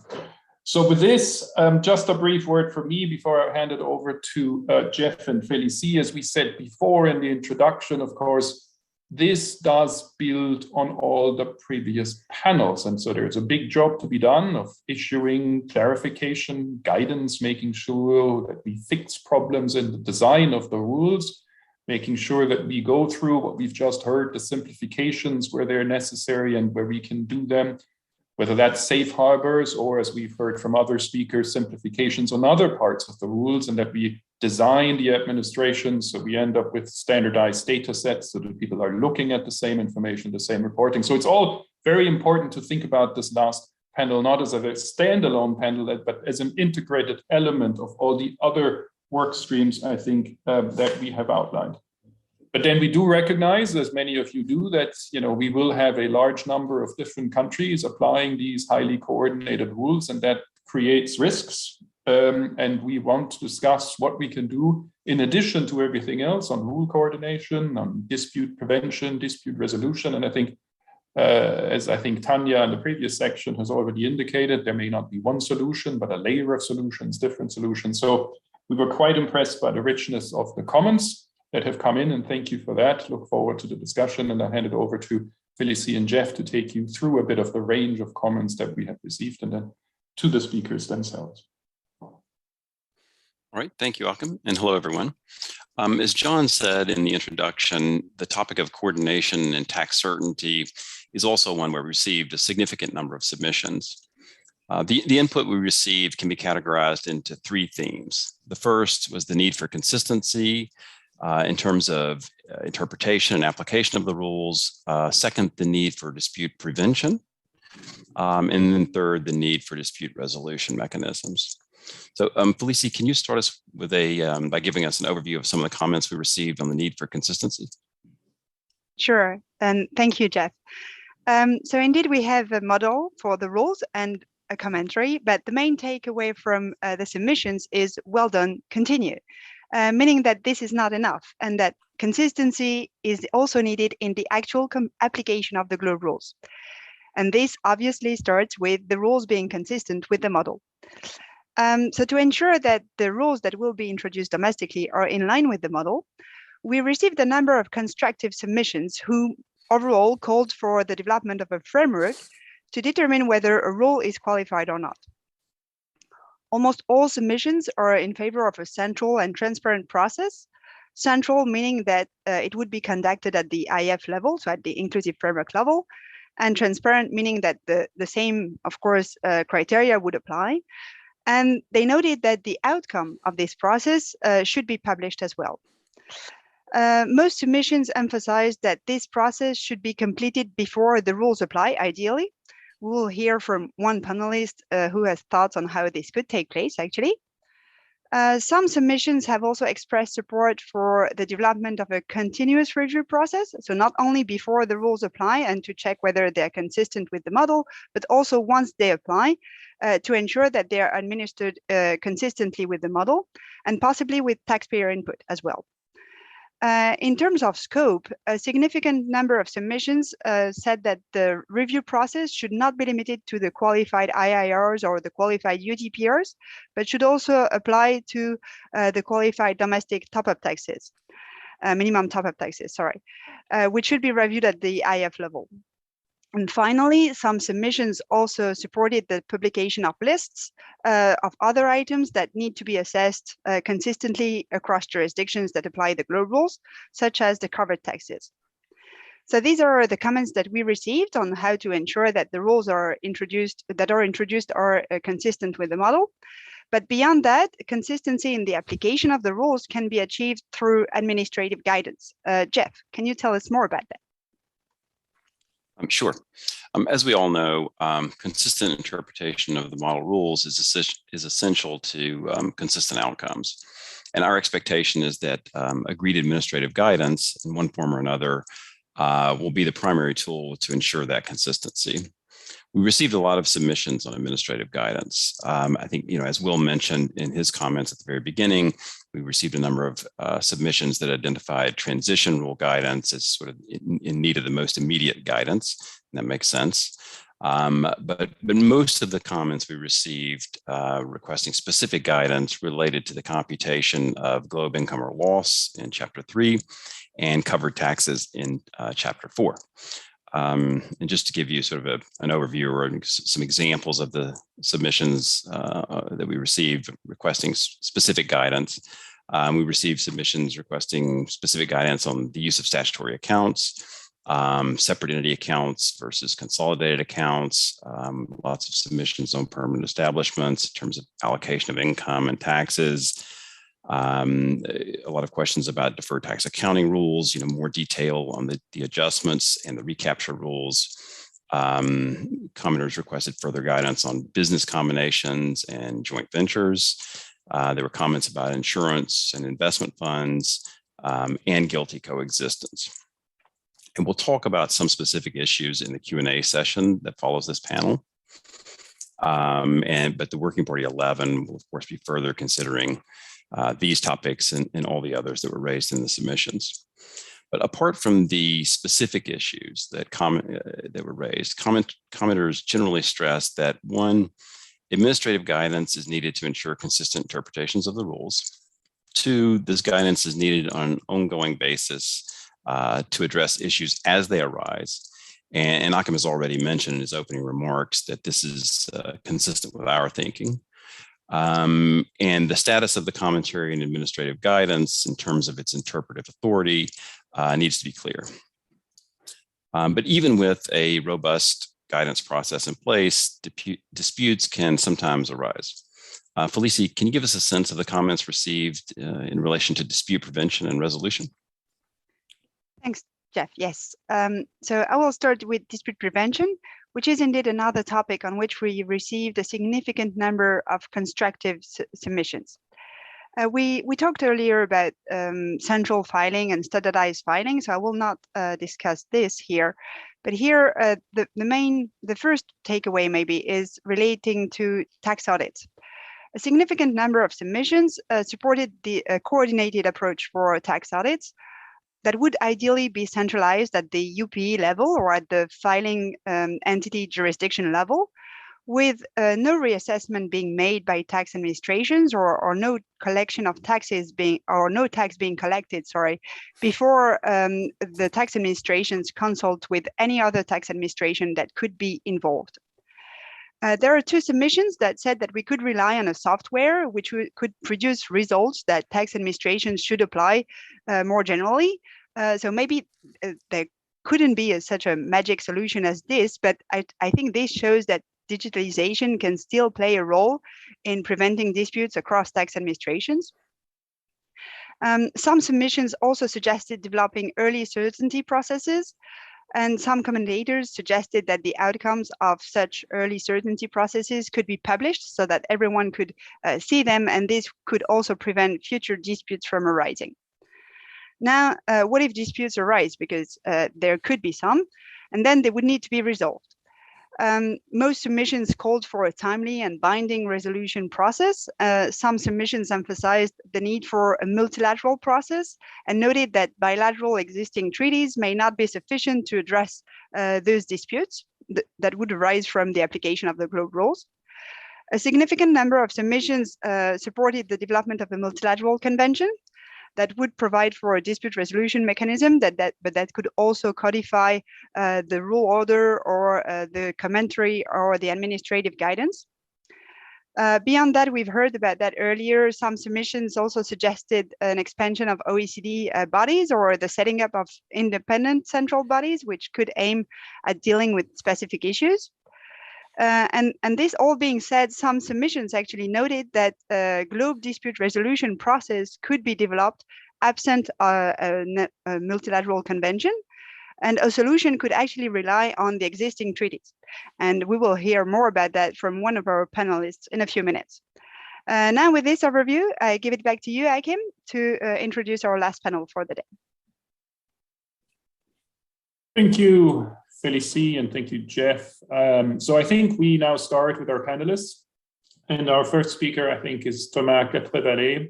So with this, just a brief word from me before I hand it over to Jeff and Félicie. As we said before in the introduction, of course, this does build on all the previous panels. And so there's a big job to be done of issuing clarification, guidance, making sure that we fix problems in the design of the rules, making sure that we go through what we've just heard, the simplifications where they're necessary and where we can do them, whether that's safe harbors or, as we've heard from other speakers, simplifications on other parts of the rules, and that we design the administration so we end up with standardized data sets so that people are looking at the same information, the same reporting. So it's all very important to think about this last panel, not as a standalone panel, but as an integrated element of all the other work streams, I think, that we have outlined. But then we do recognize, as many of you do, that we will have a large number of different countries applying these highly coordinated rules, and that creates risks. And we want to discuss what we can do in addition to everything else on rule coordination, on dispute prevention, dispute resolution. And I think, as I think Tanya in the previous section has already indicated, there may not be one solution, but a layer of solutions, different solutions. So we were quite impressed by the richness of the comments that have come in, and thank you for that. Look forward to the discussion, and I'll hand it over to Felicie and Jeff to take you through a bit of the range of comments that we have received, and then to the speakers themselves. All right, thank you, Achim, and hello, everyone. As John said in the introduction, the topic of coordination and tax certainty is also one where we received a significant number of submissions. The input we received can be categorized into three themes. The first was the need for consistency in terms of interpretation and application of the rules. Second, the need for dispute prevention. And then third, the need for dispute resolution mechanisms. So Felicie, can you start us with by giving us an overview of some of the comments we received on the need for consistency? Sure, and thank you, Jeff. So indeed, we have a model for the rules and a commentary, but the main takeaway from the submissions is well done, continue, meaning that this is not enough and that consistency is also needed in the actual application of the GLOBE rules. And this obviously starts with the rules being consistent with the model. So to ensure that the rules that will be introduced domestically are in line with the model, we received a number of constructive submissions who overall called for the development of a framework to determine whether a rule is qualified or not. Almost all submissions are in favor of a central and transparent process. Central meaning that it would be conducted at the IF level, so at the inclusive framework level, and transparent meaning that the same, of course, criteria would apply. And they noted that the outcome of this process should be published as well. Most submissions emphasized that this process should be completed before the rules apply, ideally. We will hear from one panelist who has thoughts on how this could take place, actually. Some submissions have also expressed support for the development of a continuous review process, so not only before the rules apply and to check whether they're consistent with the model, but also once they apply to ensure that they are administered consistently with the model and possibly with taxpayer input as well. In terms of scope, a significant number of submissions said that the review process should not be limited to the qualified IIRs or the qualified UTPRs, but should also apply to the qualified domestic top-up taxes, minimum top-up taxes, sorry, which should be reviewed at the IF level. And finally, some submissions also supported the publication of lists of other items that need to be assessed consistently across jurisdictions that apply the GLOBE rules, such as the covered taxes. So these are the comments that we received on how to ensure that the rules are introduced are consistent with the model. But beyond that, consistency in the application of the rules can be achieved through administrative guidance. Jeff, can you tell us more about that? Sure. As we all know, consistent interpretation of the model rules is essential to consistent outcomes. And our expectation is that agreed administrative guidance in one form or another will be the primary tool to ensure that consistency. We received a lot of submissions on administrative guidance. I think, as Will mentioned in his comments at the very beginning, we received a number of submissions that identified transition rule guidance as sort of in need of the most immediate guidance. And that makes sense. But most of the comments we received requesting specific guidance related to the computation of GLOBE income or loss in Chapter 3 and covered taxes in Chapter 4. And just to give you sort of an overview or some examples of the submissions that we received requesting specific guidance, we received submissions requesting specific guidance on the use of statutory accounts, separate entity accounts versus consolidated accounts, lots of submissions on permanent establishments in terms of allocation of income and taxes, a lot of questions about deferred tax accounting rules, more detail on the adjustments and the recapture rules. Commenters requested further guidance on business combinations and joint ventures. There were comments about insurance and investment funds and guilty coexistence. And we'll talk about some specific issues in the Q&A session that follows this panel. But the Working Party 11 will, of course, be further considering these topics and all the others that were raised in the submissions. But apart from the specific issues that were raised, commenters generally stress that, one, administrative guidance is needed to ensure consistent interpretations of the rules. Two, this guidance is needed on an ongoing basis to address issues as they arise. And Achim has already mentioned in his opening remarks that this is consistent with our thinking. And the status of the commentary and administrative guidance in terms of its interpretive authority needs to be clear. But even with a robust guidance process in place, disputes can sometimes arise. Felicie, can you give us a sense of the comments received in relation to dispute prevention and resolution? Thanks, Jeff. Yes. So I will start with dispute prevention, which is indeed another topic on which we received a significant number of constructive submissions. We talked earlier about central filing and standardized filing, so I will not discuss this here. But here, the first takeaway maybe is relating to tax audits. A significant number of submissions supported the coordinated approach for tax audits that would ideally be centralized at the UPE level or at the filing entity jurisdiction level, with no reassessment being made by tax administrations or no collection of taxes being, or no tax being collected, sorry, before the tax administrations consult with any other tax administration that could be involved. There are two submissions that said that we could rely on a software which could produce results that tax administrations should apply more generally. So maybe there couldn't be such a magic solution as this, but I think this shows that digitalization can still play a role in preventing disputes across tax administrations. Some submissions also suggested developing early certainty processes, and some commentators suggested that the outcomes of such early certainty processes could be published so that everyone could see them, and this could also prevent future disputes from arising. Now, what if disputes arise? Because there could be some, and then they would need to be resolved. Most submissions called for a timely and binding resolution process. Some submissions emphasized the need for a multilateral process and noted that bilateral existing treaties may not be sufficient to address those disputes that would arise from the application of the global rules. A significant number of submissions supported the development of a multilateral convention that would provide for a dispute resolution mechanism but that could also codify the rule order or the commentary or the administrative guidance. Beyond that, we've heard about that earlier. Some submissions also suggested an expansion of OECD bodies or the setting up of independent central bodies, which could aim at dealing with specific issues. And this all being said, some submissions actually noted that a global dispute resolution process could be developed absent a multilateral convention, and a solution could actually rely on the existing treaties. And we will hear more about that from one of our panelists in a few minutes. Now with this overview, I give it back to you, Achim, to introduce our last panel for the day. Thank you, Felicie, and thank you, Jeff. So I think we now start with our panelists. And our first speaker, I think, is Thomas Catré-Vallée,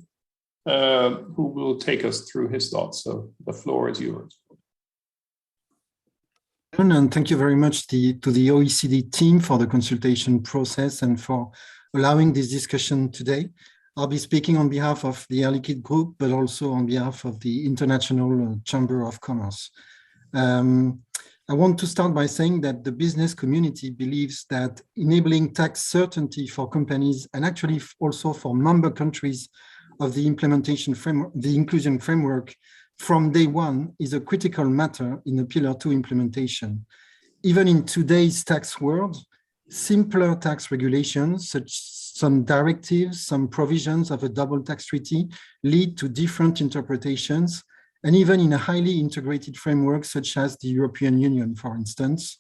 who will take us through his thoughts. So the floor is yours. And thank you very much to the OECD team for the consultation process and for allowing this discussion today. I'll be speaking on behalf of the Air Liquide Group, but also on behalf of the International Chamber of Commerce. I want to start by saying that the business community believes that enabling tax certainty for companies and actually also for member countries of the implementation framework, the inclusion framework from day one is a critical matter in the Pillar 2 implementation. Even in today's tax world, simpler tax regulations, such some directives, some provisions of a double tax treaty lead to different interpretations. And even in a highly integrated framework, such as the European Union, for instance,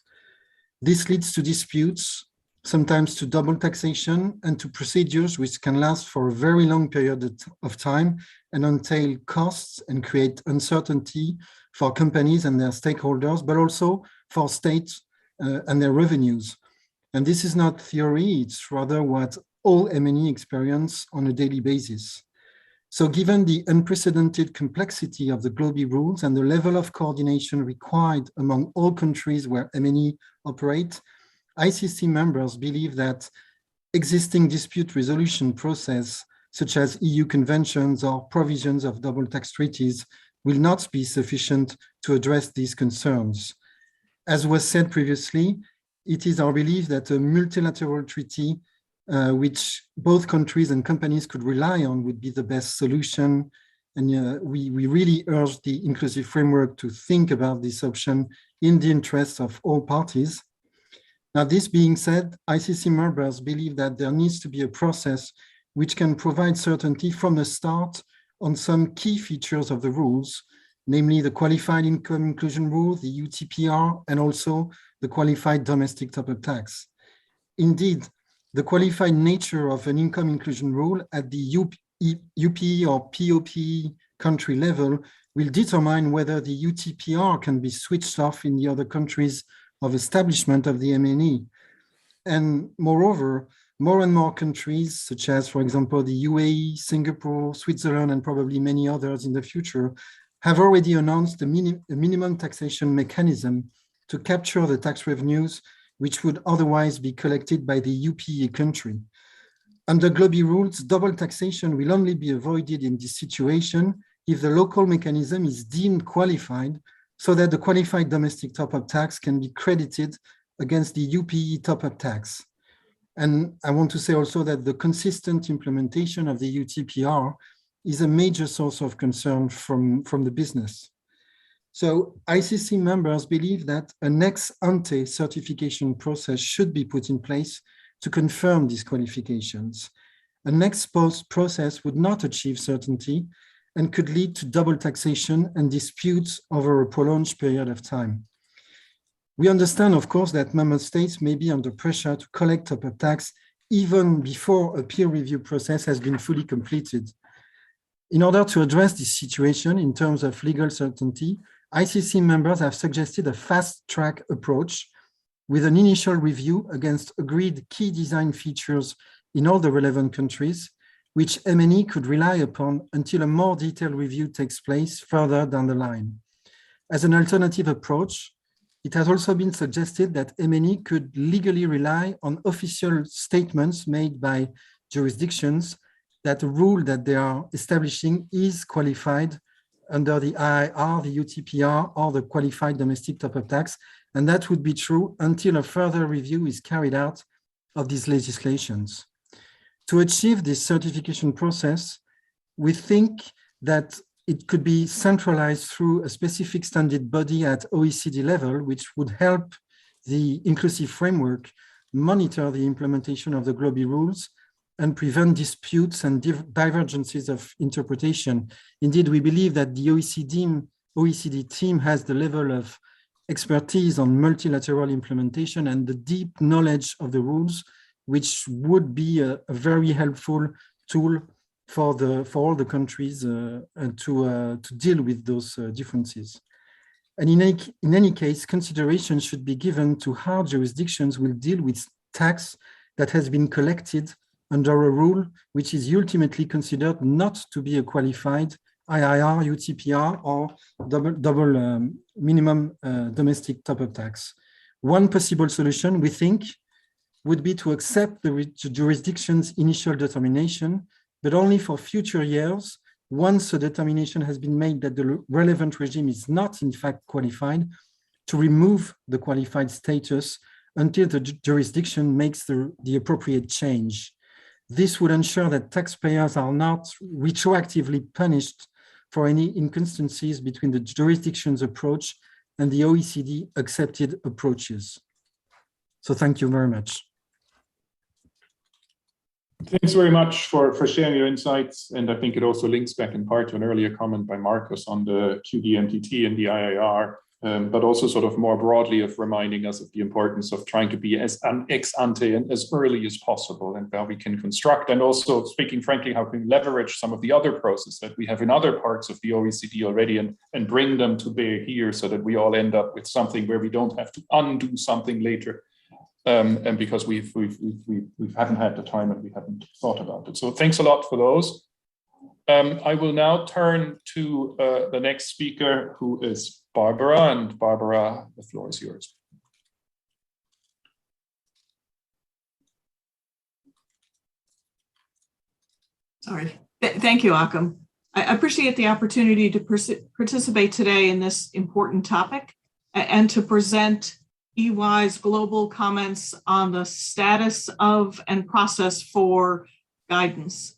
this leads to disputes, sometimes to double taxation and to procedures which can last for a very long period of time and entail costs and create uncertainty for companies and their stakeholders, but also for states and their revenues. And this is not theory, it's rather what all MNE experience on a daily basis. So given the unprecedented complexity of the global rules and the level of coordination required among all countries where MNE operate, ICC members believe that existing dispute resolution process, such as EU conventions or provisions of double tax treaties, will not be sufficient to address these concerns. As was said previously, it is our belief that a multilateral treaty which both countries and companies could rely on would be the best solution. And we really urge the inclusive framework to think about this option in the interests of all parties. Now, this being said, ICC members believe that there needs to be a process which can provide certainty from the start on some key features of the rules, namely the qualified income inclusion rule, the UTPR, and also the qualified domestic top-up tax. Indeed, the qualified nature of an income inclusion rule at the UPE or POPE country level will determine whether the UTPR can be switched off in the other countries of establishment of the MNE. And moreover, more and more countries, such as, for example, the UAE, Singapore, Switzerland, and probably many others in the future, have already announced a minimum taxation mechanism to capture the tax revenues which would otherwise be collected by the UPE country. Under global rules, double taxation will only be avoided in this situation if the local mechanism is deemed qualified, so that the qualified domestic top-up tax can be credited against the UPE top-up tax. And I want to say also that the consistent implementation of the UTPR is a major source of concern from the business. So ICC members believe that an ex-ante certification process should be put in place to confirm these qualifications. An ex-post process would not achieve certainty and could lead to double taxation and disputes over a prolonged period of time. We understand, of course, that member states may be under pressure to collect top-up tax even before a peer review process has been fully completed. In order to address this situation in terms of legal certainty, ICC members have suggested a fast-track approach with an initial review against agreed key design features in all the relevant countries, which MNE could rely upon until a more detailed review takes place further down the line. As an alternative approach, it has also been suggested that MNE could legally rely on official statements made by jurisdictions that the rule that they are establishing is qualified under the IIR, the UTPR, or the qualified domestic top-up tax, and that would be true until a further review is carried out of these legislations. To achieve this certification process, we think that it could be centralized through a specific standard body at OECD level, which would help the inclusive framework monitor the implementation of the global rules and prevent disputes and divergences of interpretation. Indeed, we believe that the OECD team has the level of expertise on multilateral implementation and the deep knowledge of the rules, which would be a very helpful tool for all the countries to deal with those differences. And in any case, consideration should be given to how jurisdictions will deal with tax that has been collected under a rule which is ultimately considered not to be a qualified IIR, UTPR, or double minimum domestic top-up tax. One possible solution, we think, would be to accept the jurisdiction's initial determination, but only for future years, once a determination has been made that the relevant regime is not in fact qualified, to remove the qualified status until the jurisdiction makes the appropriate change. This would ensure that taxpayers are not retroactively punished for any inconsistencies between the jurisdiction's approach and the OECD accepted approaches. So thank you very much. Thanks very much for sharing your insights. And I think it also links back in part to an earlier comment by Marcus on the QDMTT and the IIR, but also sort of more broadly of reminding us of the importance of trying to be as ex ante and as early as possible, and how we can construct, and also speaking frankly, how we can leverage some of the other processes that we have in other parts of the OECD already and bring them to bear here so that we all end up with something where we don't have to undo something later. and because we haven't had the time and we haven't thought about it. So thanks a lot for those. I will now turn to the next speaker, who is Barbara. And Barbara, the floor is yours. Sorry. Thank you, Akam. I appreciate the opportunity to participate today in this important topic and to present EY's global comments on the status of and process for guidance.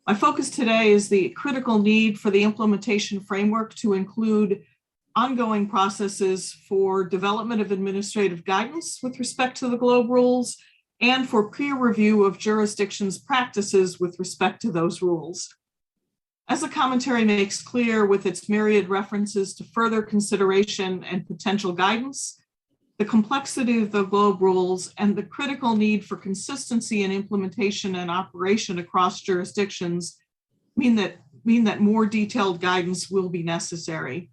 My focus today is the critical need for the implementation framework to include ongoing processes for development of administrative guidance with respect to the GLOBE rules and for peer review of jurisdictions' practices with respect to those rules. As the commentary makes clear with its myriad references to further consideration and potential guidance, the complexity of the GLOBE rules and the critical need for consistency in implementation and operation across jurisdictions mean that more detailed guidance will be necessary.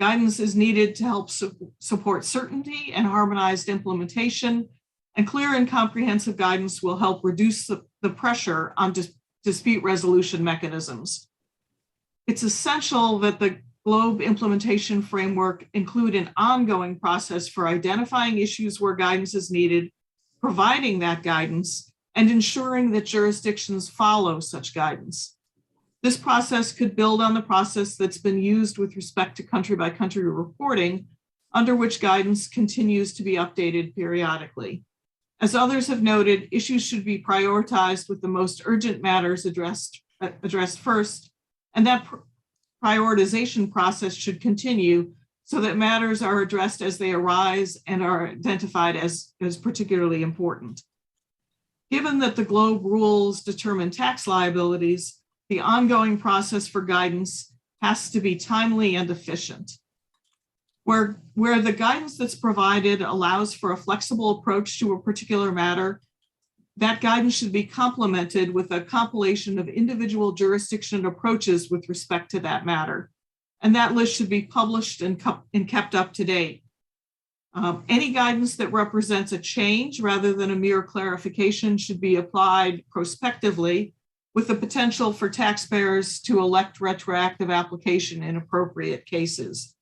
Guidance is needed to help support certainty and harmonized implementation, and clear and comprehensive guidance will help reduce the pressure on dispute resolution mechanisms. It's essential that the GLOBE implementation framework include an ongoing process for identifying issues where guidance is needed, providing that guidance, and ensuring that jurisdictions follow such guidance. This process could build on the process that's been used with respect to country-by-country reporting, under which guidance continues to be updated periodically. As others have noted, issues should be prioritized with the most urgent matters addressed first, and that prioritization process should continue so that matters are addressed as they arise and are identified as particularly important. Given that the GLOBE rules determine tax liabilities, the ongoing process for guidance has to be timely and efficient. Where the guidance that's provided allows for a flexible approach to a particular matter, that guidance should be complemented with a compilation of individual jurisdiction approaches with respect to that matter. And that list should be published and kept up to date. Any guidance that represents a change rather than a mere clarification should be applied prospectively with the potential for taxpayers to elect retroactive application in appropriate cases.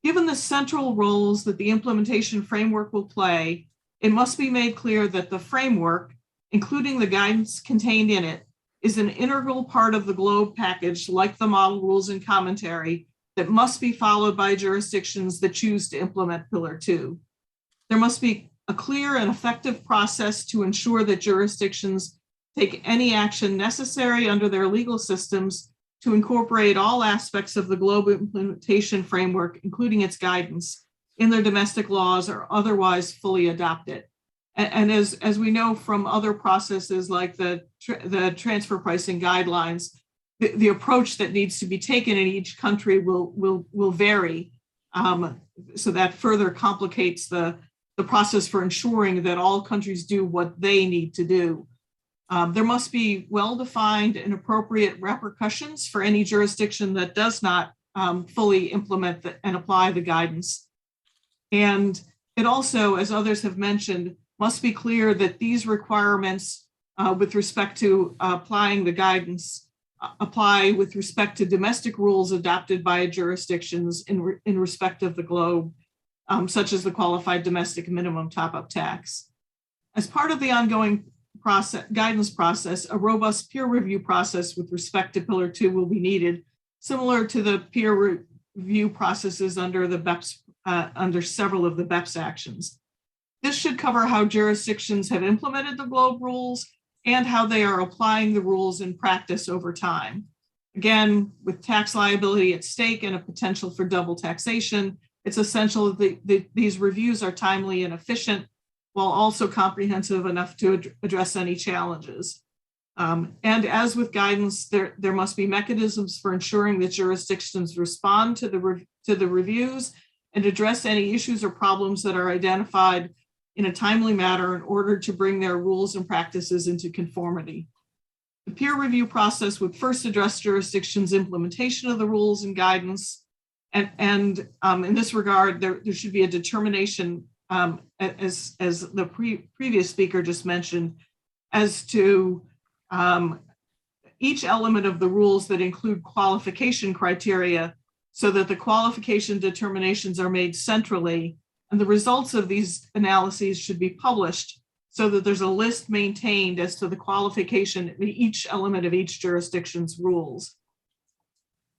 Given the central roles that the implementation framework will play, it must be made clear that the framework, including the guidance contained in it, is an integral part of the GLOBE package, like the model rules and commentary, that must be followed by jurisdictions that choose to implement Pillar 2. There must be a clear and effective process to ensure that jurisdictions take any action necessary under their legal systems to incorporate all aspects of the GLOBE implementation framework, including its guidance, in their domestic laws or otherwise fully adopt it. And as we know from other processes like the transfer pricing guidelines, the approach that needs to be taken in each country will vary. So that further complicates the process for ensuring that all countries do what they need to do. There must be well-defined and appropriate repercussions for any jurisdiction that does not fully implement and apply the guidance. And it also, as others have mentioned, must be clear that these requirements with respect to applying the guidance apply with respect to domestic rules adopted by jurisdictions in respect of the GLOBE, such as the qualified domestic minimum top-up tax. As part of the ongoing guidance process, a robust peer review process with respect to Pillar 2 will be needed, similar to the peer review processes under the BEPS, under several of the BEPS actions. This should cover how jurisdictions have implemented the GLOBE rules and how they are applying the rules in practice over time. Again, with tax liability at stake and a potential for double taxation, it's essential that these reviews are timely and efficient, while also comprehensive enough to address any challenges. And as with guidance, there must be mechanisms for ensuring that jurisdictions respond to the reviews and address any issues or problems that are identified in a timely manner in order to bring their rules and practices into conformity. The peer review process would first address jurisdictions' implementation of the rules and guidance. And in this regard, there should be a determination as the previous speaker just mentioned, as to each element of the rules that include qualification criteria, so that the qualification determinations are made centrally, and the results of these analyses should be published so that there's a list maintained as to the qualification in each element of each jurisdiction's rules.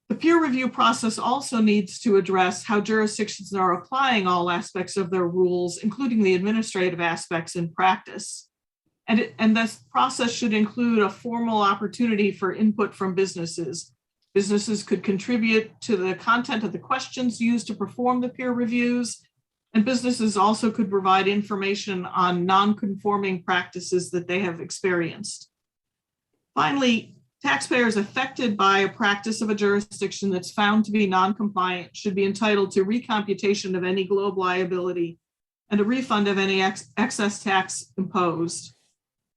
The peer review process also needs to address how jurisdictions are applying all aspects of their rules, including the administrative aspects in practice. And this process should include a formal opportunity for input from businesses. Businesses could contribute to the content of the questions used to perform the peer reviews, and businesses also could provide information on non-conforming practices that they have experienced. Finally, taxpayers affected by a practice of a jurisdiction that's found to be non-compliant should be entitled to recomputation of any globe liability and a refund of any excess tax imposed.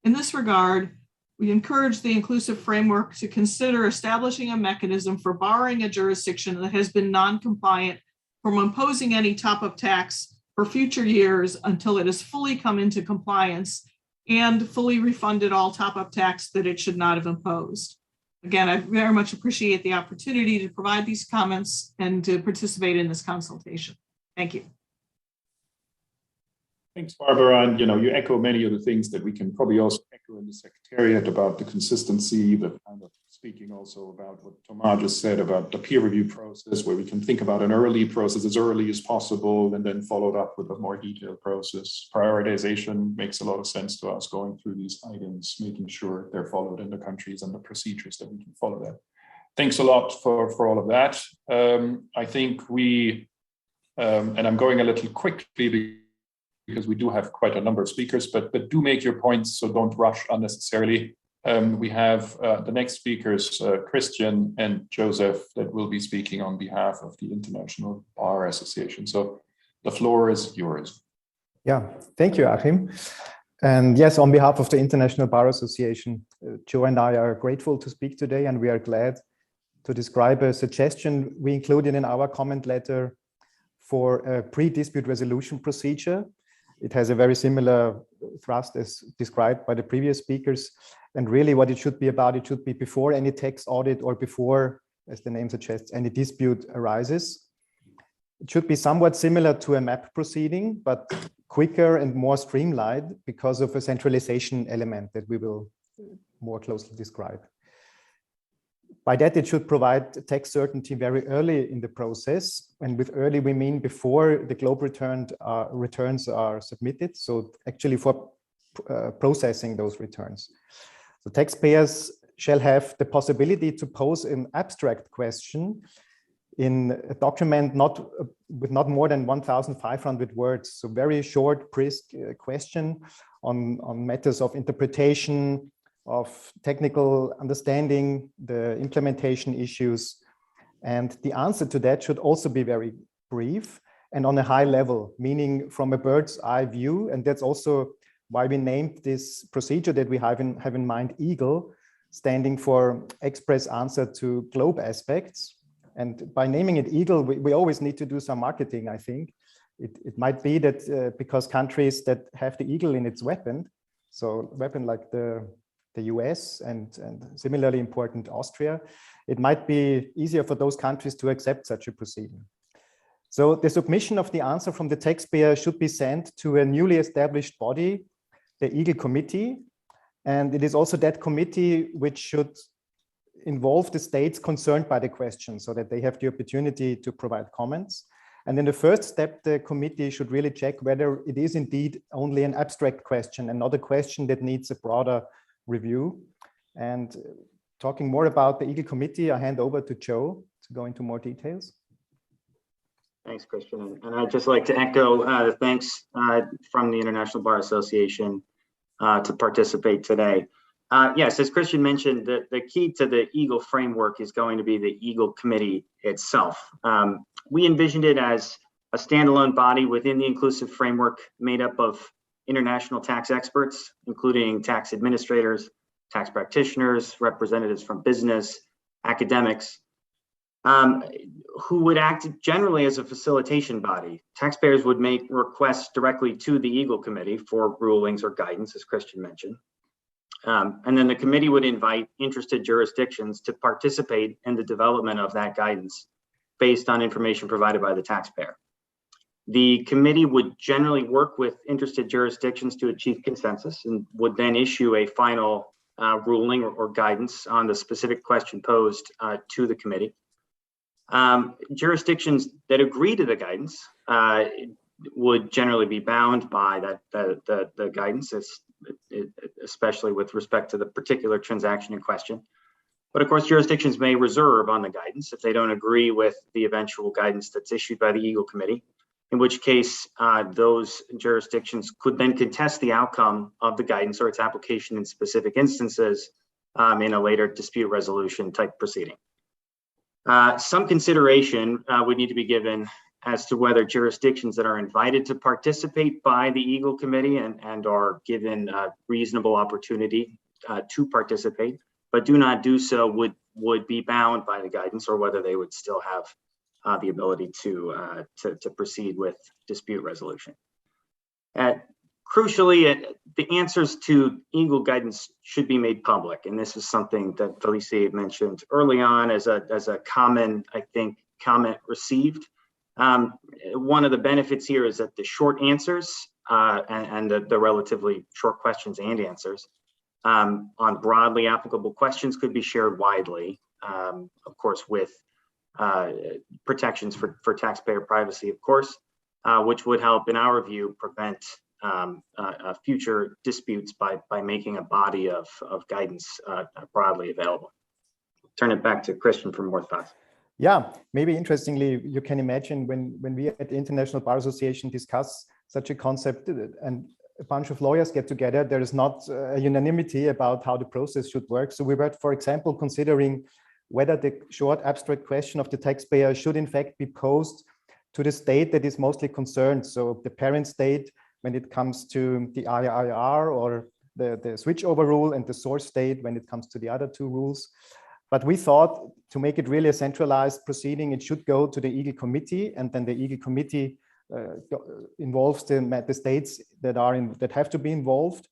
In this regard, we encourage the inclusive framework to consider establishing a mechanism for barring a jurisdiction that has been non-compliant from imposing any top-up tax for future years until it has fully come into compliance and fully refunded all top-up tax that it should not have imposed. Again, I very much appreciate the opportunity to provide these comments and to participate in this consultation. Thank you. Thanks, Barbara. And you echo many of the things that we can probably also echo in the Secretariat about the consistency, the kind of speaking also about what Thomas just said about the peer review process, where we can think about an early process as early as possible and then followed up with a more detailed process. Prioritization makes a lot of sense to us, going through these items, making sure they're followed in the countries and the procedures that we can follow that. Thanks a lot for all of that. I think we, and I'm going a little quickly because we do have quite a number of speakers, but do make your points, so don't rush unnecessarily. We have the next speakers, Christian and Joseph, that will be speaking on behalf of the International Bar Association. So the floor is yours. Yeah, thank you, Achim. And yes, on behalf of the International Bar Association, Joe and I are grateful to speak today, and we are glad to describe a suggestion we included in our comment letter for a pre-dispute resolution procedure. It has a very similar thrust as described by the previous speakers. And really what it should be about, it should be before any tax audit or before, as the name suggests, any dispute arises. It should be somewhat similar to a MAP proceeding, but quicker and more streamlined because of a centralization element that we will more closely describe. By that, it should provide tax certainty very early in the process. And with early, we mean before the globe returns are submitted. So actually for processing those returns. So taxpayers shall have the possibility to pose an abstract question in a document with not more than 1,500 words. So very short, brisk question on matters of interpretation, of technical understanding, the implementation issues. And the answer to that should also be very brief and on a high level, meaning from a bird's eye view. And that's also why we named this procedure that we have in mind EAGLE, standing for Express Answer to Globe Aspects. And by naming it EAGLE, we always need to do some marketing, I think. It might be that because countries that have the eagle in its weapon, so weapon like the US and similarly important Austria, it might be easier for those countries to accept such a proceeding. So the submission of the answer from the taxpayer should be sent to a newly established body, the EAGLE Committee. And it is also that committee which should involve the states concerned by the question so that they have the opportunity to provide comments. And in the first step, the committee should really check whether it is indeed only an abstract question and not a question that needs a broader review. And talking more about the EAGLE Committee, I hand over to Joe to go into more details. Thanks, Christian. And I'd just like to echo the thanks from the International Bar Association to participate today. Yes, as Christian mentioned, the key to the EAGLE framework is going to be the EAGLE Committee itself. We envisioned it as a standalone body within the inclusive framework made up of international tax experts, including tax administrators, tax practitioners, representatives from business, academics, who would act generally as a facilitation body. Taxpayers would make requests directly to the EGLE committee for rulings or guidance, as Christian mentioned. And then the committee would invite interested jurisdictions to participate in the development of that guidance based on information provided by the taxpayer. The committee would generally work with interested jurisdictions to achieve consensus and would then issue a final ruling or guidance on the specific question posed to the committee. Jurisdictions that agree to the guidance would generally be bound by the guidance, especially with respect to the particular transaction in question. But of course, jurisdictions may reserve on the guidance if they don't agree with the eventual guidance that's issued by the EGLE committee, in which case those jurisdictions could then contest the outcome of the guidance or its application in specific instances in a later dispute resolution type proceeding. Some consideration would need to be given as to whether jurisdictions that are invited to participate by the EGLE committee and are given a reasonable opportunity to participate, but do not do so would be bound by the guidance, or whether they would still have the ability to proceed with dispute resolution. Crucially, the answers to EGLE guidance should be made public, and this is something that Felicia mentioned early on as a common, I think, comment received. One of the benefits here is that the short answers and the relatively short questions and answers on broadly applicable questions could be shared widely, of course, with protections for taxpayer privacy, of course, which would help, in our view, prevent future disputes by making a body of guidance broadly available. Turn it back to Christian for more thoughts. Yeah, maybe interestingly, you can imagine when we at the International Bar Association discuss such a concept and a bunch of lawyers get together, there is not a unanimity about how the process should work. So we were, for example, considering whether the short abstract question of the taxpayer should in fact be posed to the state that is mostly concerned. So the parent state when it comes to the IIR or the switchover rule, and the source state when it comes to the other two rules. But we thought to make it really a centralized proceeding, it should go to the EGLE committee, and then the EGLE committee involves the states that have to be involved.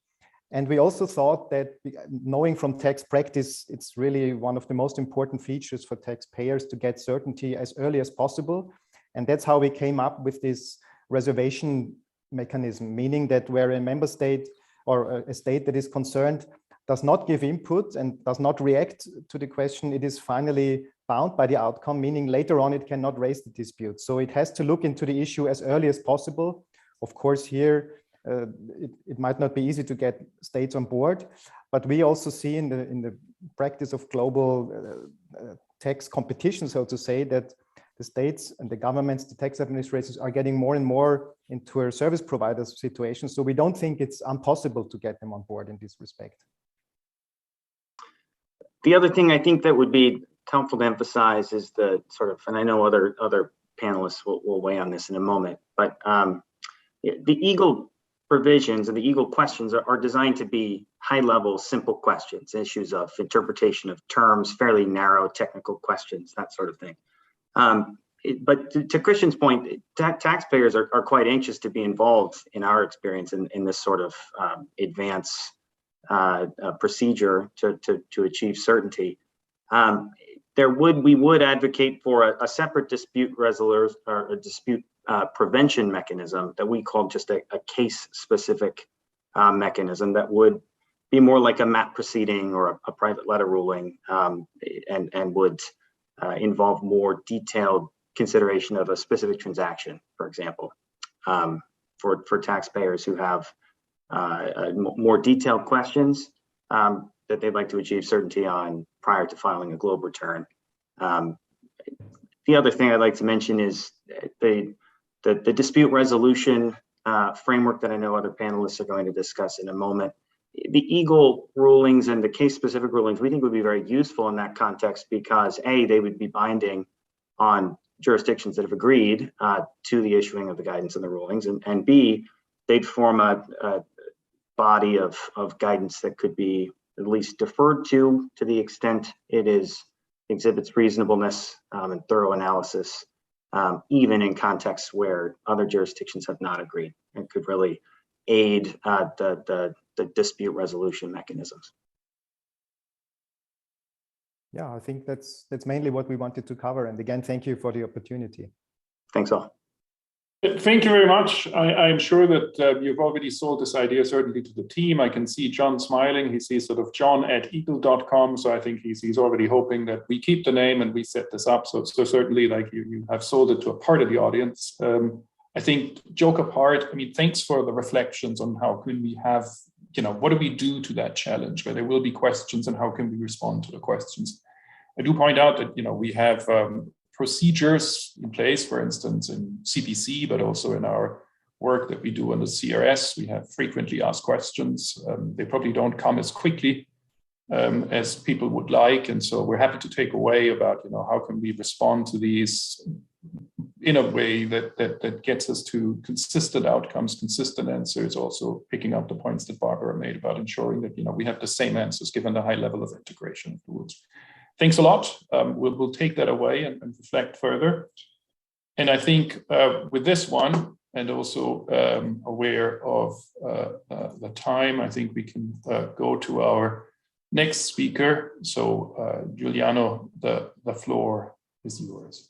And we also thought that, knowing from tax practice, it's really one of the most important features for taxpayers to get certainty as early as possible. And that's how we came up with this reservation mechanism, meaning that where a member state or a state that is concerned does not give input and does not react to the question, it is finally bound by the outcome, meaning later on it cannot raise the dispute. So it has to look into the issue as early as possible. Of course, here it might not be easy to get states on board, but we also see in the practice of global tax competition, so to say, that the states and the governments, the tax administrators are getting more and more into a service provider situation. So we don't think it's impossible to get them on board in this respect. The other thing I think that would be helpful to emphasize is the sort of, and I know other panelists will weigh on this in a moment, but the EGLE provisions and the EGLE questions are designed to be high-level, simple questions, issues of interpretation of terms, fairly narrow technical questions, that sort of thing. But to Christian's point, taxpayers are quite anxious to be involved, in our experience, in this sort of advance procedure to achieve certainty. We would advocate for a separate dispute resolution or a dispute prevention mechanism that we call just a case-specific mechanism that would be more like a MAP proceeding or a private letter ruling, and would involve more detailed consideration of a specific transaction, for example, for taxpayers who have more detailed questions that they'd like to achieve certainty on prior to filing a GLOBE return. The other thing I'd like to mention is the dispute resolution framework that I know other panelists are going to discuss in a moment. The EGLE rulings and the case-specific rulings we think would be very useful in that context because A, they would be binding on jurisdictions that have agreed to the issuing of the guidance and the rulings, and B, they'd form a body of guidance that could be at least deferred to the extent it is exhibits reasonableness and thorough analysis, even in contexts where other jurisdictions have not agreed, and could really aid the dispute resolution mechanisms. Yeah, I think that's mainly what we wanted to cover. And again, thank you for the opportunity. Thanks all. Thank you very much. I'm sure that you've already sold this idea certainly to the team. I can see John smiling. He sees sort of john@eagle.com. So I think he's already hoping that we keep the name and we set this up. So certainly, like you have sold it to a part of the audience. I think, joke apart, I mean, thanks for the reflections on how can we have, what do we do to that challenge where there will be questions and how can we respond to the questions? I do point out that, we have procedures in place, for instance, in CPC, but also in our work that we do on the CRS. We have frequently asked questions. They probably don't come as quickly as people would like. And so we're happy to take away about, how can we respond to these in a way that gets us to consistent outcomes, consistent answers, also picking up the points that Barbara made about ensuring that, we have the same answers given the high level of integration of the rules. Thanks a lot. We'll take that away and reflect further. And I think with this one, and also aware of the time, I think we can go to our next speaker. So Giuliano, the floor is yours.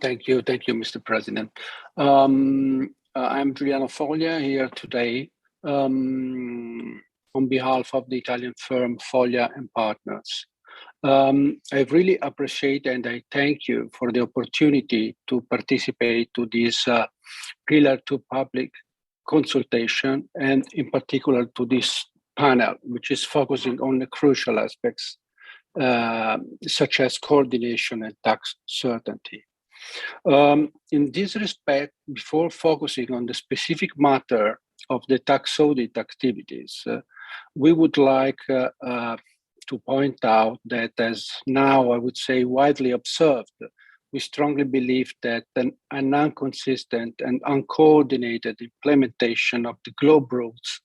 Thank you, Mr. President. I'm Giuliano Foglia here today on behalf of the Italian firm Foglia and Partners. I really appreciate and I thank you for the opportunity to participate to this Pillar 2 public consultation, and in particular to this panel, which is focusing on the crucial aspects such as coordination and tax certainty. In this respect, before focusing on the specific matter of the tax audit activities, we would like to point out that, as now I would say widely observed, we strongly believe that an inconsistent and uncoordinated implementation of the GloBE rules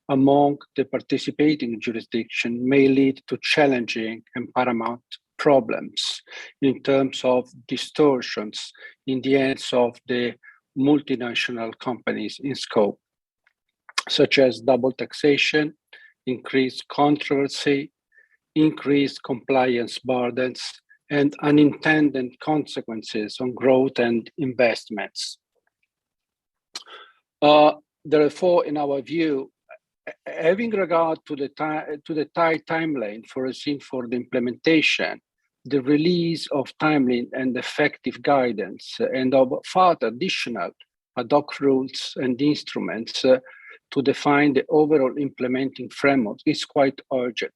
among the participating jurisdictions may lead to challenging and paramount problems in terms of distortions in the hands of the multinational companies in scope, such as double taxation, increased controversy, increased compliance burdens, and unintended consequences on growth and investments. Therefore, in our view, having regard to the tight timeline foreseen for the implementation, the release of timely and effective guidance, and of further additional ad hoc rules and instruments to define the overall implementing framework is quite urgent.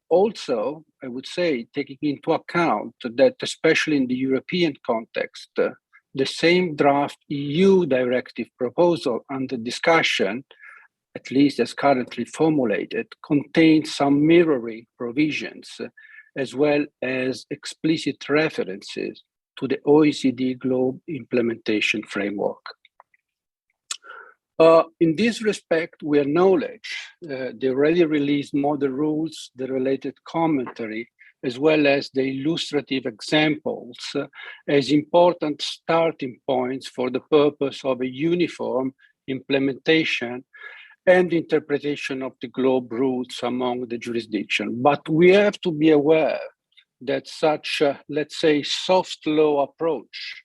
Also, I would say, taking into account that, especially in the European context, the same draft EU directive proposal under discussion, at least as currently formulated, contains some mirroring provisions, as well as explicit references to the OECD GloBE implementation framework. In this respect, we acknowledge the already released model rules, the related commentary, as well as the illustrative examples as important starting points for the purpose of a uniform implementation and interpretation of the GloBE rules among the jurisdictions. But we have to be aware that such, let's say, soft law approach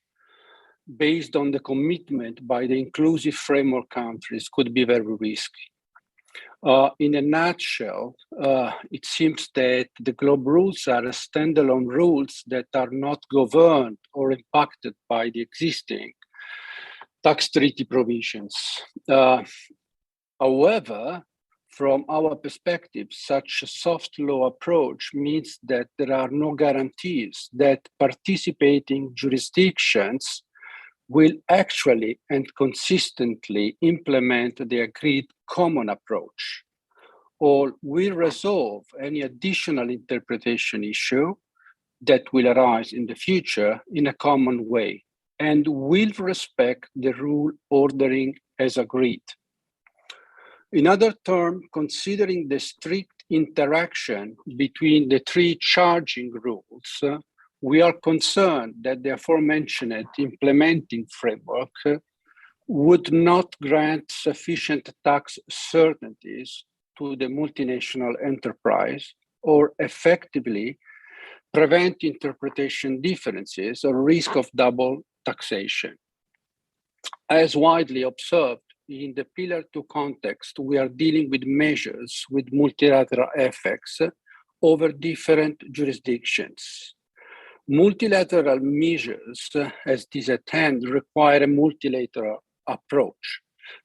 based on the commitment by the inclusive framework countries could be very risky. In a nutshell, it seems that the GloBE rules are standalone rules that are not governed or impacted by the existing tax treaty provisions. However, from our perspective, such a soft law approach means that there are no guarantees that participating jurisdictions will actually and consistently implement the agreed common approach, or will resolve any additional interpretation issue that will arise in the future in a common way, and will respect the rule ordering as agreed. In other terms, considering the strict interaction between the three charging rules, we are concerned that the aforementioned implementing framework would not grant sufficient tax certainties to the multinational enterprise or effectively prevent interpretation differences or risk of double taxation. As widely observed, in the Pillar 2 context, we are dealing with measures with multilateral effects over different jurisdictions. Multilateral measures, as these at hand, require a multilateral approach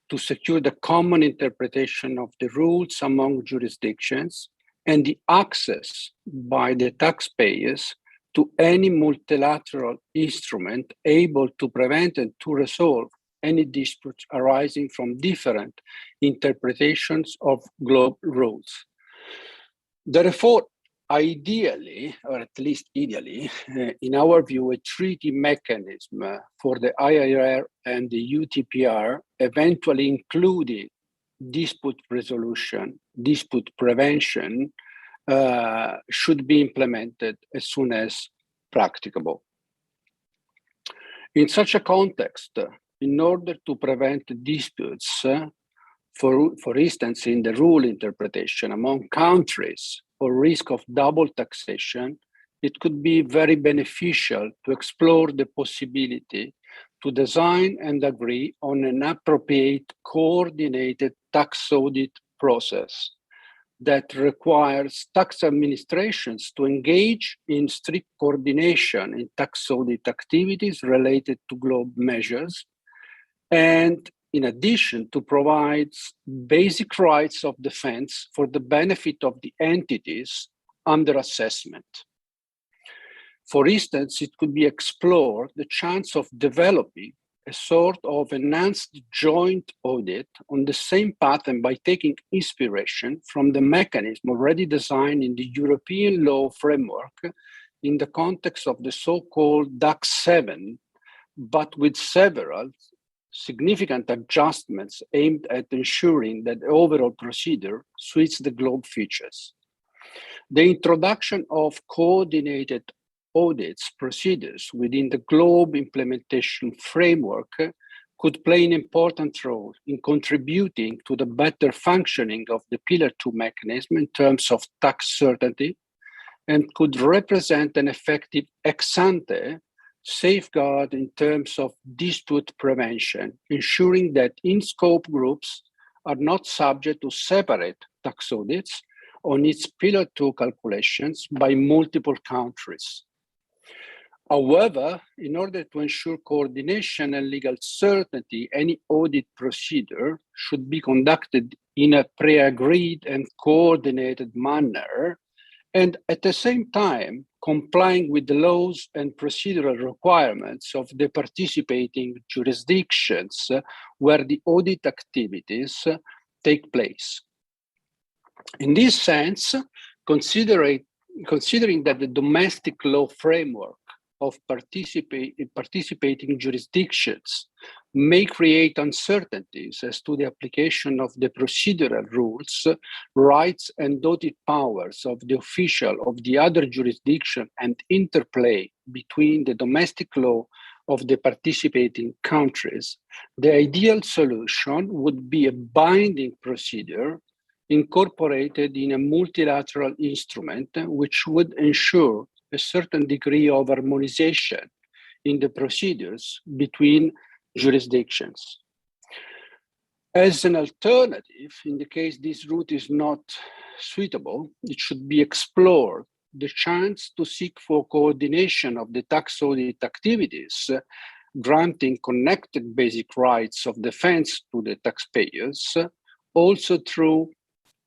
to secure the common interpretation of the rules among jurisdictions and the access by the taxpayers to any multilateral instrument able to prevent and to resolve any disputes arising from different interpretations of global rules. Therefore, ideally, or at least ideally, in our view, a treaty mechanism for the IIR and the UTPR, eventually including dispute resolution, dispute prevention, should be implemented as soon as practicable. In such a context, in order to prevent disputes, for instance, in the rule interpretation among countries or risk of double taxation, it could be very beneficial to explore the possibility to design and agree on an appropriate coordinated tax audit process that requires tax administrations to engage in strict coordination in tax audit activities related to global measures, and in addition to provide basic rights of defense for the benefit of the entities under assessment. For instance, it could be explored the chance of developing a sort of enhanced joint audit on the same pattern by taking inspiration from the mechanism already designed in the European law framework in the context of the so-called DAX 7, but with several significant adjustments aimed at ensuring that the overall procedure suits the globe features. The introduction of coordinated audits procedures within the globe implementation framework could play an important role in contributing to the better functioning of the Pillar 2 mechanism in terms of tax certainty, and could represent an effective ex-ante safeguard in terms of dispute prevention, ensuring that in-scope groups are not subject to separate tax audits on its Pillar 2 calculations by multiple countries. However, in order to ensure coordination and legal certainty, any audit procedure should be conducted in a pre-agreed and coordinated manner, and at the same time, complying with the laws and procedural requirements of the participating jurisdictions where the audit activities take place. In this sense, considering that the domestic law framework of participating jurisdictions may create uncertainties as to the application of the procedural rules, rights, and audit powers of the official of the other jurisdiction, and interplay between the domestic law of the participating countries, the ideal solution would be a binding procedure incorporated in a multilateral instrument, which would ensure a certain degree of harmonization in the procedures between jurisdictions. As an alternative, in the case this route is not suitable, it should be explored the chance to seek for coordination of the tax audit activities, granting connected basic rights of defense to the taxpayers, also through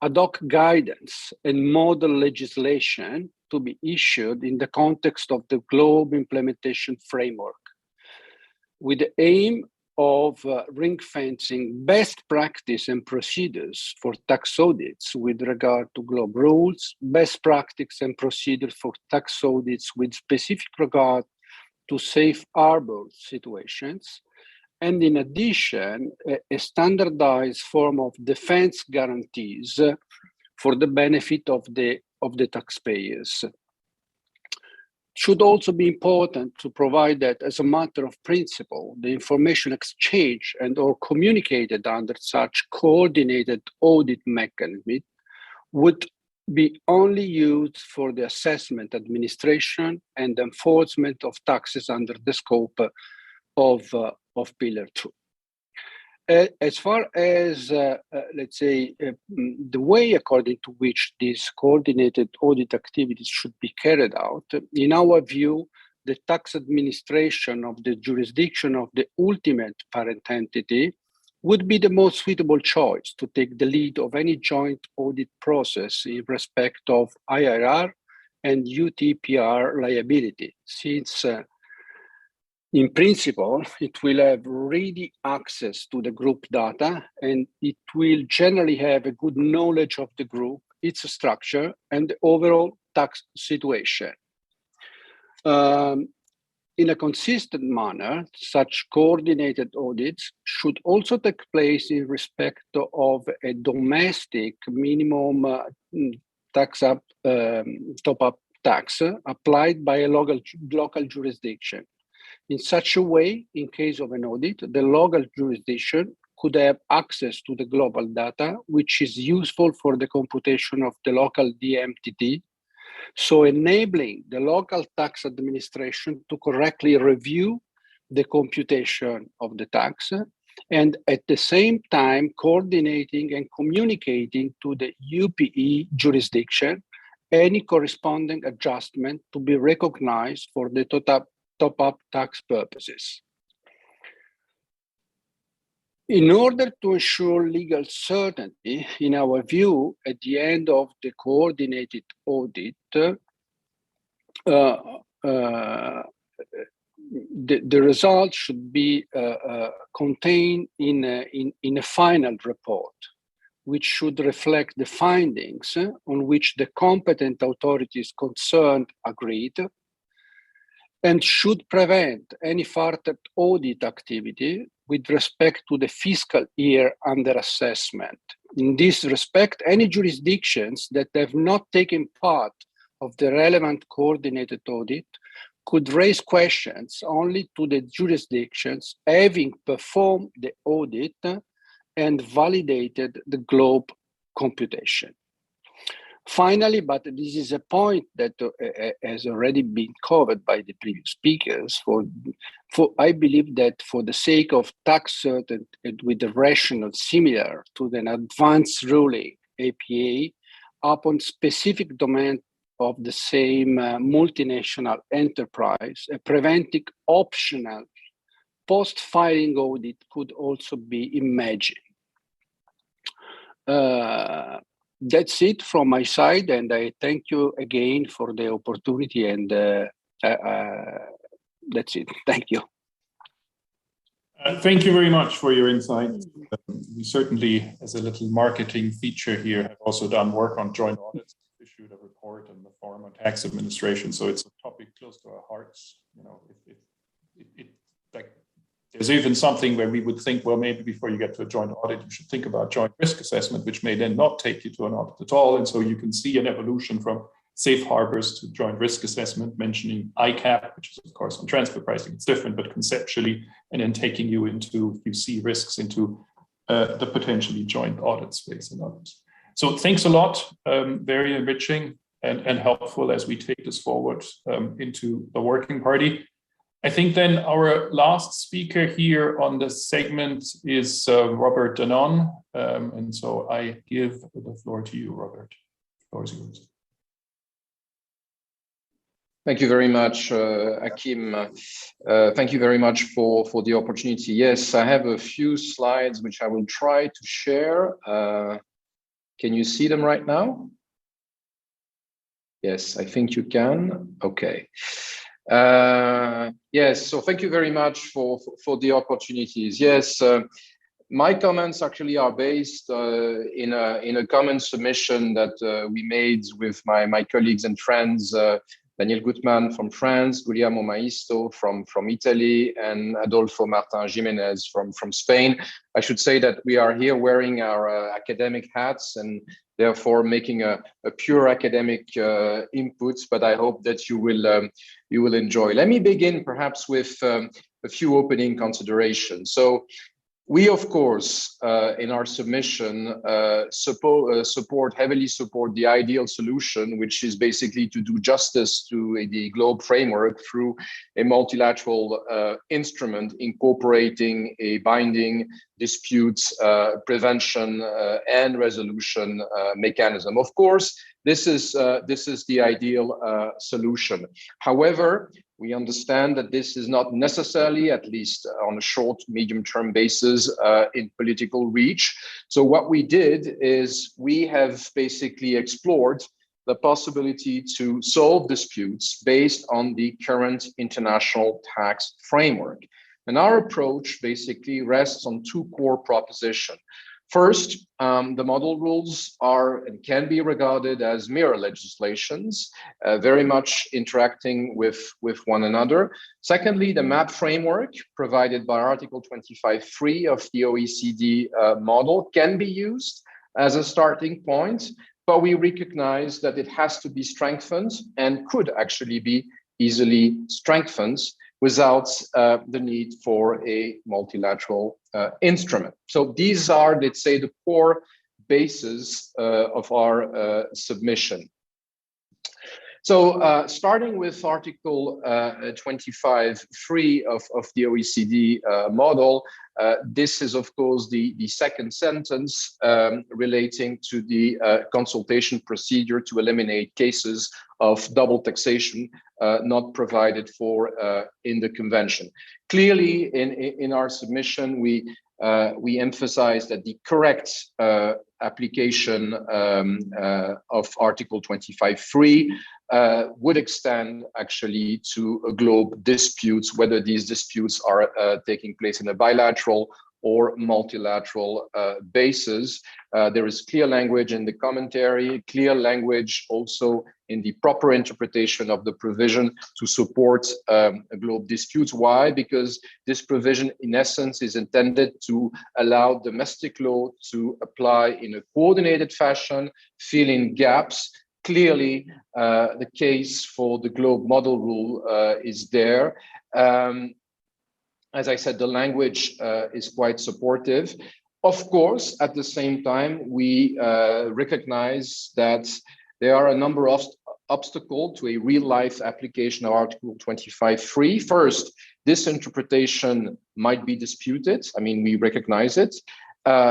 ad hoc guidance and model legislation to be issued in the context of the Global Implementation Framework, with the aim of ring-fencing best practice and procedures for tax audits with regard to global rules, best practice and procedures for tax audits with specific regard to safe harbor situations, and in addition, a standardized form of defense guarantees for the benefit of the taxpayers. Should also be important to provide that as a matter of principle, the information exchanged and or communicated under such coordinated audit mechanism would be only used for the assessment, administration, and enforcement of taxes under the scope of Pillar 2. As far as, let's say, the way according to which these coordinated audit activities should be carried out, in our view, the tax administration of the jurisdiction of the ultimate parent entity would be the most suitable choice to take the lead of any joint audit process in respect of IRR and UTPR liability, since in principle, it will have ready access to the group data, and it will generally have a good knowledge of the group, its structure, and the overall tax situation. In a consistent manner, such coordinated audits should also take place in respect of a domestic minimum top-up tax applied by a local jurisdiction. In such a way, in case of an audit, the local jurisdiction could have access to the global data, which is useful for the computation of the local DMTT, so enabling the local tax administration to correctly review the computation of the tax, and at the same time coordinating and communicating to the UPE jurisdiction any corresponding adjustment to be recognized for the top-up tax purposes. In order to ensure legal certainty, in our view, at the end of the coordinated audit, the results should be contained in a final report, which should reflect the findings on which the competent authorities concerned agreed, and should prevent any further audit activity with respect to the fiscal year under assessment. In this respect, any jurisdictions that have not taken part of the relevant coordinated audit could raise questions only to the jurisdictions having performed the audit and validated the globe computation. Finally, but this is a point that has already been covered by the previous speakers, I believe that for the sake of tax certainty and with the rationale similar to an advanced ruling APA upon specific domain of the same multinational enterprise, a preventive optional post-filing audit could also be imagined. That's it from my side, and I thank you again for the opportunity, and that's it. Thank you. Thank you very much for your insights. We certainly, as a little marketing feature here, have also done work on joint audits, issued a report on the former tax administration, so it's a topic close to our hearts. You know, there's even something where we would think, well, maybe before you get to a joint audit, you should think about joint risk assessment, which may then not take you to an audit at all. And so you can see an evolution from safe harbors to joint risk assessment, mentioning ICAP, which is of course on transfer pricing, it's different, but conceptually, and then taking you into, you see risks into the potentially joint audit space and others. So thanks a lot, very enriching and helpful as we take this forward into the working party. I think then our last speaker here on the segment is Robert Danon. And so I give the floor to you, Robert. The floor is yours. Thank you very much, Akim. Thank you very much for the opportunity. Yes, I have a few slides which I will try to share. Can you see them right now? Yes, I think you can. Okay. Yes, so thank you very much for the opportunities. Yes, my comments actually are based in a common submission that we made with my colleagues and friends Daniel Gutmann from France, Guglielmo Maisto from Italy, and Adolfo Martin Jimenez from Spain. I should say that we are here wearing our academic hats and therefore making a pure academic inputs, but I hope that you will enjoy. Let me begin perhaps with a few opening considerations. So we, of course, in our submission, heavily support the ideal solution, which is basically to do justice to the GLOBE framework through a multilateral instrument incorporating a binding disputes prevention and resolution mechanism. Of course, this is the ideal solution. However, we understand that this is not necessarily, at least on a short, medium-term basis, in political reach. So what we did is we have basically explored the possibility to solve disputes based on the current international tax framework. And our approach basically rests on two core propositions. First, the model rules are and can be regarded as mirror legislations, very much interacting with one another. Secondly, the MAP framework provided by Article 25.3 of the OECD model can be used as a starting point, but we recognize that it has to be strengthened and could actually be easily strengthened without the need for a multilateral instrument. So these are, let's say, the core bases of our submission. So starting with Article 25.3 of the OECD model, this is, of course, the second sentence relating to the consultation procedure to eliminate cases of double taxation not provided for in the convention. Clearly, in our submission, we emphasize that the correct application of Article 25.3 would extend actually to GLOBE disputes, whether these disputes are taking place in a bilateral or multilateral basis. There is clear language in the commentary, clear language also in the proper interpretation of the provision to support GLOBE disputes. Why? Because this provision, in essence, is intended to allow domestic law to apply in a coordinated fashion, fill in gaps. Clearly, the case for the GLOBE model rule is there. As I said, the language is quite supportive. Of course, at the same time, we recognize that there are a number of obstacles to a real-life application of Article 25.3. First, this interpretation might be disputed. I mean, we recognize it.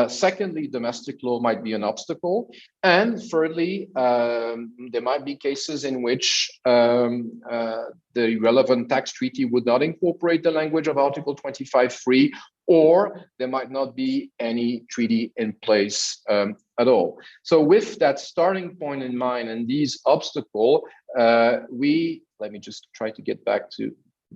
Secondly, domestic law might be an obstacle. And thirdly, there might be cases in which the relevant tax treaty would not incorporate the language of Article 25.3, or there might not be any treaty in place at all. So with that starting point in mind and these obstacles, let me just try to get back to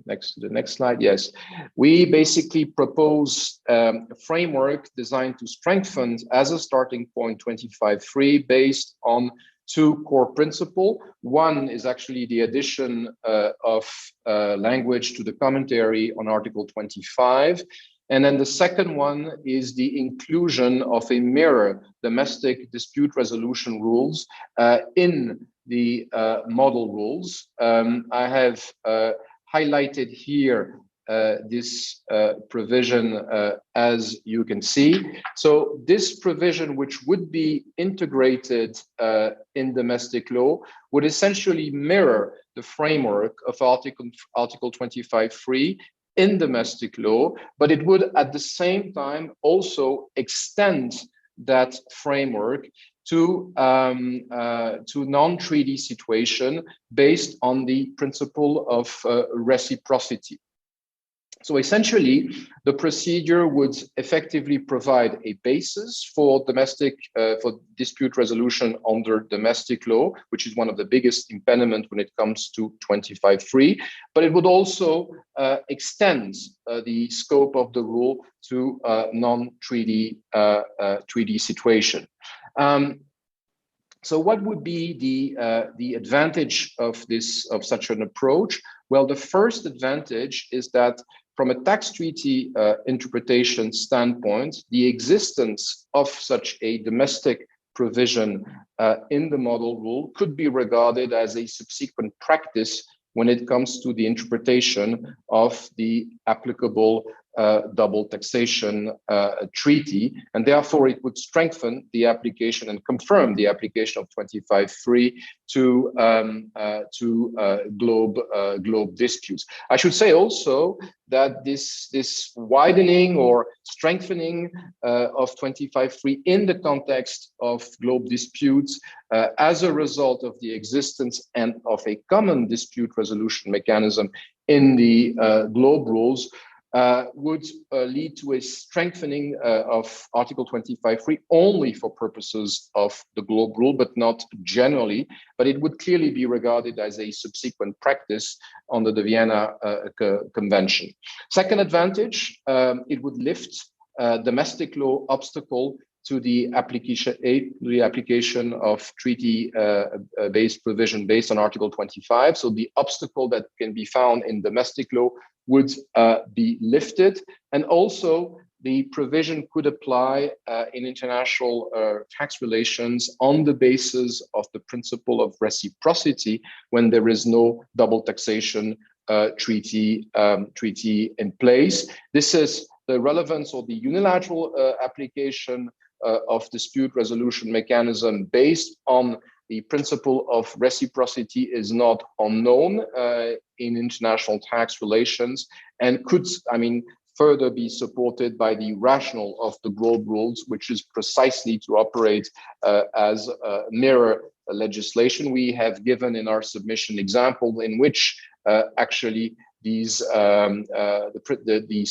the next slide. Yes, we basically propose a framework designed to strengthen as a starting point 25.3 based on two core principles. One is actually the addition of language to the commentary on Article 25. And then the second one is the inclusion of a mirror domestic dispute resolution rules in the model rules. I have highlighted here this provision as you can see. So this provision, which would be integrated in domestic law, would essentially mirror the framework of Article 25.3 in domestic law, but it would at the same time also extend that framework to non-treaty situation based on the principle of reciprocity. So essentially, the procedure would effectively provide a basis for dispute resolution under domestic law, which is one of the biggest impediments when it comes to 25.3, but it would also extend the scope of the rule to non-treaty treaty situation. So what would be the advantage of such an approach? Well, the first advantage is that from a tax treaty interpretation standpoint, the existence of such a domestic provision in the model rule could be regarded as a subsequent practice when it comes to the interpretation of the applicable double taxation treaty, and therefore it would strengthen the application and confirm the application of 25(3) to globe disputes. I should say also that this widening or strengthening of 25(3) in the context of globe disputes as a result of the existence and of a common dispute resolution mechanism in the globe rules would lead to a strengthening of Article 25(3) only for purposes of the globe rule, but not generally. But it would clearly be regarded as a subsequent practice under the Vienna Convention. Second advantage, it would lift domestic law obstacle to the application of treaty-based provision based on Article 25. So the obstacle that can be found in domestic law would be lifted, and also the provision could apply in international tax relations on the basis of the principle of reciprocity when there is no double taxation treaty in place. This is the relevance or the unilateral application of dispute resolution mechanism based on the principle of reciprocity is not unknown in international tax relations, and could, further be supported by the rationale of the globe rules, which is precisely to operate as mirror legislation. We have given in our submission example in which actually these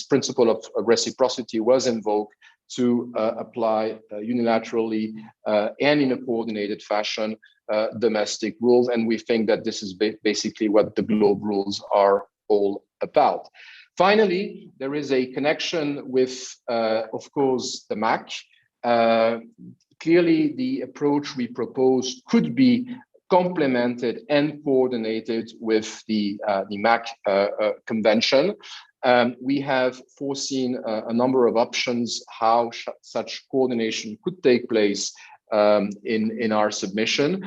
principle of reciprocity was invoked to apply unilaterally and in a coordinated fashion domestic rules. And we think that this is basically what the globe rules are all about. Finally, there is a connection with, of course, the MAC. Clearly, the approach we propose could be complemented and coordinated with the MAC convention. We have foreseen a number of options how such coordination could take place in our submission.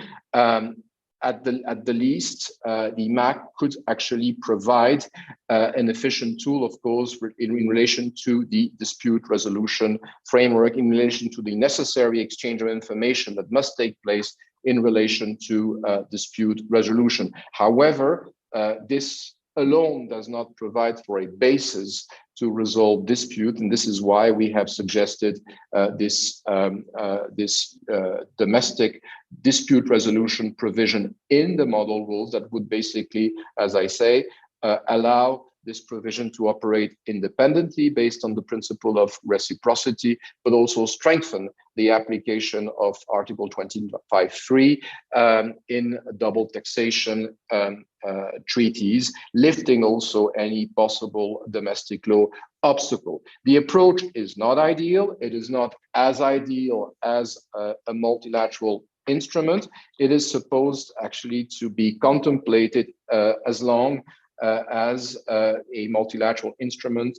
At the least, the MAC could actually provide an efficient tool, of course, in relation to the dispute resolution framework, in relation to the necessary exchange of information that must take place in relation to dispute resolution. However, this alone does not provide for a basis to resolve dispute, and this is why we have suggested this domestic dispute resolution provision in the model rules that would basically, as I say, allow this provision to operate independently based on the principle of reciprocity, but also strengthen the application of Article 25(3) in double taxation treaties, lifting also any possible domestic law obstacle. The approach is not ideal. It is not as ideal as a multilateral instrument. It is supposed actually to be contemplated as long as a multilateral instrument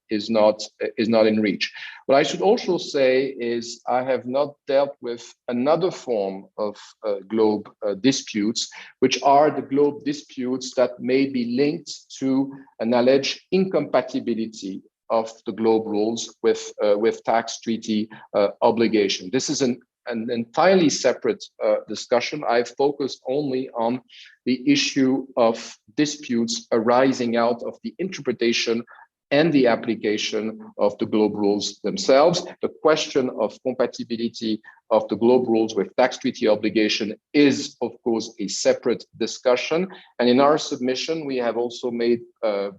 is not in reach. What I should also say is I have not dealt with another form of globe disputes, which are the globe disputes that may be linked to an alleged incompatibility of the globe rules with tax treaty obligation. This is an entirely separate discussion. I've focused only on the issue of disputes arising out of the interpretation and the application of the globe rules themselves. The question of compatibility of the globe rules with tax treaty obligation is, of course, a separate discussion. And in our submission, we have also made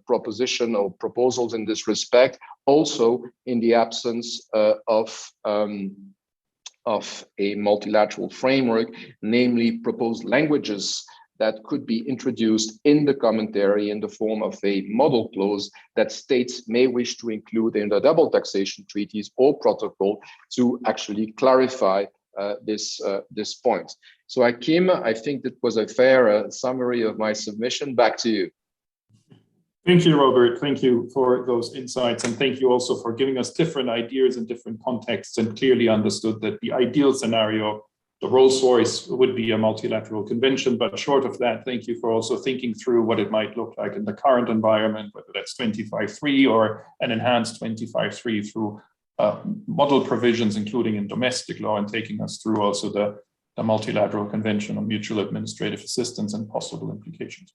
proposition or proposals in this respect, also in the absence of a multilateral framework, namely proposed languages that could be introduced in the commentary in the form of a model clause that states may wish to include in the double taxation treaties or protocol to actually clarify this point. So Hakim, I think that was a fair summary of my submission. Back to you. Thank you, Robert. Thank you for those insights. And thank you also for giving us different ideas in different contexts and clearly understood that the ideal scenario, the Rolls-Royce, would be a multilateral convention. But short of that, thank you for also thinking through what it might look like in the current environment, whether that's 25.3 or an enhanced 25.3 through model provisions, including in domestic law, and taking us through also the multilateral convention on mutual administrative assistance and possible implications.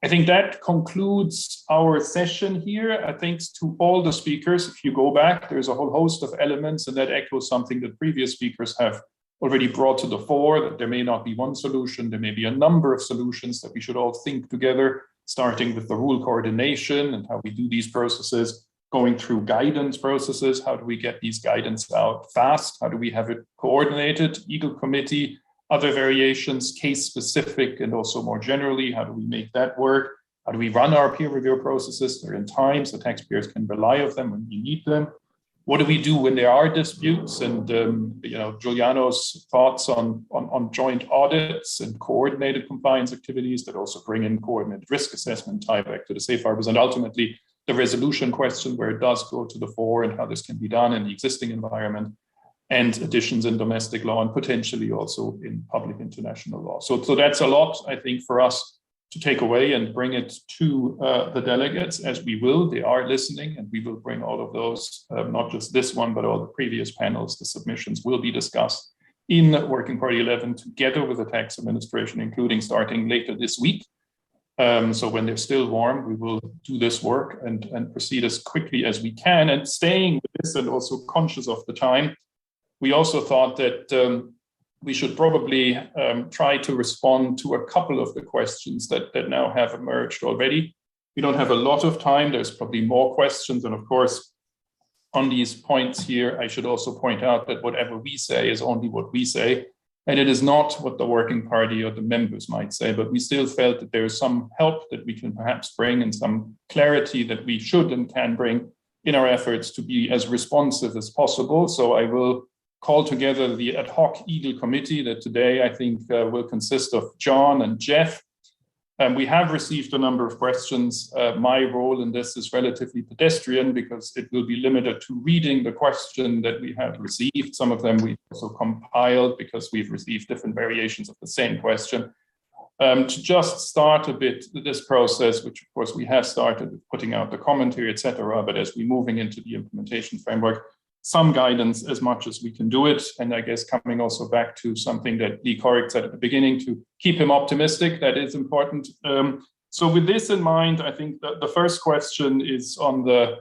I think that concludes our session here. Thanks to all the speakers. If you go back, there's a whole host of elements, and that echoes something that previous speakers have already brought to the fore, that there may not be one solution, there may be a number of solutions that we should all think together, starting with the rule coordination and how we do these processes, going through guidance processes, how do we get these guidance out fast, how do we have it coordinated, Eagle Committee, other variations, case specific, and also more generally, how do we make that work? How do we run our peer review processes? They're in time so taxpayers can rely on them when we need them. What do we do when there are disputes? And Giuliano's thoughts on joint audits and coordinated compliance activities that also bring in coordinated risk assessment, tie back to the safe harbors, and ultimately the resolution question where it does go to the fore and how this can be done in the existing environment, and additions in domestic law and potentially also in public international law. So that's a lot, I think, for us to take away and bring it to the delegates, as we will. They are listening, and we will bring all of those, not just this one, but all the previous panels. The submissions will be discussed in Working Party 11 together with the tax administration, including starting later this week. So when they're still warm, we will do this work and proceed as quickly as we can. And staying with this and also conscious of the time, we also thought that we should probably try to respond to a couple of the questions that now have emerged already. We don't have a lot of time. There's probably more questions. And of course, on these points here, I should also point out that whatever we say is only what we say. And it is not what the Working Party or the members might say, but we still felt that there is some help that we can perhaps bring and some clarity that we should and can bring in our efforts to be as responsive as possible. So I will call together the ad hoc Eagle Committee that today I think will consist of John and Jeff. We have received a number of questions. My role in this is relatively pedestrian because it will be limited to reading the question that we have received. Some of them we also compiled because we've received different variations of the same question. To just start a bit this process, which of course we have started with putting out the commentary, etc. But as we're moving into the implementation framework, some guidance as much as we can do it. And I guess coming also back to something that Lee Corrick said at the beginning, to keep him optimistic, that is important. So with this in mind, I think that the first question is on the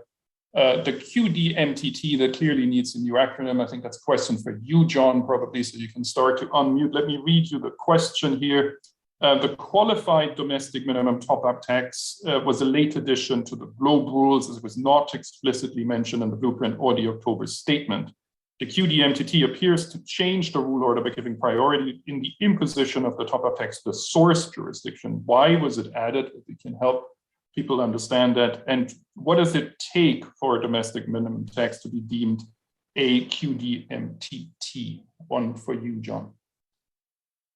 QDMTT that clearly needs a new acronym. I think that's a question for you, John, probably, so you can start to unmute. Let me read you the question here. The qualified domestic minimum top-up tax was a late addition to the GLOBE rules, as it was not explicitly mentioned in the blueprint or the October statement. The QDMTT appears to change the rule order by giving priority in the imposition of the top-up tax to the source jurisdiction. Why was it added? If we can help people understand that. And what does it take for a domestic minimum tax to be deemed a QDMTT? One for you, John.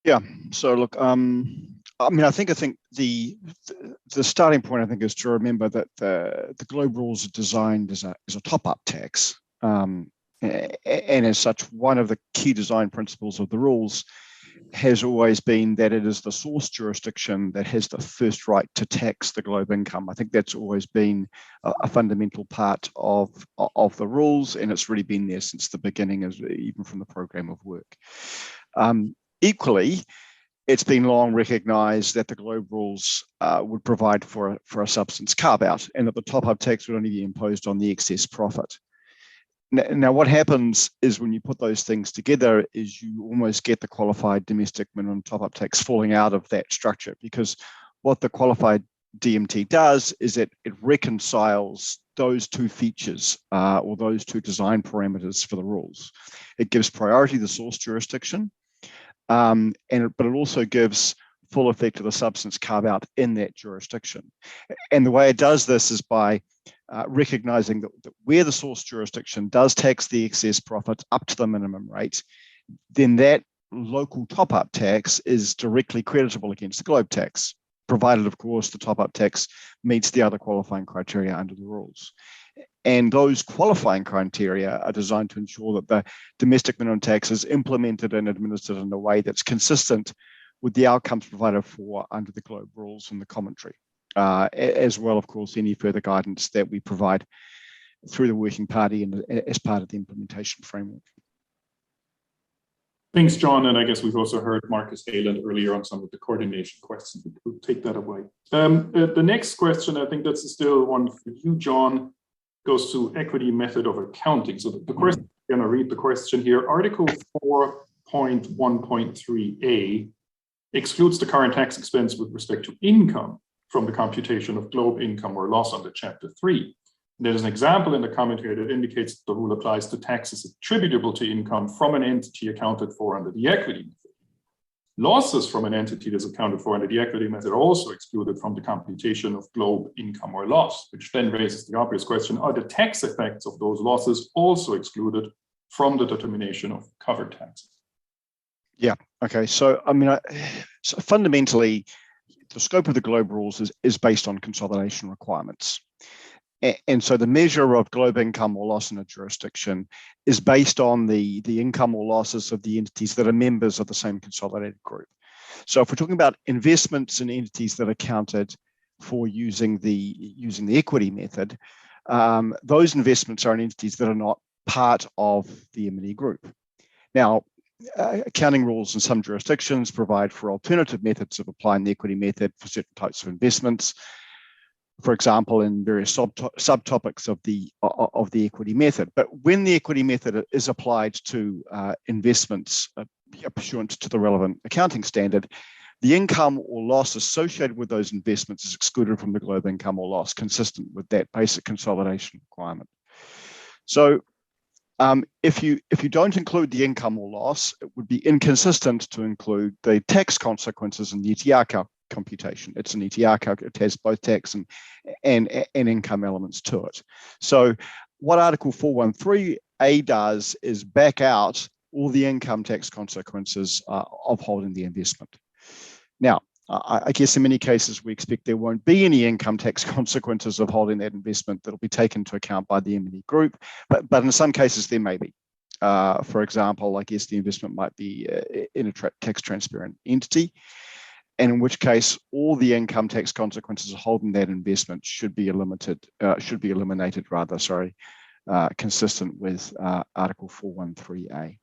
Yeah. So look, I mean, I think the starting point, I think, is to remember that the GLOBE rules are designed as a top-up tax, and as such, one of the key design principles of the rules has always been that it is the source jurisdiction that has the first right to tax the GLOBE income. I think that's always been a fundamental part of the rules, and it's really been there since the beginning, even from the program of work. Equally, it's been long recognised that the GLOBE rules would provide for a substance carve-out, and that the top-up tax would only be imposed on the excess profit. Now, what happens is when you put those things together is you almost get the qualified domestic minimum top-up tax falling out of that structure, because what the qualified DMT does is that it reconciles those two features or those two design parameters for the rules. It gives priority to the source jurisdiction, but it also gives full effect to the substance carve-out in that jurisdiction. And the way it does this is by recognizing that where the source jurisdiction does tax the excess profits up to the minimum rate, then that local top-up tax is directly creditable against the globe tax, provided, of course, the top-up tax meets the other qualifying criteria under the rules. And those qualifying criteria are designed to ensure that the domestic minimum tax is implemented and administered in a way that's consistent with the outcomes provided for under the globe rules and the commentary, as well, of course, any further guidance that we provide through the working party and as part of the implementation framework. Thanks, John. And I guess we've also heard Marcus Haaland earlier on some of the coordination questions. We'll take that away. The next question, I think that's still one for you, John, goes to equity method of accounting. So the question, I'm going to read the question here. Article 4.1.3a excludes the current tax expense with respect to income from the computation of globe income or loss under Chapter 3. There's an example in the commentary that indicates that the rule applies to taxes attributable to income from an entity accounted for under the equity method. Losses from an entity that's accounted for under the equity method are also excluded from the computation of globe income or loss, which then raises the obvious question, are the tax effects of those losses also excluded from the determination of covered taxes? Yeah, okay. So, I mean, so fundamentally, the scope of the globe rules is based on consolidation requirements. And so the measure of globe income or loss in a jurisdiction is based on the income or losses of the entities that are members of the same consolidated group. So if we're talking about investments in entities that are counted for using the equity method, those investments are in entities that are not part of the M&E group. Now, accounting rules in some jurisdictions provide for alternative methods of applying the equity method for certain types of investments. For example, in various subtopics of the equity method. But when the equity method is applied to investments pursuant to the relevant accounting standard, the income or loss associated with those investments is excluded from the globe income or loss, consistent with that basic consolidation requirement. So if you don't include the income or loss, it would be inconsistent to include the tax consequences in the ETR computation. It's an ETR calc. It has both tax and income elements to it. So what Article 413A does is back out all the income tax consequences of holding the investment. Now, I guess in many cases, we expect there won't be any income tax consequences of holding that investment that will be taken into account by the M&E group, but in some cases there may be. For example, I guess the investment might be in a tax transparent entity, and in which case all the income tax consequences of holding that investment should be eliminated, consistent with Article 413A.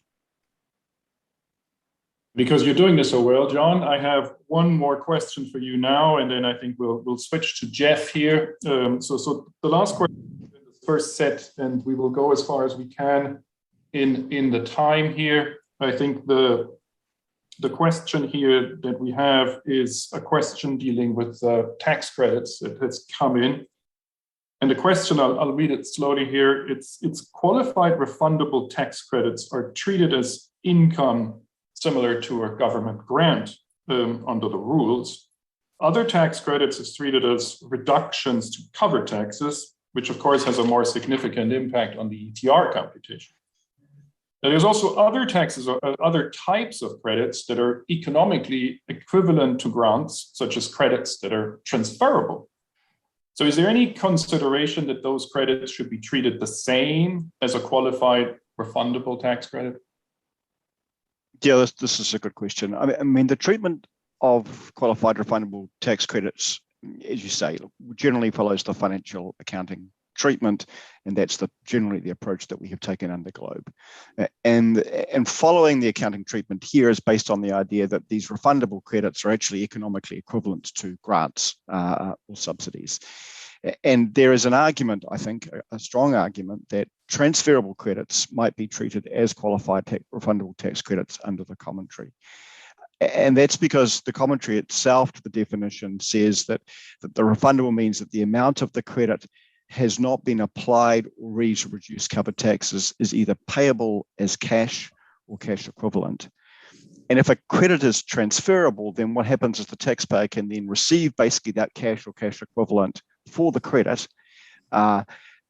Because you're doing this so well, John, I have one more question for you now, and then I think we'll switch to Jeff here. So the last question in the first set, and we will go as far as we can in the time here. I think the question here that we have is a question dealing with tax credits that has come in. And the question, I'll read it slowly here. It's qualified refundable tax credits are treated as income similar to a government grant under the rules. Other tax credits is treated as reductions to cover taxes, which of course has a more significant impact on the ETR computation. Now, there's also other taxes or other types of credits that are economically equivalent to grants, such as credits that are transferable. So is there any consideration that those credits should be treated the same as a qualified refundable tax credit? Yeah, this is a good question. I mean, the treatment of qualified refundable tax credits, as you say, generally follows the financial accounting treatment, and that's generally the approach that we have taken under Globe. And following the accounting treatment here is based on the idea that these refundable credits are actually economically equivalent to grants or subsidies. And there is an argument, I think, a strong argument, that transferable credits might be treated as qualified refundable tax credits under the commentary. And that's because the commentary itself to the definition says that the refundable means that the amount of the credit has not been applied already to reduce covered taxes is either payable as cash or cash equivalent. And if a credit is transferable, then what happens is the taxpayer can then receive basically that cash or cash equivalent for the credit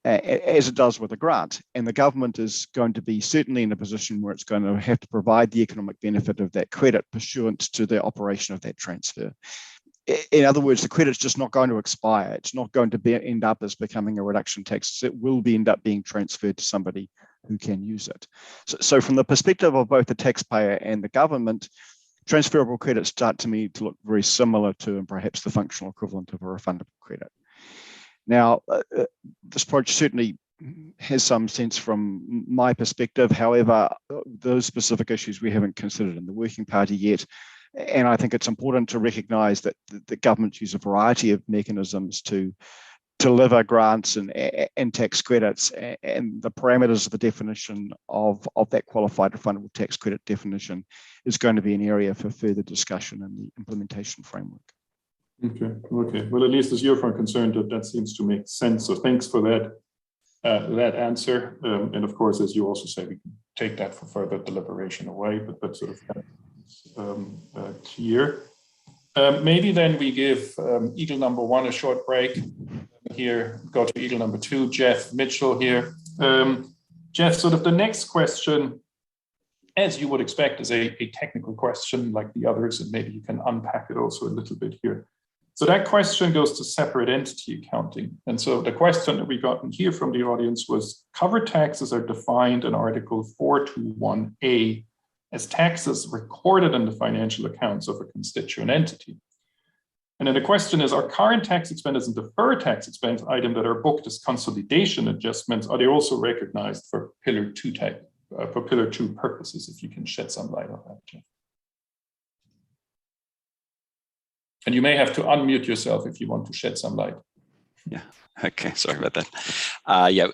as it does with a grant. And the government is going to be certainly in a position where it's going to have to provide the economic benefit of that credit pursuant to the operation of that transfer. In other words, the credit's just not going to expire. It's not going to end up as becoming a reduction tax. It will end up being transferred to somebody who can use it. So from the perspective of both the taxpayer and the government, transferable credits start to me to look very similar to, and perhaps the functional equivalent of, a refundable credit. Now, this approach certainly has some sense from my perspective. However, those specific issues we haven't considered in the working party yet. And I think it's important to recognise that the governments use a variety of mechanisms to deliver grants and tax credits, and the parameters of the definition of that qualified refundable tax credit definition is going to be an area for further discussion in the implementation framework. Okay. Well, at least as you're concerned, that seems to make sense. So thanks for that answer. And of course, as you also say, we can take that for further deliberation away, but sort of clear. Maybe then we give Eagle number 1 a short break. Here, go to Eagle number 2, Jeff Mitchell here. Jeff, sort of the next question, as you would expect, is a technical question like the others, and maybe you can unpack it also a little bit here. So that question goes to separate entity accounting. And so the question that we got in here from the audience was, covered taxes are defined in Article 421A as taxes recorded in the financial accounts of a constituent entity. And then the question is, are current tax expenses and deferred tax expense items that are booked as consolidation adjustments, are they also recognized for Pillar 2 purposes? If you can shed some light on that, Jeff. And you may have to unmute yourself if you want to shed some light. Yeah. Okay. Sorry about that. Yeah,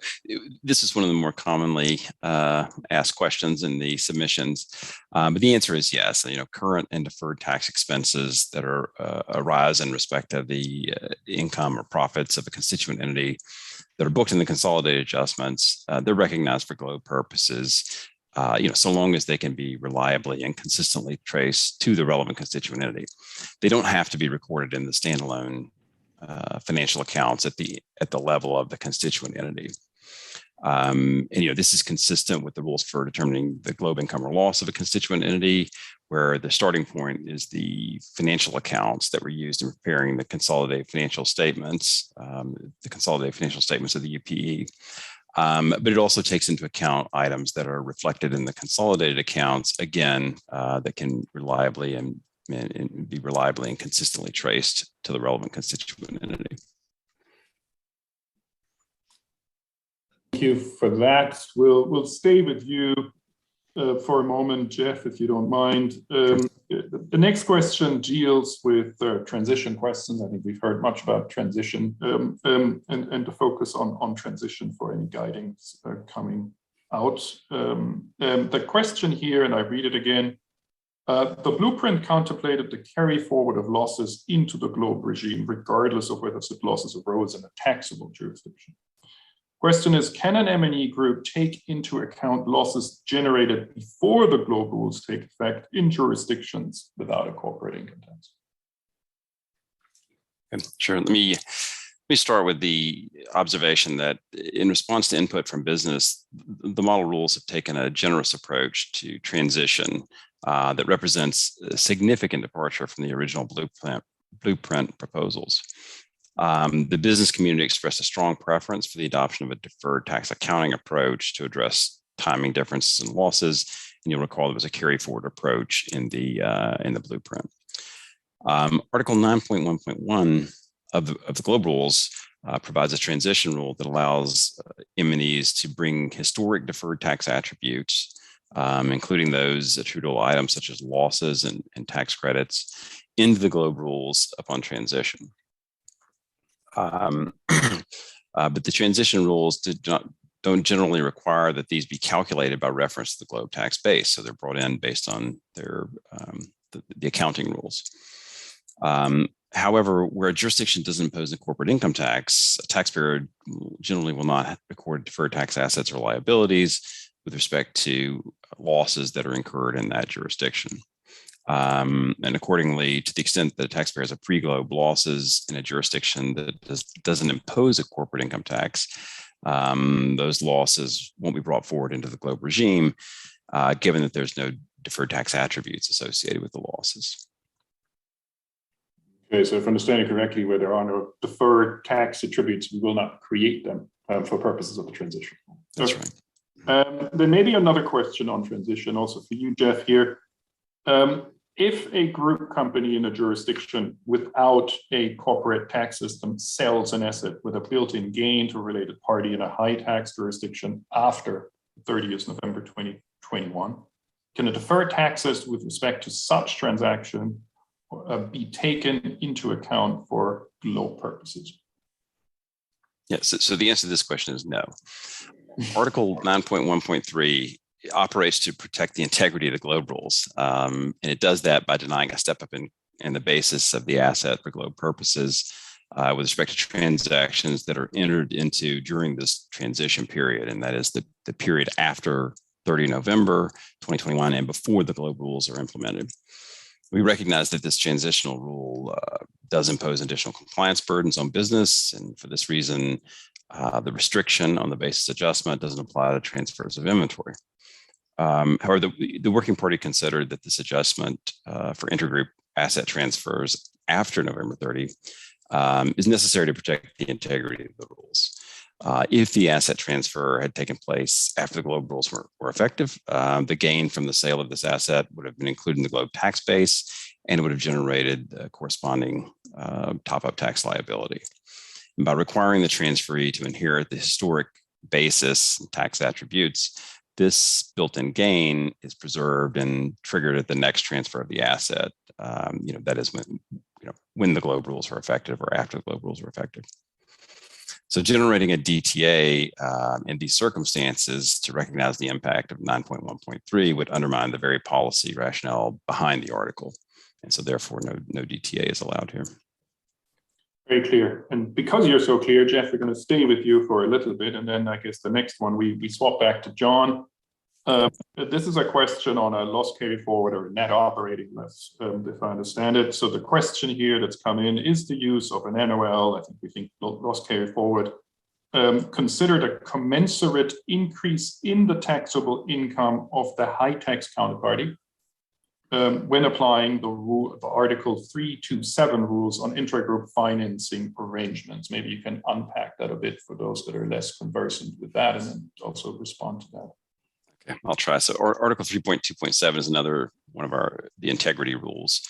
this is one of the more commonly asked questions in the submissions, but the answer is yes. Current and deferred tax expenses that arise in respect of the income or profits of a constituent entity that are booked in the consolidated adjustments, they're recognized for GLOBE purposes. So long as they can be reliably and consistently traced to the relevant constituent entity. They don't have to be recorded in the standalone financial accounts at the level of the constituent entity. And this is consistent with the rules for determining the GLOBE income or loss of a constituent entity, where the starting point is the financial accounts that were used in preparing the consolidated financial statements, of the UPE. But it also takes into account items that are reflected in the consolidated accounts, again, that can reliably and be reliably and consistently traced to the relevant constituent entity. Thank you for that. We'll stay with you for a moment, Jeff, if you don't mind. The next question deals with transition questions. I think we've heard much about transition and the focus on transition for any guidings coming out. The question here, and I read it again, the blueprint contemplated the carry forward of losses into the GLOBE regime, regardless of whether such losses arose in a taxable jurisdiction. Question is, can an MNE group take into account losses generated before the GLOBE rules take effect in jurisdictions without a corporate income tax? Sure. Let me start with the observation that in response to input from business, the model rules have taken a generous approach to transition that represents a significant departure from the original blueprint proposals. The business community expressed a strong preference for the adoption of a deferred tax accounting approach to address timing differences and losses. And you'll recall there was a carry forward approach in the blueprint. Article 9.1.1 of the GLOBE rules provides a transition rule that allows MNEs to bring historic deferred tax attributes, including those attributable items such as losses and tax credits, into the GLOBE rules upon transition. But the transition rules don't generally require that these be calculated by reference to the GLOBE tax base. So they're brought in based on their the accounting rules. However, where a jurisdiction doesn't impose a corporate income tax, a taxpayer generally will not record deferred tax assets or liabilities with respect to losses that are incurred in that jurisdiction. And accordingly, to the extent that a taxpayer has a pre-GLOBE losses in a jurisdiction that doesn't impose a corporate income tax, those losses won't be brought forward into the GloBE regime, given that there's no deferred tax attributes associated with the losses. Okay, so if I'm understanding correctly, where there are no deferred tax attributes, we will not create them for purposes of the transition. That's right. Then maybe another question on transition, also for you, Jeff, here. If a group company in a jurisdiction without a corporate tax system sells an asset with a built-in gain to a related party in a high tax jurisdiction after 30th November 2021, can a deferred taxes with respect to such transaction be taken into account for GloBE purposes? Yes, so the answer to this question is no. Article 9.1.3 operates to protect the integrity of the GloBE rules. And it does that by denying a step up in the basis of the asset for GloBE purposes with respect to transactions that are entered into during this transition period. And that is the period after 30 November 2021 and before the GloBE rules are implemented. We recognize that this transitional rule does impose additional compliance burdens on business. And for this reason, the restriction on the basis adjustment doesn't apply to transfers of inventory. However, the working party considered that this adjustment for intergroup asset transfers after November 30 is necessary to protect the integrity of the rules. If the asset transfer had taken place after the GloBE rules were effective, the gain from the sale of this asset would have been included in the GloBE tax base and it would have generated a corresponding top-up tax liability. And by requiring the transferee to inherit the historic basis and tax attributes, this built-in gain is preserved and triggered at the next transfer of the asset. That is when the GloBE rules are effective or after the GloBE rules are effective. So generating a DTA in these circumstances to recognize the impact of 9.1.3 would undermine the very policy rationale behind the article. And so therefore no DTA is allowed here. Very clear. And because you're so clear, Jeff, we're going to stay with you for a little bit. And then I guess the next one, we swap back to John. This is a question on a loss carry forward or net operating loss, if I understand it. So the question here that's come in is the use of an NOL, I think we think loss carry forward, considered a commensurate increase in the taxable income of the high tax counterparty when applying the Article 327 rules on intragroup financing arrangements. Maybe you can unpack that a bit for those that are less conversant with that and then also respond to that. Okay, I'll try. So Article 3.2.7 is another one of the integrity rules.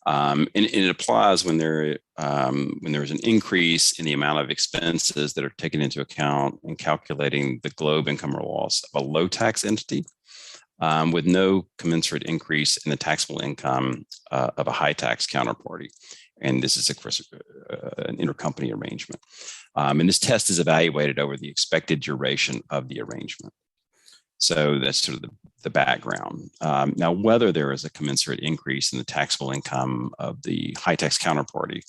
And it applies when there's an increase in the amount of expenses that are taken into account in calculating the GloBE income or loss of a low tax entity with no commensurate increase in the taxable income of a high tax counterparty. And this is, of course, an intercompany arrangement. And this test is evaluated over the expected duration of the arrangement. So that's sort of the background. Now, whether there is a commensurate increase in the taxable income of the high tax counterparty,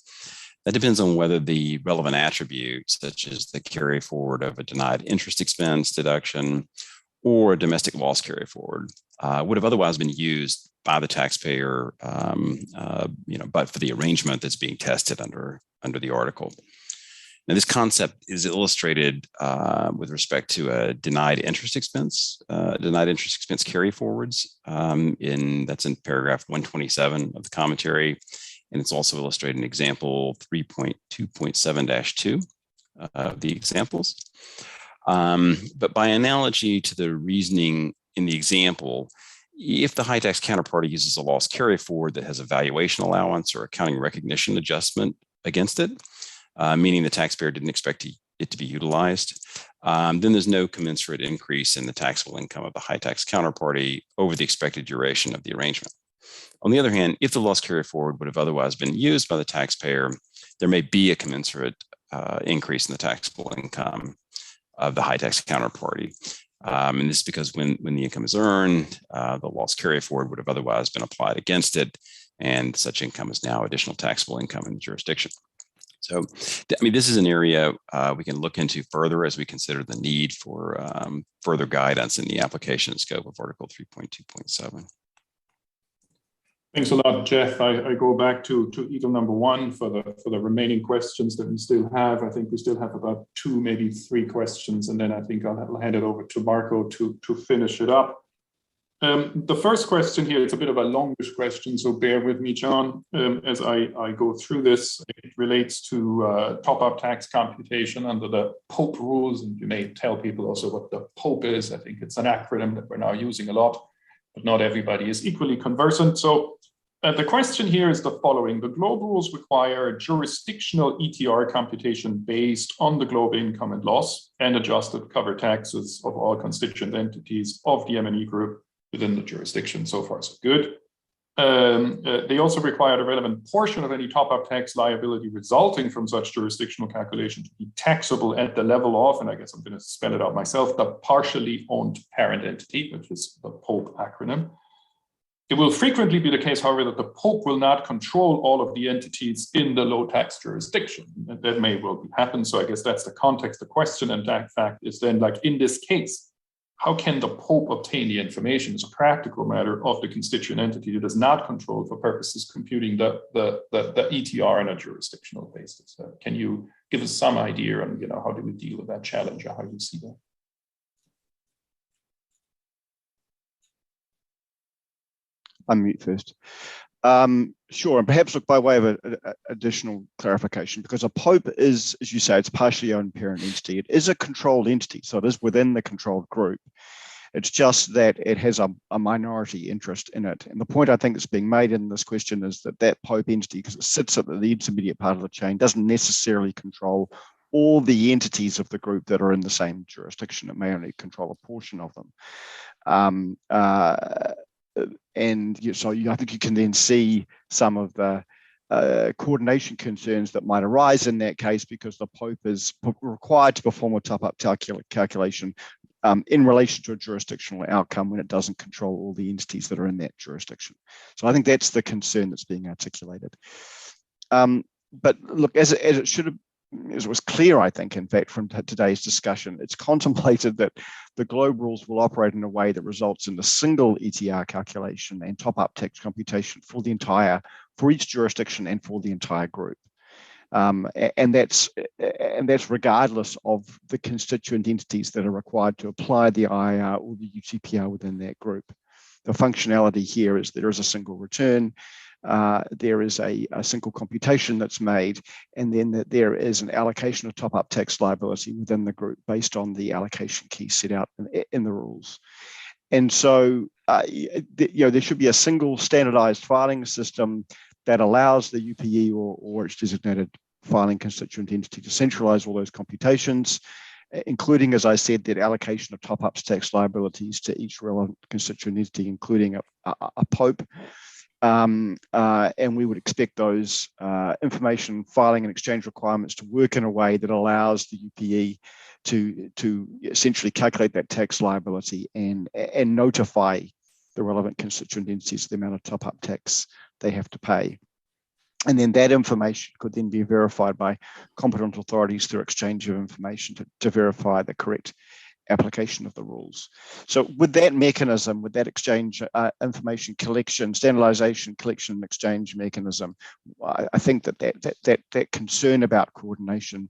that depends on whether the relevant attributes, such as the carry forward of a denied interest expense deduction or a domestic loss carry forward, would have otherwise been used by the taxpayer, but for the arrangement that's being tested under the article. Now, this concept is illustrated with respect to a denied interest expense carry forwards. That's in paragraph 127 of the commentary, and it's also illustrated in example 3.2.7-2 of the examples. But by analogy to the reasoning in the example, if the high tax counterparty uses a loss carry forward that has a valuation allowance or accounting recognition adjustment against it, meaning the taxpayer didn't expect it to be utilized, then there's no commensurate increase in the taxable income of the high tax counterparty over the expected duration of the arrangement. On the other hand, if the loss carry forward would have otherwise been used by the taxpayer, there may be a commensurate increase in the taxable income of the high tax counterparty. And this is because when the income is earned, the loss carry forward would have otherwise been applied against it, and such income is now additional taxable income in the jurisdiction. So, this is an area we can look into further as we consider the need for further guidance in the application and scope of Article 3.2.7. Thanks a lot, Jeff. I go back to eagle number one for the remaining questions that we still have. I think we still have about 2, maybe 3 questions, and then I think I'll hand it over to Marco to finish it up. The first question here, it's a bit of a longish question, so bear with me, John, as I go through this. It relates to top-up tax computation under the POPE rules, and you may tell people also what the POPE is. I think it's an acronym that we're now using a lot, but not everybody is equally conversant. So the question here is the following. The global rules require a jurisdictional ETR computation based on the global income and loss and adjusted cover taxes of all constituent entities of the MNE group within the jurisdiction. So far, so good. They also require the relevant portion of any top-up tax liability resulting from such jurisdictional calculation to be taxable at the level of, and I guess I'm going to spell it out myself, the partially owned parent entity, which is the POPE acronym. It will frequently be the case, however, that the POPE will not control all of the entities in the low tax jurisdiction. And that may well happen. So I guess that's the context. The question, and that fact is then, like in this case, how can the POPE obtain the information as a practical matter of the constituent entity that does not control for purposes computing the ETR on a jurisdictional basis? Can you give us some idea on, how do we deal with that challenge, or how do you see that? Unmute first. Sure, and perhaps look by way of additional clarification, because a POPE is, as you say, it's partially owned parent entity. It is a controlled entity, so it is within the controlled group. It's just that it has a minority interest in it. And the point I think that's being made in this question is that POPE entity, because it sits at the intermediate part of the chain, doesn't necessarily control all the entities of the group that are in the same jurisdiction. It may only control a portion of them. And so I think you can then see some of the coordination concerns that might arise in that case, because the POPE is required to perform a top-up calculation in relation to a jurisdictional outcome when it doesn't control all the entities that are in that jurisdiction. So I think that's the concern that's being articulated. But look, as it should have, as it was clear, I think, in fact, from today's discussion, it's contemplated that the global rules will operate in a way that results in a single ETR calculation and top-up tax computation for each jurisdiction and for the entire group. And that's regardless of the constituent entities that are required to apply the IIR or the UTPR within that group. The functionality here is there is a single return, there is a single computation that's made, and then there is an allocation of top-up tax liability within the group based on the allocation key set out in the rules. And so, there should be a single standardized filing system that allows the UPE or its designated filing constituent entity to centralize all those computations, including, as I said, that allocation of top-ups tax liabilities to each relevant constituent entity, including a POPE. And we would expect those information filing and exchange requirements to work in a way that allows the UPE to essentially calculate that tax liability and notify the relevant constituent entities the amount of top-up tax they have to pay. And then that information could then be verified by competent authorities through exchange of information to verify the correct application of the rules. So with that mechanism, with that exchange information collection, standardization, collection and exchange mechanism, I think that concern about coordination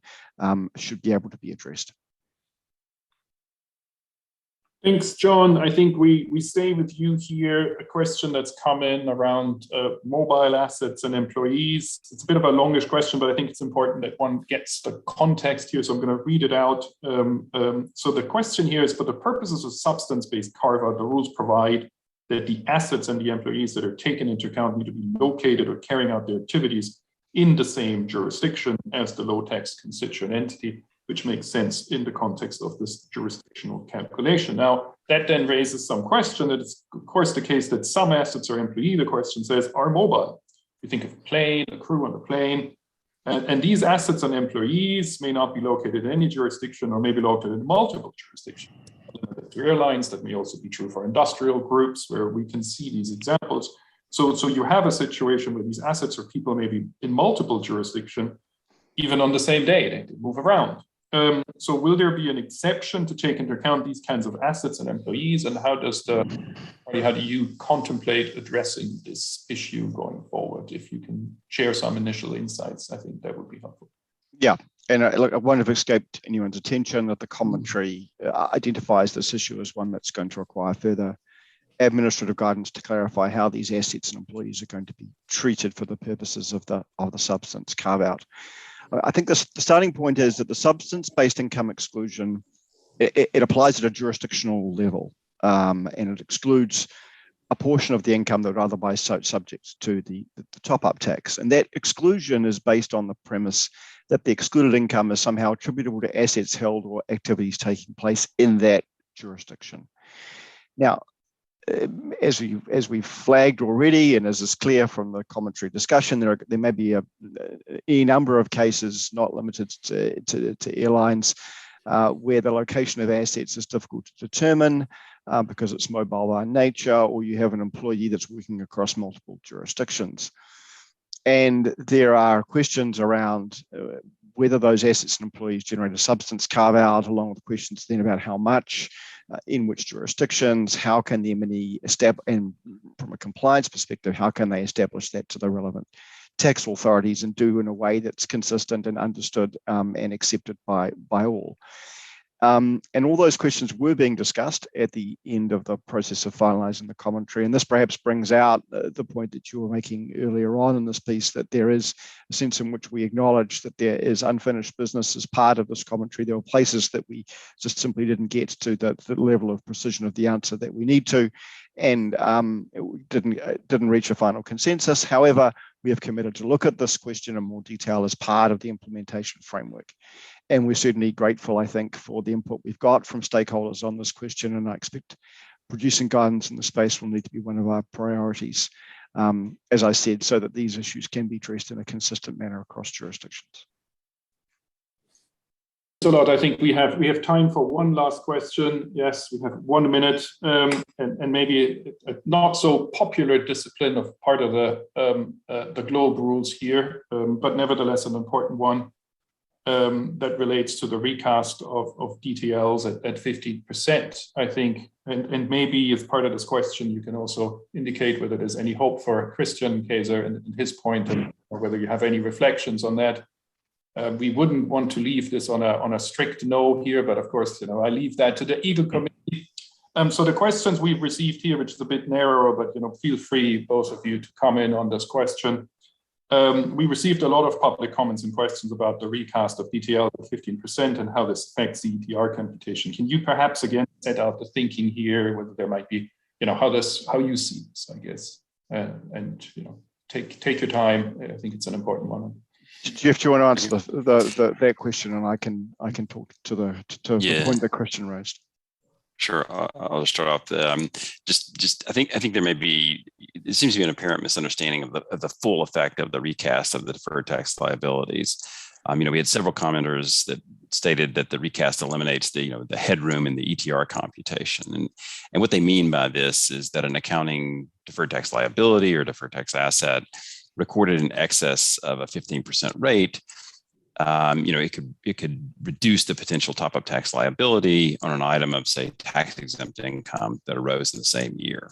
should be able to be addressed. Thanks, John. I think we stay with you here. A question that's come in around mobile assets and employees. It's a bit of a longish question, but I think it's important that one gets the context here. So I'm going to read it out. So the question here is, for the purposes of substance-based carve-out, the rules provide that the assets and the employees that are taken into account need to be located or carrying out their activities in the same jurisdiction as the low-tax constituent entity, which makes sense in the context of this jurisdictional calculation. Now, that then raises some question that it's, of course, the case that some assets or employee, the question says, are mobile. We think of a plane, a crew on the plane, and these assets and employees may not be located in any jurisdiction or may be located in multiple jurisdictions. For airlines, that may also be true for industrial groups where we can see these examples. So you have a situation where these assets or people may be in multiple jurisdictions, even on the same day, they move around. So will there be an exception to take into account these kinds of assets and employees? And how do you contemplate addressing this issue going forward? If you can share some initial insights, I think that would be helpful. Yeah, and look, I won't have escaped anyone's attention that the commentary identifies this issue as one that's going to require further administrative guidance to clarify how these assets and employees are going to be treated for the purposes of the substance carve-out. I think the starting point is that the substance-based income exclusion, it applies at a jurisdictional level, and it excludes a portion of the income that would otherwise subject to the top-up tax. And that exclusion is based on the premise that the excluded income is somehow attributable to assets held or activities taking place in that jurisdiction. Now, as we've flagged already, and as is clear from the commentary discussion, there may be a number of cases, not limited to airlines, where the location of assets is difficult to determine because it's mobile by nature, or you have an employee that's working across multiple jurisdictions. And there are questions around whether those assets and employees generate a substance carve-out, along with questions then about how much, in which jurisdictions, how can the MNE establish, and from a compliance perspective, how can they establish that to the relevant tax authorities and do in a way that's consistent and understood and accepted by all. And all those questions were being discussed at the end of the process of finalising the commentary. And this perhaps brings out the point that you were making earlier on in this piece, that there is a sense in which we acknowledge that there is unfinished business as part of this commentary. There were places that we just simply didn't get to the level of precision of the answer that we need to, and didn't reach a final consensus. However, we have committed to look at this question in more detail as part of the implementation framework. And we're certainly grateful, I think, for the input we've got from stakeholders on this question. And I expect producing guidance in the space will need to be one of our priorities, as I said, so that these issues can be addressed in a consistent manner across jurisdictions. Thanks a lot. I think we have time for one last question. Yes, we have 1 minute, and maybe a not so popular discipline of part of the GLOBE rules here, but nevertheless an important one. That relates to the recast of DTLs at 15%, I think. And maybe as part of this question, you can also indicate whether there's any hope for Christian Kaiser and his point, and or whether you have any reflections on that. We wouldn't want to leave this on a strict no here, but of course, I leave that to the EAGLE committee. So the questions we've received here, which is a bit narrower, but feel free, both of you, to come in on this question. We received a lot of public comments and questions about the recast of DTL at 15% and how this affects the ETR computation. Can you perhaps again set out the thinking here, whether there might be, how you see this, I guess, and take your time. I think it's an important one. Jeff, do you want to answer that question, and I can talk to the point the question raised. Sure, I'll just start off. I think there may be. It seems to be an apparent misunderstanding of the full effect of the recast of the deferred tax liabilities. We had several commenters that stated that the recast eliminates the headroom in the ETR computation, and what they mean by this is that an accounting deferred tax liability or deferred tax asset recorded in excess of a 15% rate. It could reduce the potential top-up tax liability on an item of, say, tax-exempt income that arose in the same year.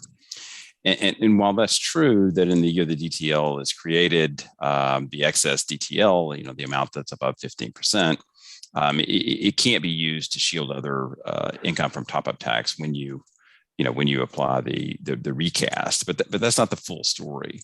And while that's true that in the year the DTL is created, the excess DTL, the amount that's above 15%, it can't be used to shield other income from top-up tax when you apply the recast. But that's not the full story.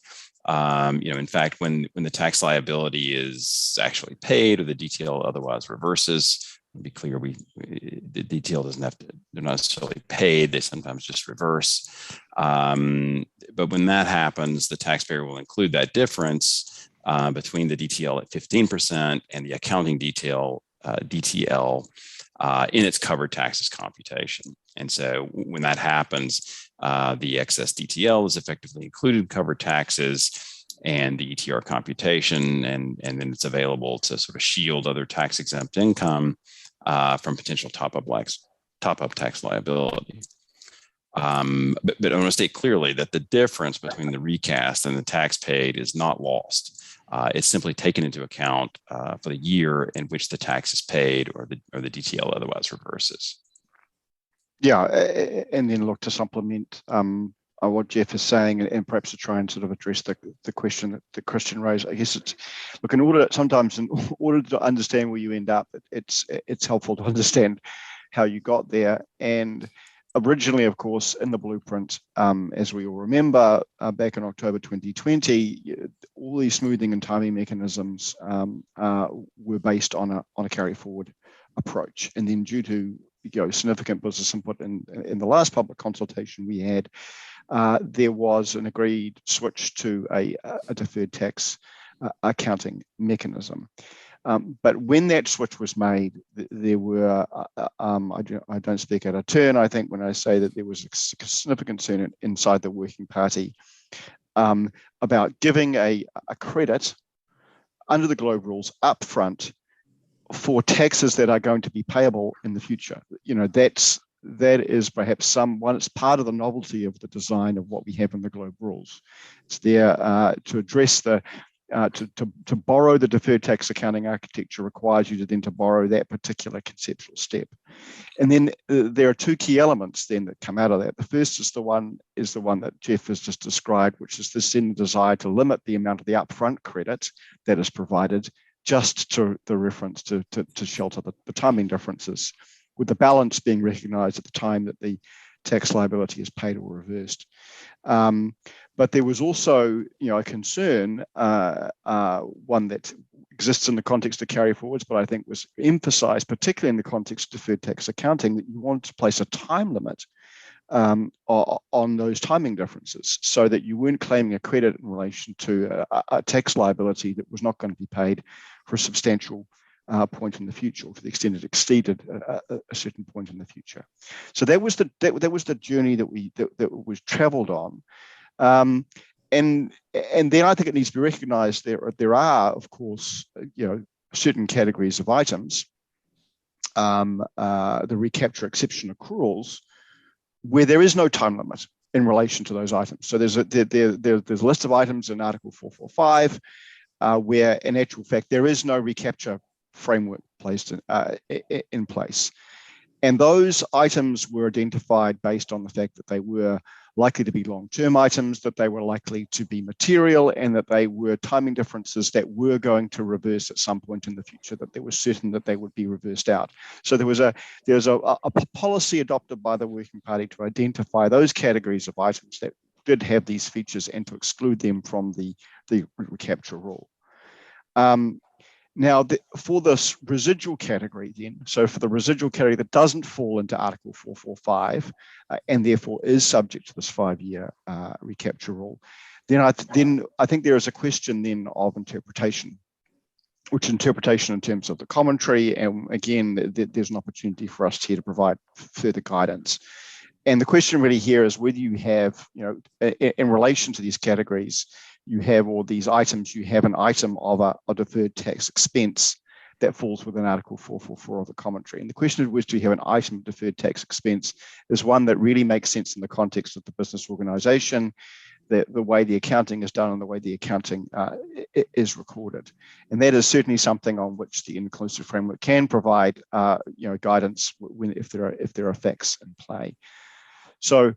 In fact, when the tax liability is actually paid or the DTL otherwise reverses, to be clear, the DTL doesn't have to, they're not necessarily paid, they sometimes just reverse. But when that happens, the taxpayer will include that difference between the DTL at 15% and the accounting DTL in its covered taxes computation. And so when that happens, the excess DTL is effectively included in covered taxes and the ETR computation, and then it's available to sort of shield other tax exempt income from potential top-up tax liability. But I want to state clearly that the difference between the recast and the tax paid is not lost. It's simply taken into account for the year in which the tax is paid or the DTL otherwise reverses. Yeah, and then look to supplement what Jeff is saying, and perhaps to try and sort of address the question that Christian raised. I guess it's, look, in order to understand where you end up, it's helpful to understand how you got there. And originally, of course, in the blueprint, as we all remember, back in October 2020, all these smoothing and timing mechanisms were based on a carry forward approach. And then due to significant business input in the last public consultation we had, there was an agreed switch to a deferred tax accounting mechanism. But when that switch was made, there were, I don't speak out of turn, I think, when I say that there was a significant concern inside the working party about giving a credit under the Globe rules upfront for taxes that are going to be payable in the future. That is perhaps it's part of the novelty of the design of what we have in the Globe rules. It's there to address to borrow the deferred tax accounting architecture requires you to borrow that particular conceptual step. And then there are two key elements then that come out of that. The first is the one that Jeff has just described, which is this then desire to limit the amount of the upfront credit that is provided just to the reference to shelter the timing differences, with the balance being recognized at the time that the tax liability is paid or reversed. But there was also, a concern, one that exists in the context of carry forwards, but I think was emphasized, particularly in the context of deferred tax accounting, that you want to place a time limit on those timing differences, so that you weren't claiming a credit in relation to a tax liability that was not going to be paid for a substantial point in the future, or to the extent it exceeded a certain point in the future. So that was the journey that was travelled on, and then I think it needs to be recognised there are, of course, certain categories of items, the recapture exception accruals, where there is no time limit in relation to those items. So there's a list of items in Article 445 where, in actual fact, there is no recapture framework placed in place. And those items were identified based on the fact that they were likely to be long-term items, that they were likely to be material, and that they were timing differences that were going to reverse at some point in the future, that they were certain that they would be reversed out. So there was a policy adopted by the Working Party to identify those categories of items that did have these features and to exclude them from the recapture rule. Now, for this residual category then, so for the residual category that doesn't fall into Article 445 and therefore is subject to this 5-year recapture rule, then I think there is a question then of interpretation, which interpretation in terms of the commentary, and again, there's an opportunity for us here to provide further guidance. And the question really here is whether you have, in relation to these categories, you have all these items, you have an item of a deferred tax expense that falls within Article 444 of the commentary. And the question of which do you have an item of deferred tax expense is one that really makes sense in the context of the business organization, the way the accounting is done and the way the accounting is recorded. And that is certainly something on which the inclusive framework can provide guidance if there are facts in play. So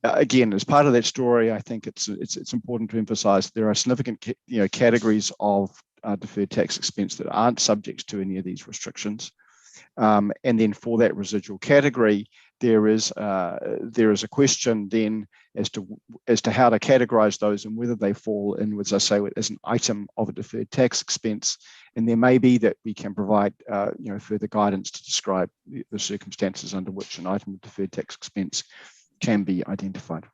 again, as part of that story, I think it's important to emphasize there are significant categories of deferred tax expense that aren't subject to any of these restrictions. And then for that residual category, there is a question then as to how to categorize those and whether they fall in, as I say, as an item of a deferred tax expense. And there may be that we can provide further guidance to describe the circumstances under which an item of deferred tax expense can be identified.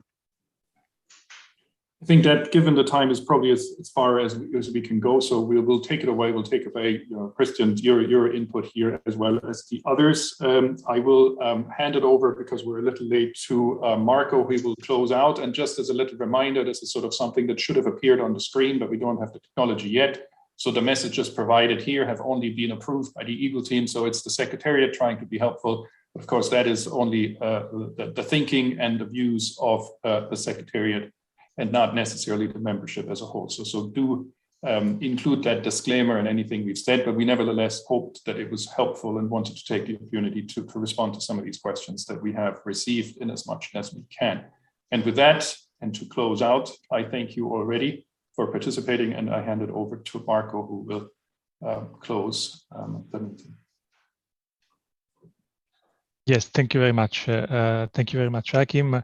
I think that given the time is probably as far as we can go, so we'll take it away. We'll take away, Christian, your input here as well as the others. I will hand it over because we're a little late to Marco, who will close out. And just as a little reminder, this is sort of something that should have appeared on the screen, but we don't have the technology yet. So the messages provided here have only been approved by the Eagle team. So it's the Secretariat trying to be helpful. Of course, that is only the thinking and the views of the Secretariat, and not necessarily the membership as a whole. So do include that disclaimer in anything we've said, but we nevertheless hoped that it was helpful and wanted to take the opportunity to respond to some of these questions that we have received in as much as we can. And with that, and to close out, I thank you already for participating, and I hand it over to Marco, who will close the meeting. Yes, thank you very much. Thank you very much, Hakim,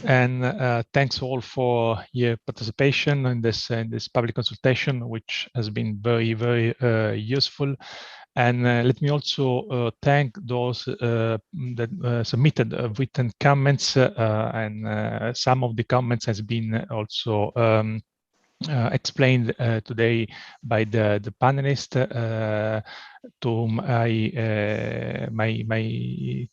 and thanks all for your participation in this public consultation, which has been very, very useful. And let me also thank those that submitted written comments, and some of the comments has been also explained today by the panelists, to whom my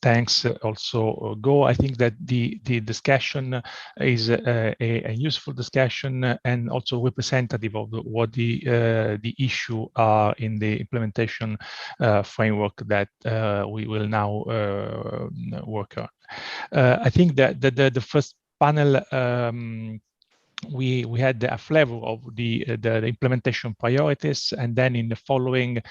thanks also go. I think that the discussion is a useful discussion and also representative of what the issue are in the implementation framework that we will now work on. I think that the first panel we had a flavor of the implementation priorities, and then in the following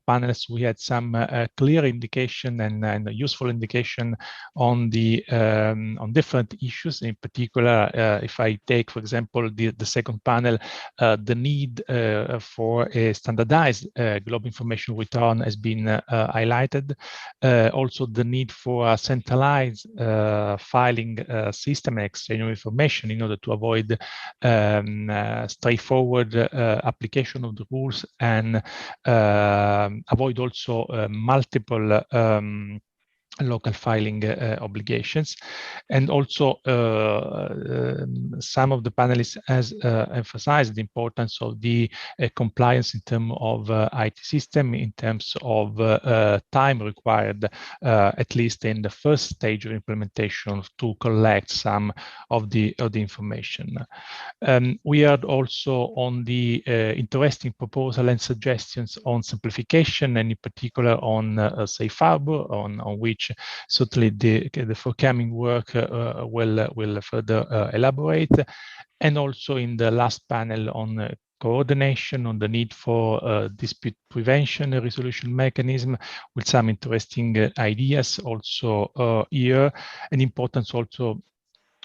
panels we had some clear indication and useful indication on the on different issues. In particular, if I take, for example, the second panel, the need for a standardized global information return has been highlighted. Also, the need for a centralized filing system and exchange of information in order to avoid straightforward application of the rules, and avoid also multiple local filing obligations. And also some of the panelists has emphasized the importance of the compliance in terms of IT system, in terms of time required, at least in the first stage of implementation, to collect some of the information. We heard also on the interesting proposal and suggestions on simplification, and in particular on safe harbor, on which certainly the forthcoming work will further elaborate. And also in the last panel on co-ordination, on the need for dispute prevention and resolution mechanism, with some interesting ideas also here, and importance also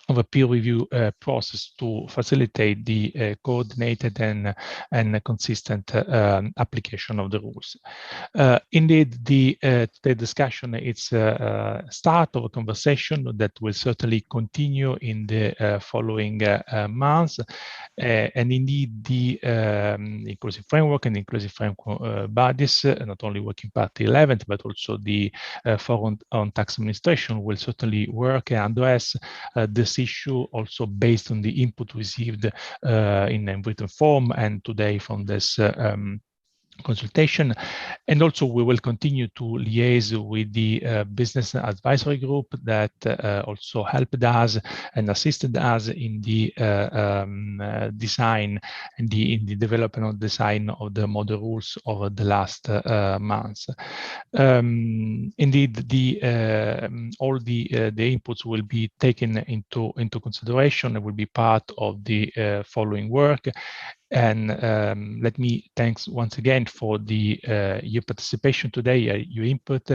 of a peer review process to facilitate the coordinated and consistent application of the rules. Indeed, the discussion is a start of a conversation that will certainly continue in the following months. And indeed, the inclusive framework and inclusive framework bodies, not only Working Party 11, but also the Forum on Tax Administration, will certainly work and address this issue, also based on the input received in written form and today from this consultation. And also we will continue to liaise with the business advisory group that also helped us and assisted us in the design and in the development of design of the model rules over the last months. Indeed, all the inputs will be taken into consideration and will be part of the following work. And let me thanks once again for your participation today, your input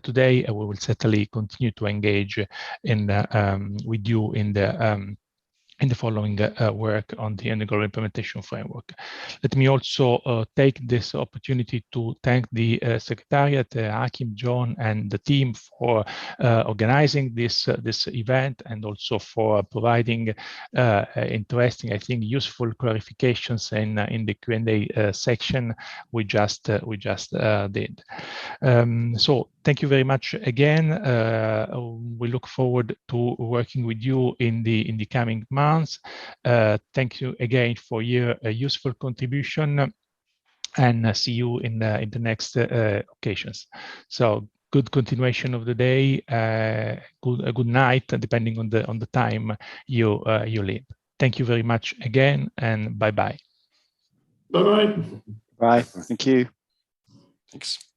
today. We will certainly continue to engage with you in the following work on the global implementation framework. Let me also take this opportunity to thank the Secretariat, Hakim, John, and the team for organizing this event, and also for providing interesting, I think, useful clarifications in the Q&A section we just did. So thank you very much again. We look forward to working with you in the coming months. Thank you again for your useful contribution, and see you in the next occasions. So good continuation of the day. Good night, depending on the time you leave. Thank you very much again, and bye bye. Bye bye. Bye. Thank you. Thanks.